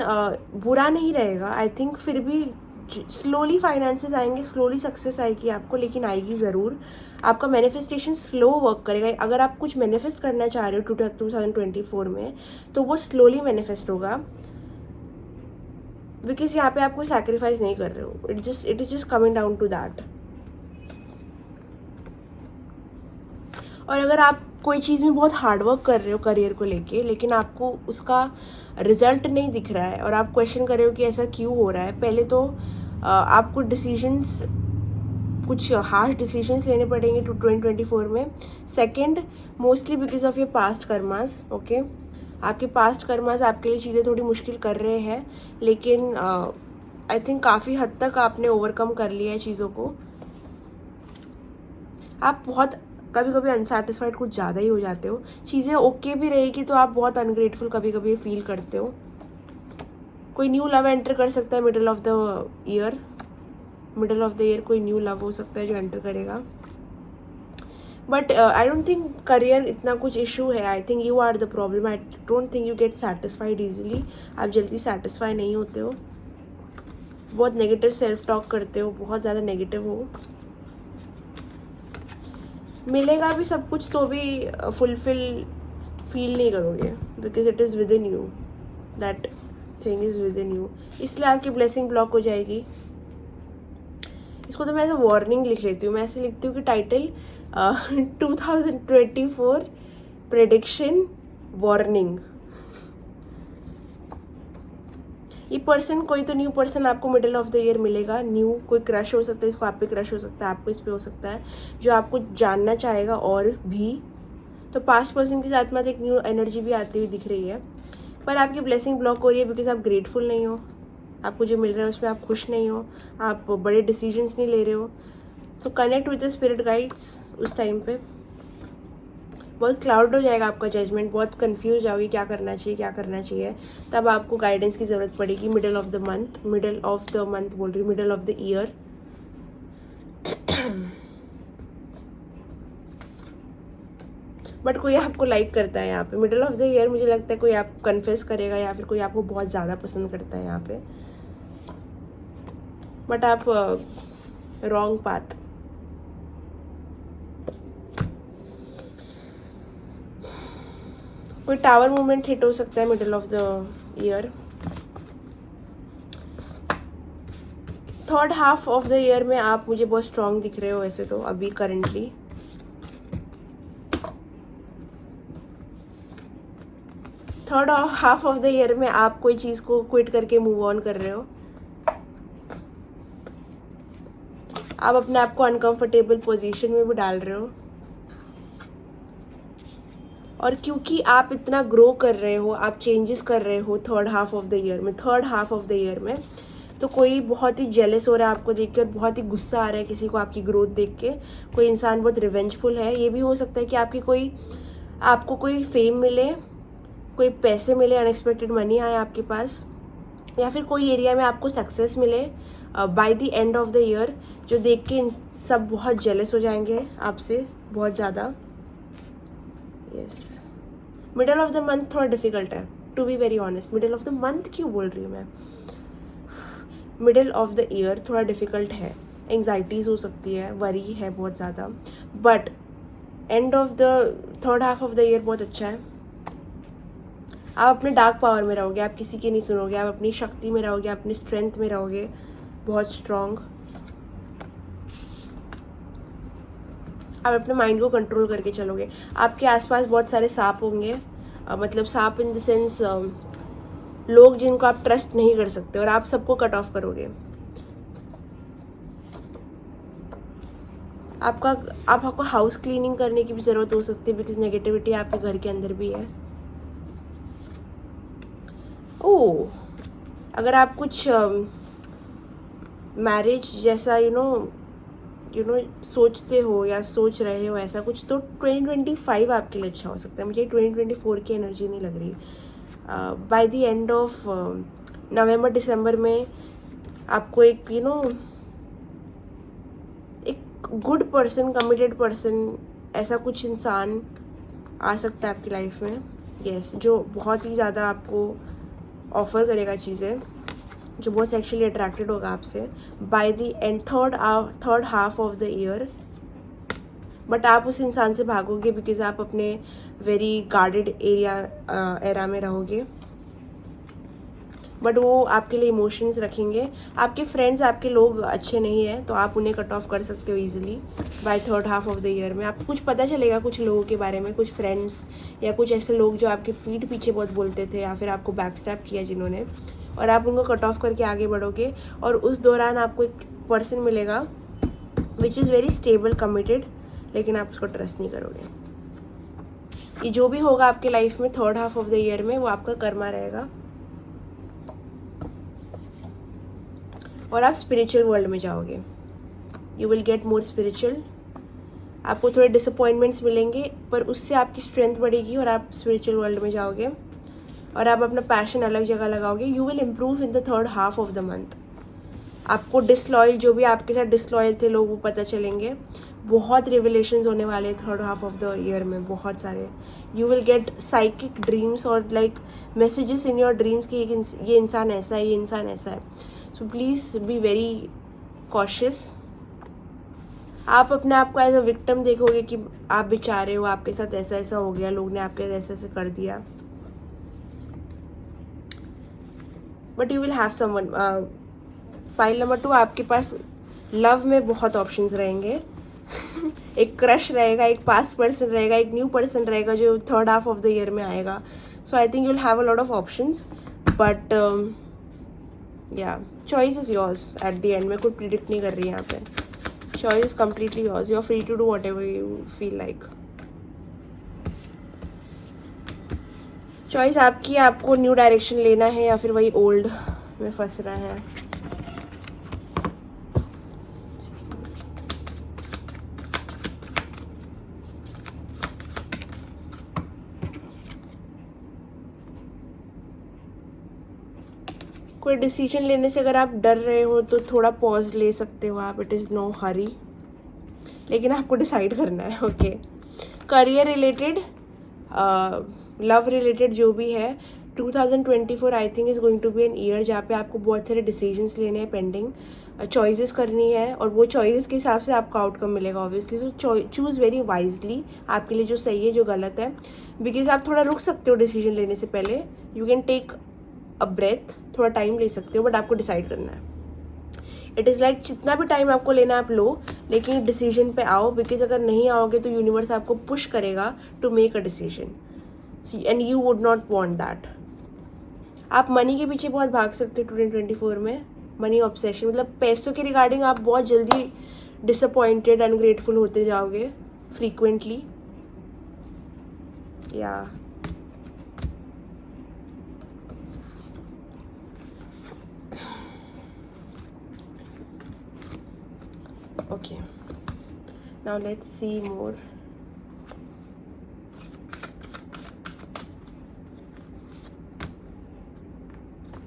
बुरा नहीं रहेगा आई थिंक। फिर भी स्लोली फाइनेंसेस आएंगे, स्लोली सक्सेस आएगी आपको, लेकिन आएगी ज़रूर। आपका मैनिफेस्टेशन स्लो वर्क करेगा। अगर आप कुछ मैनिफेस्ट करना चाह रहे हो 2024 में, तो वो स्लोली मैनिफेस्ट होगा, बिकॉज यहाँ पे आप कोई सैक्रिफाइस नहीं कर रहे हो। It is just coming down to that. और अगर आप कोई चीज़ में बहुत हार्डवर्क कर रहे हो करियर को लेके, लेकिन आपको उसका रिजल्ट नहीं दिख रहा है और आप क्वेश्चन कर रहे हो कि ऐसा क्यों हो रहा है, पहले तो आपको कुछ हार्श डिसीजंस लेने पड़ेंगे 2024 में। Second, mostly because of your past karmas. Okay, आपके पास्ट कर्मास आपके लिए चीज़ें थोड़ी मुश्किल कर रहे हैं, लेकिन आई थिंक काफ़ी हद तक आपने ओवरकम कर लिया है चीज़ों को। आप बहुत कभी कभी अनसेटिस्फाइड कुछ ज़्यादा ही हो जाते हो। चीज़ें ओके भी रहेगी तो आप बहुत अनग्रेटफुल कभी कभी फील करते हो। कोई न्यू लव एंटर कर सकता है मिडल ऑफ द ईयर। कोई न्यू लव हो सकता है जो एंटर करेगा, but I don't think career इतना कुछ इशू है। I think you are the problem. I don't think you get satisfied easily. आप जल्दी सेटिस्फाई नहीं होते हो, बहुत नेगेटिव सेल्फ टॉक करते हो, बहुत ज़्यादा नेगेटिव हो। मिलेगा भी सब कुछ तो भी फुलफिल फील नहीं करोगे, because it is with in you, that thing is with in you. इसलिए आपकी ब्लेसिंग ब्लॉक हो जाएगी। इसको तो मैं ऐसे वार्निंग लिख लेती हूँ। मैं ऐसे लिखती हूँ कि टाइटल 2024 प्रेडिक्शन वार्निंग। ये पर्सन, कोई तो न्यू पर्सन आपको मिडिल ऑफ द ईयर मिलेगा। न्यू कोई क्रश हो सकता है, इसको आप पे क्रश हो सकता है, आपको इस पे हो सकता है, जो आपको जानना चाहेगा और भी। तो पास्ट पर्सन के साथ में एक न्यू एनर्जी भी आती हुई दिख रही है, पर आपकी ब्लेसिंग ब्लॉक हो रही है बिकॉज आप ग्रेटफुल नहीं हो। आपको जो मिल रहा है उसमें आप खुश नहीं हो, आप बड़े डिसीजंस नहीं ले रहे हो। तो connect with the spirit guides. उस टाइम पे बहुत क्लाउड हो जाएगा आपका जजमेंट, बहुत कंफ्यूज जाओगे क्या करना चाहिए। तब आपको गाइडेंस की ज़रूरत पड़ेगी मिडिल ऑफ द मंथ बोल रही हूँ, middle of the year. But कोई आपको लाइक करता है यहाँ पे मिडिल ऑफ द ईयर। मुझे लगता है कोई आप कन्फेस करेगा या फिर कोई आपको बहुत ज़्यादा पसंद करता है यहाँ पे, बट आप रॉन्ग पाथ। कोई टावर मूवमेंट हिट हो सकता है middle of the year. Third half of the year में आप मुझे बहुत स्ट्रांग दिख रहे हो ऐसे तो अभी currently. Third half of the year में आप कोई चीज़ को क्विट करके मूव ऑन कर रहे हो। आप अपने आप को अनकंफर्टेबल पोजीशन में भी डाल रहे हो। और क्योंकि आप इतना ग्रो कर रहे हो, आप चेंजेस कर रहे हो third half of the year में, तो कोई बहुत ही जेलस हो रहा है आपको देख के और बहुत ही गुस्सा आ रहा है किसी को आपकी ग्रोथ देख के। कोई इंसान बहुत रिवेंजफुल है। ये भी हो सकता है कि आपको कोई फेम मिले, कोई पैसे मिले, अनएक्सपेक्टेड मनी आए आपके पास, या फिर कोई एरिया में आपको सक्सेस मिले bye the end of the year, जो देख के सब बहुत जेलस हो जाएंगे आपसे बहुत ज़्यादा। Yes, middle of the month थोड़ा डिफिकल्ट है, to be very honest. Middle of the month क्यों बोल रही हूँ मैं, मिडल ऑफ द ईयर थोड़ा डिफिकल्ट है। एंग्जाइटीज़ हो सकती है, वरी है बहुत ज़्यादा, but end of the third half of the year बहुत अच्छा है। आप अपने डार्क पावर में रहोगे, आप किसी की नहीं सुनोगे, आप अपनी शक्ति में रहोगे, आप अपनी स्ट्रेंथ में रहोगे, बहुत स्ट्रॉन्ग। आप अपने माइंड को कंट्रोल करके चलोगे। आपके आसपास बहुत सारे सांप होंगे, मतलब सांप इन द सेंस लोग जिनको आप ट्रस्ट नहीं कर सकते, और आप सबको कट ऑफ करोगे। आपको हाउस क्लीनिंग करने की भी ज़रूरत हो सकती है, बिकॉज नेगेटिविटी आपके घर के अंदर भी है। ओह, अगर आप कुछ मैरिज जैसा यू नो सोचते हो या सोच रहे हो ऐसा कुछ, तो 2025 आपके लिए अच्छा हो सकता है। मुझे 2024 की एनर्जी नहीं लग रही। By the end of November दिसंबर में आपको एक एक गुड पर्सन, कमिटेड पर्सन, ऐसा कुछ इंसान आ सकता है आपकी लाइफ में। यस, जो बहुत ही ज़्यादा आपको ऑफर करेगा चीज़ें, जो बहुत सेक्शुअली अट्रैक्टेड होगा आपसे bye the and third half of the year. But आप उस इंसान से भागोगे बिकॉज आप अपने वेरी गार्डेड एरा में रहोगे। बट वो आपके लिए इमोशंस रखेंगे। आपके फ्रेंड्स, आपके लोग अच्छे नहीं हैं, तो आप उन्हें कट ऑफ कर सकते हो easily by third half of the year में। आपको कुछ पता चलेगा कुछ लोगों के बारे में, कुछ फ्रेंड्स या कुछ ऐसे लोग जो आपके पीठ पीछे बहुत बोलते थे या फिर आपको बैकस्टैप किया जिन्होंने, और आप उनको कट ऑफ करके आगे बढ़ोगे। और उस दौरान आपको एक पर्सन मिलेगा which is very stable, committed, लेकिन आप उसको ट्रस्ट नहीं करोगे। ये जो भी होगा आपके लाइफ में third half of the year में, वो आपका कर्मा रहेगा। और आप स्पिरिचुअल वर्ल्ड में जाओगे। You will get more spiritual. आपको थोड़े डिसअपॉइंटमेंट्स मिलेंगे, पर उससे आपकी स्ट्रेंथ बढ़ेगी और आप स्पिरिचुअल वर्ल्ड में जाओगे और आप अपना पैशन अलग जगह लगाओगे। You will improve in the third half of the month. आपको डिसलॉयल, जो भी आपके साथ डिसलॉयल थे लोग, वो पता चलेंगे। बहुत रिविलेशंस होने वाले हैं third half of the year में, बहुत सारे। You will get psychic dreams और like messages in your dreams कि ये इंसान ऐसा है, ये इंसान ऐसा है। So please be very cautious. आप अपने आप को एज अ विक्टिम देखोगे कि आप बेचारे हो, आपके साथ ऐसा ऐसा हो गया, लोग ने आपके साथ ऐसा ऐसा कर दिया। But you will have someone. File number 2, आपके पास लव में बहुत ऑप्शंस रहेंगे। एक क्रश रहेगा, एक पास्ट पर्सन रहेगा, एक न्यू पर्सन रहेगा जो third half of the year में आएगा। So I think you will have a lot of options, but या choice is yours at the end. मैं कुछ प्रिडिक्ट नहीं कर रही यहाँ पे। Choice is completely yours. You are free to do whatever you feel like. Choice आपकी, आपको न्यू डायरेक्शन लेना है या फिर वही ओल्ड में फंस रहा है। कोई डिसीजन लेने से अगर आप डर रहे हो तो थोड़ा पॉज ले सकते हो आप। इट इज़ नो हरी, लेकिन आपको डिसाइड करना है। Okay, career related, love related जो भी है, 2024 I think is going to be an year जहाँ पे आपको बहुत सारे डिसीजंस लेने हैं, पेंडिंग चॉइसेस करनी है, और वो चॉइसेस के हिसाब से आपका आउटकम मिलेगा ऑब्वियसली। सो चूज़ वेरी वाइजली आपके लिए जो सही है, जो गलत है, बिकॉज आप थोड़ा रुक सकते हो डिसीजन लेने से पहले। You can take a breath, थोड़ा टाइम ले सकते हो, बट आपको डिसाइड करना है। इट इज़ लाइक जितना भी टाइम आपको लेना है आप लो, लेकिन डिसीजन पे आओ, बिकॉज अगर नहीं आओगे तो यूनिवर्स आपको पुश करेगा to make a decision, and you would not want that. आप मनी के पीछे बहुत भाग सकते हो 2024 में। मनी ऑब्सेशन, मतलब पैसों के रिगार्डिंग आप बहुत जल्दी डिसअपॉइंटेड, अनग्रेटफुल होते जाओगे फ्रीक्वेंटली। या ओके, नाउ लेट्स सी मोर.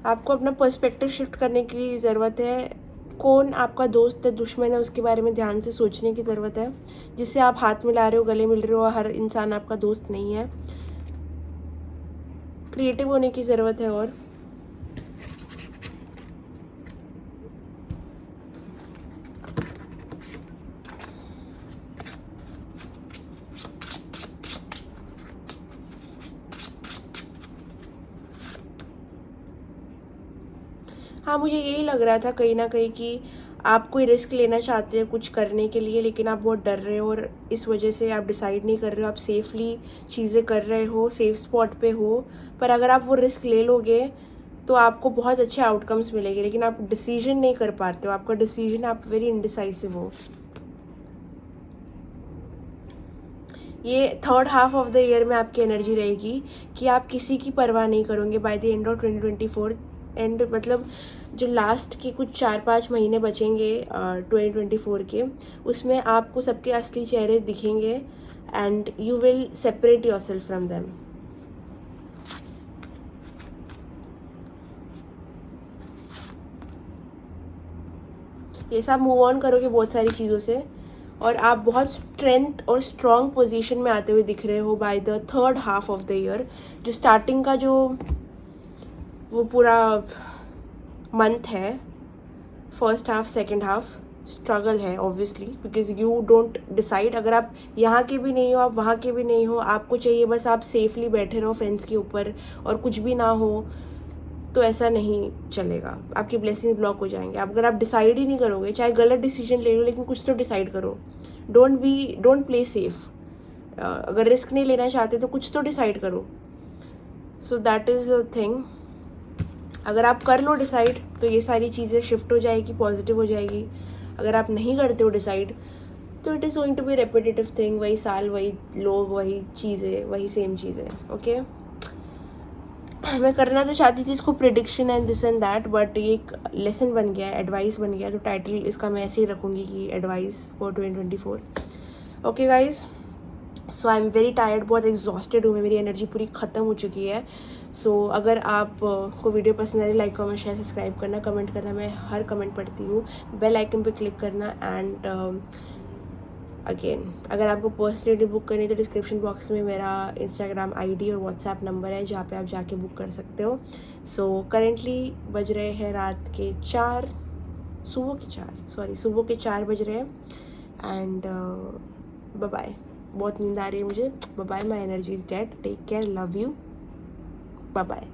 आपको अपना पर्सपेक्टिव शिफ्ट करने की ज़रूरत है. कौन आपका दोस्त है, दुश्मन है, उसके बारे में ध्यान से सोचने की ज़रूरत है. जिससे आप हाथ मिला रहे हो, गले मिल रहे हो, हर इंसान आपका दोस्त नहीं है. क्रिएटिव होने की ज़रूरत है. और हाँ, मुझे यही लग रहा था कहीं ना कहीं कि आप कोई रिस्क लेना चाहते हैं कुछ करने के लिए, लेकिन आप बहुत डर रहे हो और इस वजह से आप डिसाइड नहीं कर रहे हो. आप सेफली चीज़ें कर रहे हो, सेफ स्पॉट पे हो. पर अगर आप वो रिस्क ले लोगे तो आपको बहुत अच्छे आउटकम्स मिलेंगे, लेकिन आप डिसीजन नहीं कर पाते हो. आपका डिसीजन, आप वेरी इनडिसाइसिव हो. ये third half of the year में आपकी एनर्जी रहेगी कि आप किसी की परवाह नहीं करोगे bye the end of 2024. And मतलब जो लास्ट के कुछ 4-5 महीने बचेंगे 2024 के, उसमें आपको सबके असली चेहरे दिखेंगे and you will separate your self from them. ये सब मूव ऑन करोगे बहुत सारी चीज़ों से और आप बहुत स्ट्रेंथ और स्ट्रॉन्ग पोजीशन में आते हुए दिख रहे हो by the third half of the year. जो स्टार्टिंग का जो वो पूरा मंथ है, first half second half struggle है obviously, because you don't decide. अगर आप यहाँ के भी नहीं हो, आप वहाँ के भी नहीं हो, आपको चाहिए बस आप सेफली बैठे रहो फेंस के ऊपर और कुछ भी ना हो, तो ऐसा नहीं चलेगा. आपकी ब्लेसिंग ब्लॉक हो जाएंगे. अगर आप डिसाइड ही नहीं करोगे, चाहे गलत डिसीजन ले लो, लेकिन कुछ तो डिसाइड करो. Don't play safe. अगर रिस्क नहीं लेना चाहते तो कुछ तो डिसाइड करो. So that is a thing. अगर आप कर लो डिसाइड तो ये सारी चीज़ें शिफ्ट हो जाएगी, पॉजिटिव हो जाएगी. अगर आप नहीं करते हो डिसाइड तो it is going to be repetitive thing. वही साल, वही लोग, वही चीज़ें, वही सेम चीज़ें. ओके, मैं करना तो चाहती थी इसको prediction and this and that, but ये एक लेसन बन गया, एडवाइस बन गया. तो टाइटल इसका मैं ऐसे ही रखूँगी कि advice for 2024. Okay guys, so I am very tired, बहुत एग्जॉस्टेड हूँ मैं. मेरी एनर्जी पूरी ख़त्म हो चुकी है. सो अगर आप को वीडियो पसंद आई, लाइक कमेंट शेयर सब्सक्राइब करना, कमेंट करना. मैं हर कमेंट पढ़ती हूँ. बेल आइकन पे क्लिक करना. एंड अगेन, अगर आपको पर्सनली बुक करनी है तो डिस्क्रिप्शन बॉक्स में मेरा इंस्टाग्राम आईडी और व्हाट्सएप नंबर है, जहाँ पे आप जाके बुक कर सकते हो. सो करेंटली बज रहे हैं रात के 4, सुबह के 4 बज रहे हैं. And bye bye. बहुत नींद आ रही है मुझे. Bye bye, my energy is dead. Take care, love you, bye bye.